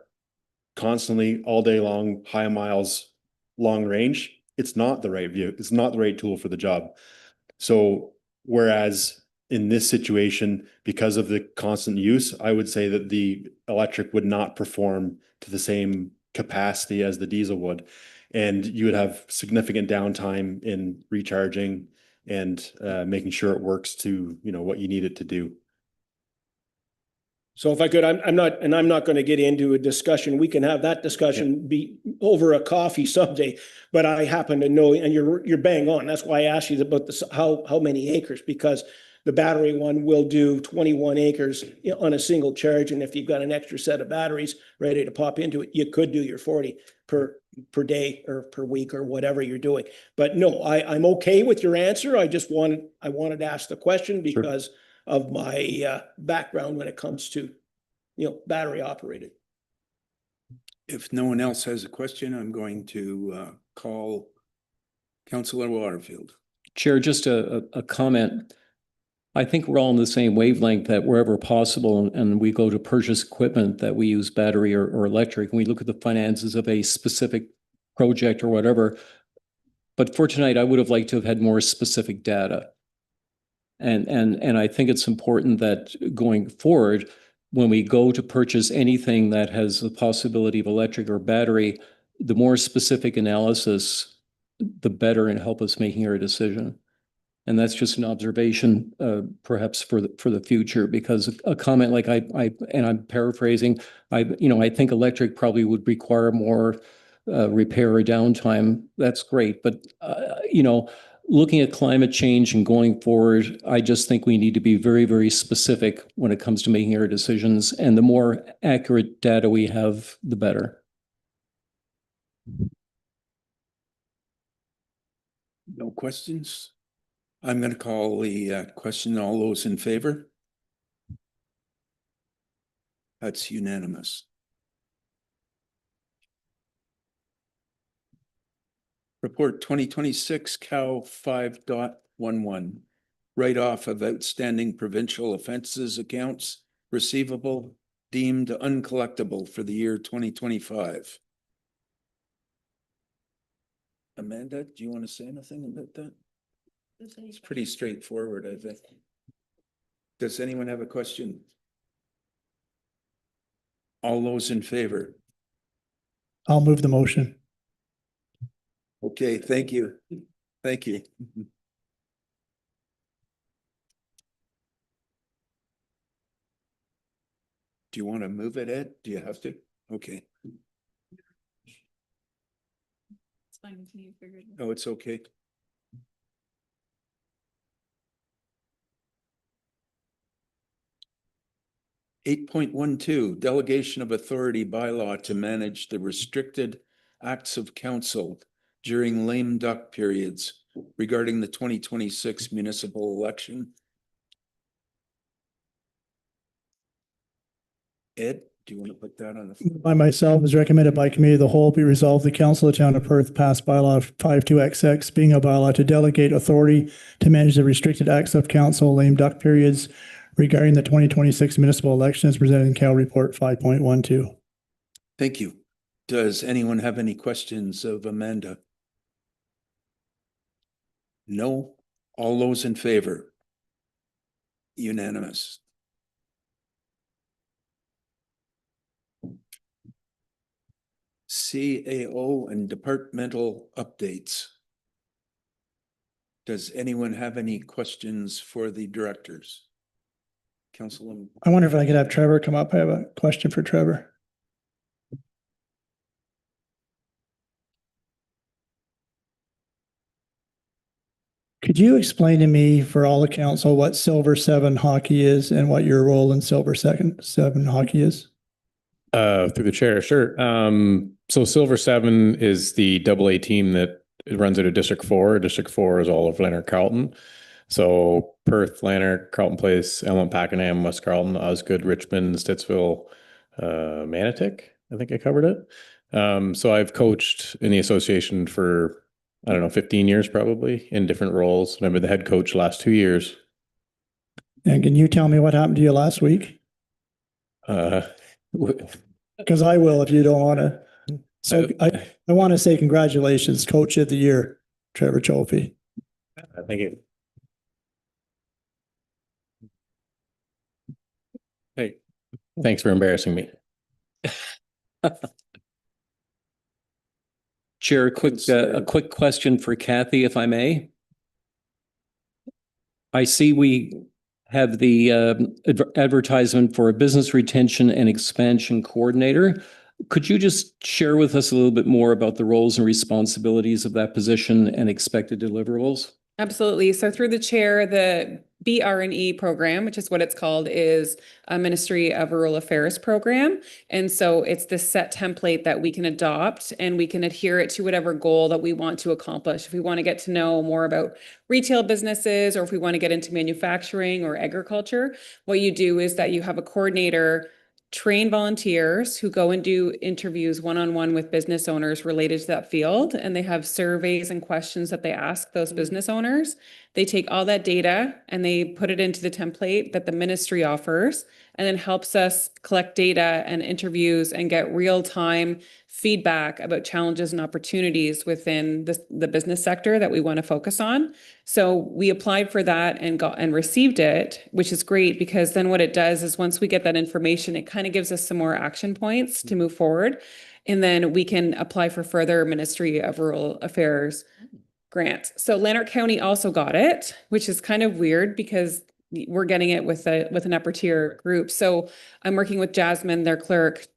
constantly all day long, high miles, long range, it's not the right view. It's not the right tool for the job. So whereas in this situation, because of the constant use, I would say that the electric would not perform to the same capacity as the diesel would. And you would have significant downtime in recharging and making sure it works to, what you need it to do. So if I could, I'm not going to get into a discussion. We can have that discussion be over a coffee someday, but I happen to know, and you're bang on. That's why I asked you about this, how many acres, because the battery one will do 21 acres on a single charge. And if you've got an extra set of batteries ready to pop into it, you could do your 40 per day or per week or whatever you're doing. But no, I'm okay with your answer. I wanted to ask the question because of my background when it comes to, battery operated. If no one else has a question, I'm going to call Councillor Waterfield. Chair, just a comment. I think we're all on the same wavelength that wherever possible, and we go to purchase equipment that we use battery or electric, and we look at the finances of a specific project or whatever. But for tonight, I would have liked to have had more specific data. And I think it's important that going forward, when we go to purchase anything that has the possibility of electric or battery, the more specific analysis, the better, and help us making our decision. And that's just an observation, perhaps for the future, because a comment like and I'm paraphrasing, I think electric probably would require more repair or downtime. That's great. But, looking at climate change and going forward, I just think we need to be very, very specific when it comes to making our decisions. And the more accurate data we have, the better. No questions? I'm going to call the question. All those in favor? That's unanimous. Report 2026 COW 5.11. Write-off of outstanding provincial offenses accounts receivable deemed uncollectible for the year 2025. Amanda, do you want to say anything about that? It's pretty straightforward, I think. Does anyone have a question? All those in favor? I'll move the motion. Okay, thank you. Thank you. Do you want to move it, Ed? Do you have to? Okay. It's fine with me. Oh, it's okay. Eight point 1.2, delegation of authority bylaw to manage the restricted acts of council during lame duck periods regarding the 2026 municipal election. Ed, do you want to put that on the floor? By myself, as recommended by committee of the whole, be resolved the Council of the Town of Perth passed bylaw 52XX, being a bylaw to delegate authority to manage the restricted acts of council lame duck periods regarding the 2026 municipal election as presented in Cal Report 5.12. Thank you. Does anyone have any questions of Amanda? No? All those in favor? Unanimous. CAO and departmental updates. Does anyone have any questions for the directors? Councilman. I wonder if I could have Trevor come up. I have a question for Trevor. Could you explain to me, for all the council, what Silver 7 hockey is and what your role in Silver 7 hockey is? Through the chair, sure. So Silver 7 is the AA team that runs out of District 4. District 4 is all of Lanark Carlton. So Perth, Lanark, Carlton Place, Elmont, Pakenham, West Carlton, Osgood, Richmond, Stittsville, Manotick. I think I covered it. So I've coached in the association for, 15 years probably in different roles. And I've been the head coach the last 2 years. And can you tell me what happened to you last week? Because I will if you don't want to. So I want to say congratulations, Coach of the Year, Trevor Cholfi. Thank you. Hey, thanks for embarrassing me. Chair, a quick question for Kathy, if I may. I see we have the advertisement for a business retention and expansion coordinator. Could you just share with us a little bit more about the roles and responsibilities of that position and expected deliverables? Absolutely. So through the chair, the BR&E program, which is what it's called, is a Ministry of Rural Affairs program. And so it's the set template that we can adopt and we can adhere it to whatever goal that we want to accomplish. If we want to get to know more about retail businesses, or if we want to get into manufacturing or agriculture, what you do is that you have a coordinator train volunteers who go and do interviews one-on-one with business owners related to that field. And they have surveys and questions that they ask those business owners. They take all that data and they put it into the template that the ministry offers, and then helps us collect data and interviews and get real-time feedback about challenges and opportunities within the business sector that we want to focus on. So we applied for that and received it, which is great, because then what it does is once we get that information, it kind of gives us some more action points to move forward. And then we can apply for further Ministry of Rural Affairs grant. So Lanark County also got it, which is kind of weird because we're getting it with an upper tier group. So I'm working with Jasmine, their clerk,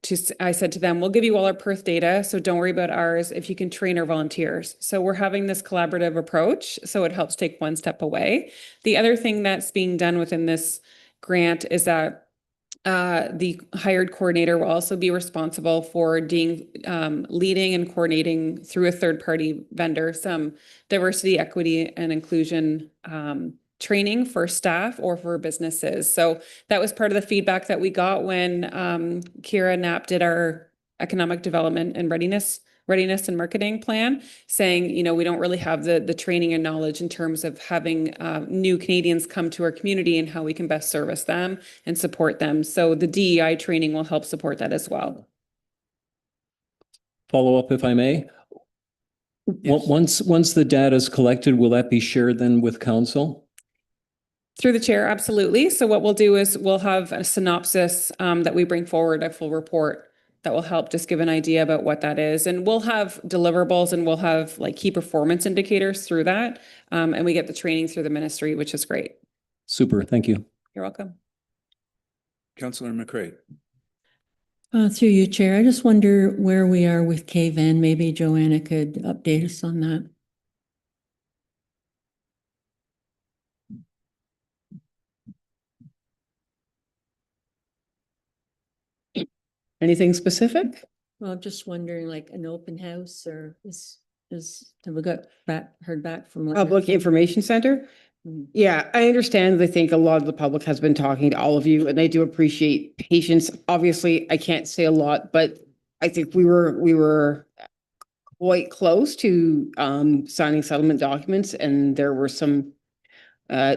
I said to them, we'll give you all our Perth data, so don't worry about ours if you can train our volunteers. So we're having this collaborative approach, so it helps take one step away. The other thing that's being done within this grant is that the hired coordinator will also be responsible for leading and coordinating through a third-party vendor some diversity, equity, and inclusion training for staff or for businesses. So that was part of the feedback that we got when Kira Knapp did our economic development and readiness and marketing plan, saying, you know, we don't really have the training and knowledge in terms of having new Canadians come to our community and how we can best service them and support them. So the DEI training will help support that as well. Follow up, if I may. Yes. Once the data is collected, will that be shared then with council? Through the chair, absolutely. So what we'll do is we'll have a synopsis that we bring forward, a full report that will help just give an idea about what that is. And we'll have deliverables and we'll have like key performance indicators through that. And we get the training through the ministry, which is great. Super, thank you. You're welcome. Councillor McCray. Through you, Chair, I just wonder where we are with KVAN. Maybe Joanna could update us on that. Anything specific? Well, I'm just wondering, like an open house or have we heard back from? Public Information Center? Yeah, I understand. I think a lot of the public has been talking to all of you, and I do appreciate patience. Obviously, I can't say a lot, but I think we were quite close to signing settlement documents, and there were some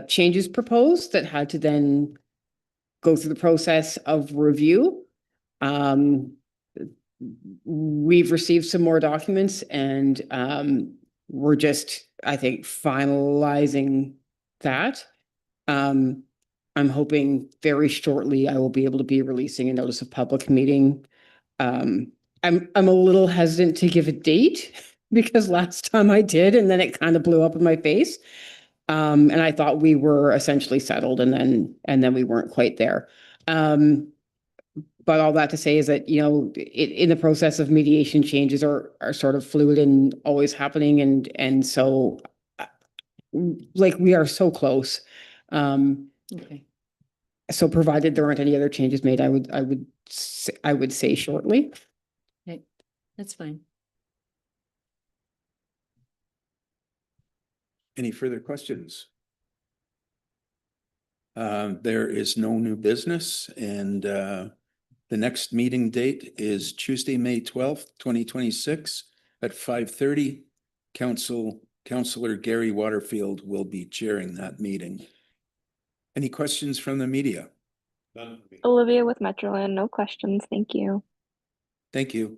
changes proposed that had to then go through the process of review. We've received some more documents, and we're just, I think, finalizing that. I'm hoping very shortly I will be able to be releasing a notice of public meeting. I'm a little hesitant to give a date because last time I did, and then it kind of blew up in my face. And I thought we were essentially settled, and then we weren't quite there. But all that to say is that, you know, in the process of mediation, changes are sort of fluid and always happening. And so like we are so close. Okay. So provided there aren't any other changes made, I would say shortly. Okay, that's fine. Any further questions? There is no new business, and the next meeting date is Tuesday, May 12th, 2026 at 5:30. Councillor Gary Waterfield will be chairing that meeting. Any questions from the media? Olivia with Metroland, no questions, thank you. Thank you.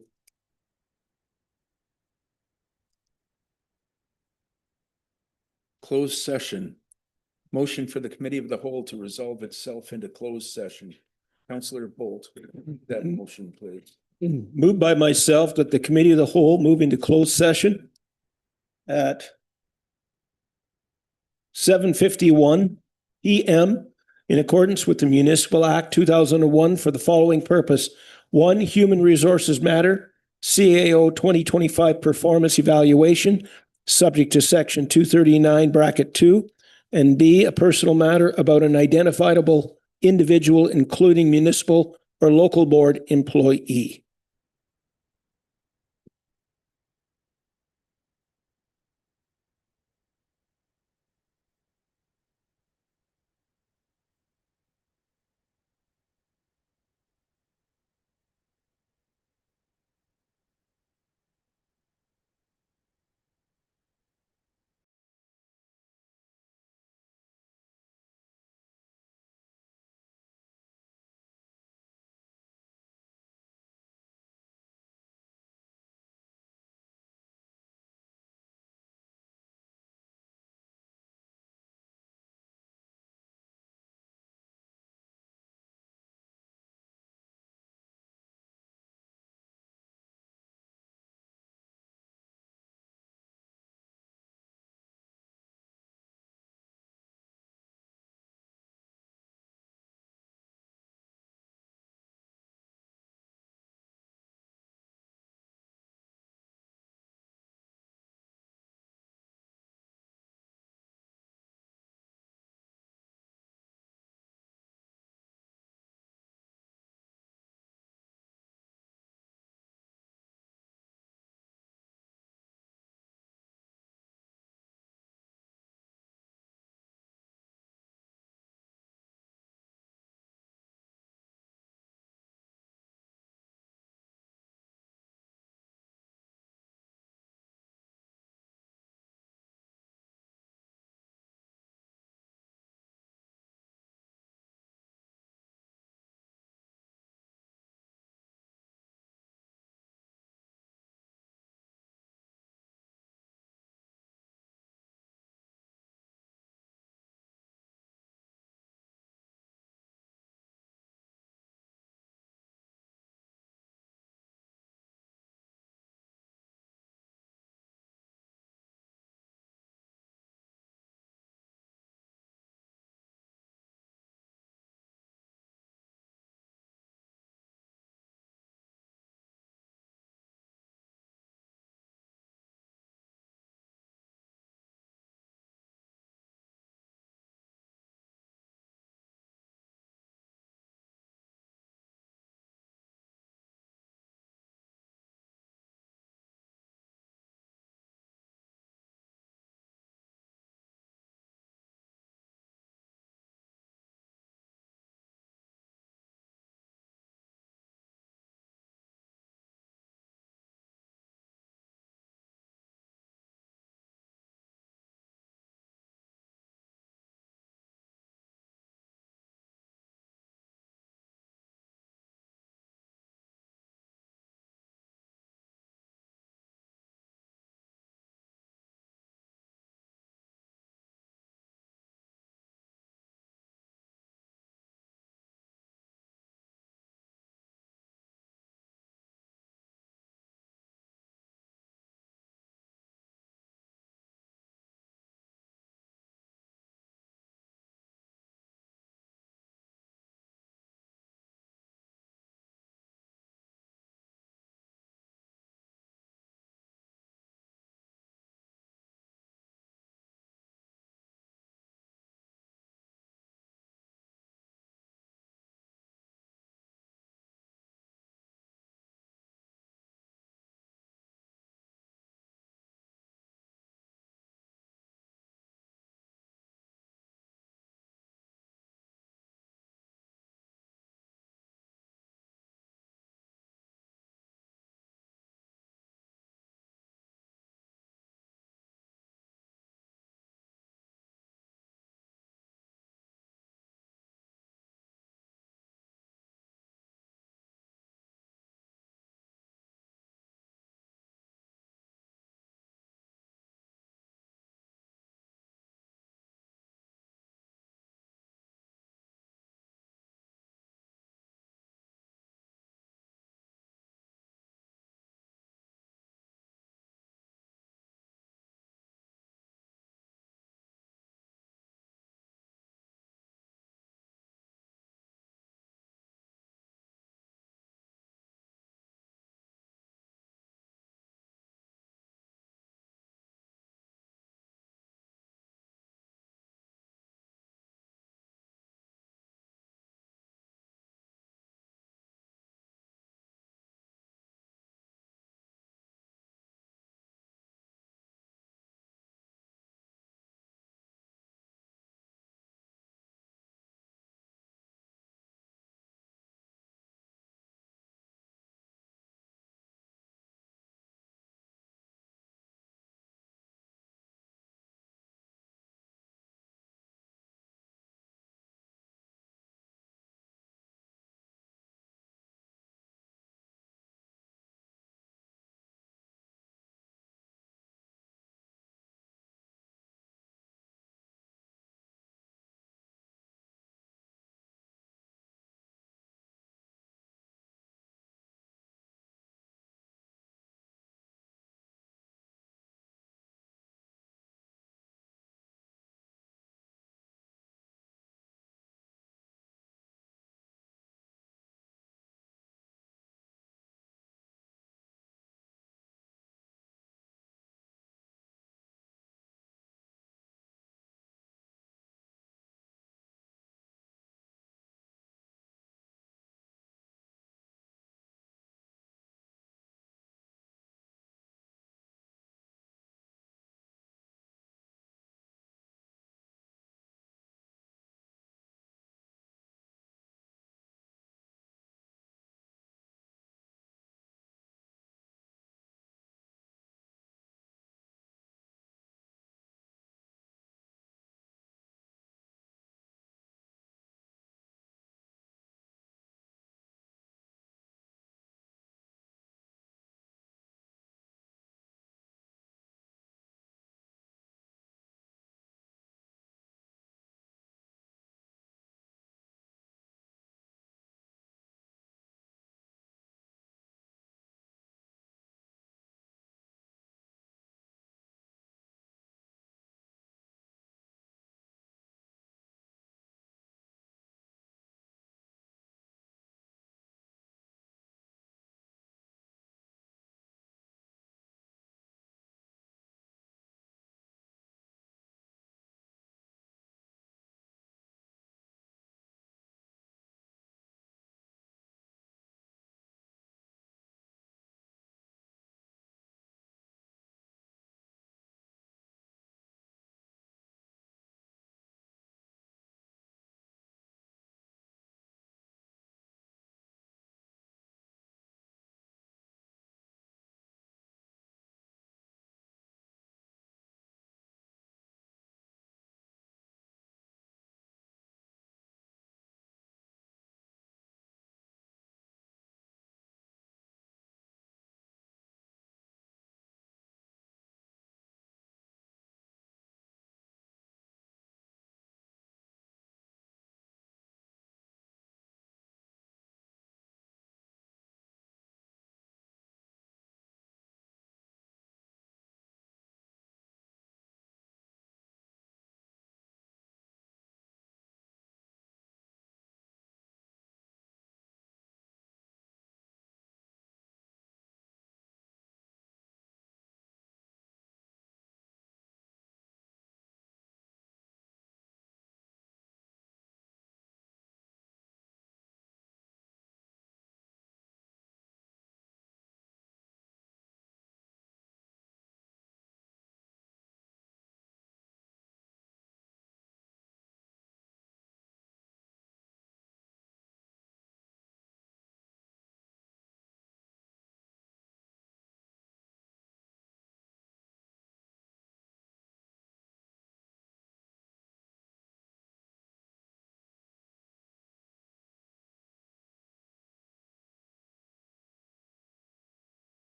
Closed session. Motion for the Committee of the Whole to resolve itself into closed session. Councillor Bolt, that motion, please. Moved by myself that the Committee of the Whole move into closed session at 7:51 PM in accordance with the Municipal Act 2001 for the following purpose. 1, human resources matter, CAO 2025 performance evaluation, subject to section 239(2), and B, a personal matter about an identifiable individual, including municipal or local board employee.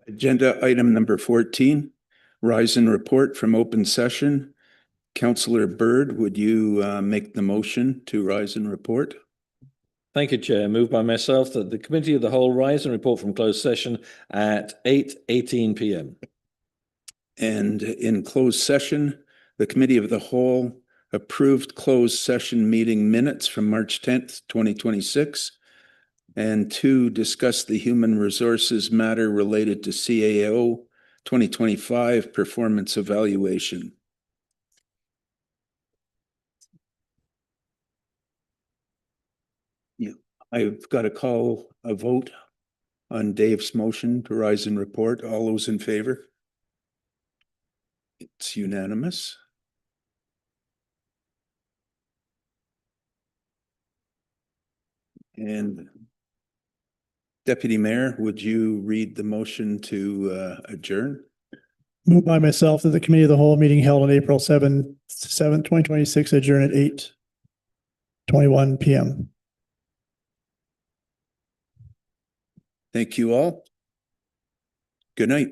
Agenda item number 14, rise and report from open session. Councillor Byrd, would you make the motion to rise and report? Thank you, Chair. Moved by myself that the Committee of the Whole rise and report from closed session at 8:18 p.m. And in closed session, the Committee of the Whole approved closed session meeting minutes from March 10th, 2026. And 2, discuss the human resources matter related to CAO 2025 performance evaluation. Yeah, I've got to call a vote on Dave's motion to rise and report. All those in favor? It's unanimous. And Deputy Mayor, would you read the motion to adjourn? Moved by myself that the Committee of the Whole meeting held on April 7th, 2026, adjourn at 8:21 p.m. Thank you all. Good night.